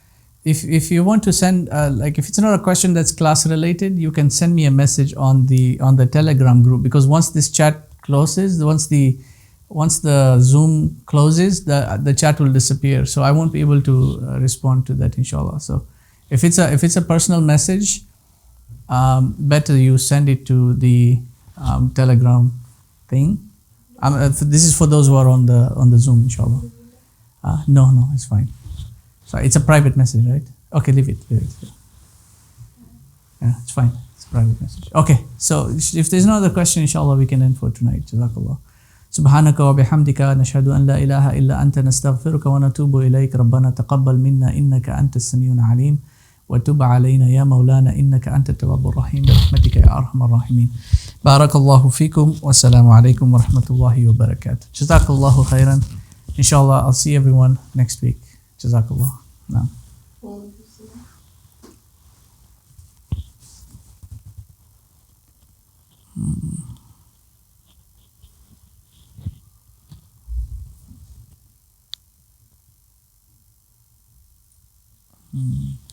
if you want to send, like if it's not a question that's class related, you can send me a message on the Telegram group, because once this chat closes, once the Zoom closes, the chat will disappear. So I won't be able to respond to that, inshallah. So if it's a personal message, better you send it to the Telegram thing. This is for those who are on the Zoom, inshallah. No, it's fine. So it's a private message, right? Okay, leave it. Yeah, it's fine. It's a private message. Okay, so if there's no other question, inshallah, we can end for tonight. Jazakallah. سبحانك وبحمدك نشهد أن لا إله إلا أنت نستغفرك ونتوب إليك ربنا تقبل منا إنك أنت السميع العليم وتب علينا يا مولانا إنك أنت التواب الرحيم برحمتك يا أرحم الراحمين بارك الله فيكم والسلام عليكم ورحمة الله وبركاته جزاك الله خيرا Inshallah, I'll see everyone next week. Jazakallah. Now. Hmm.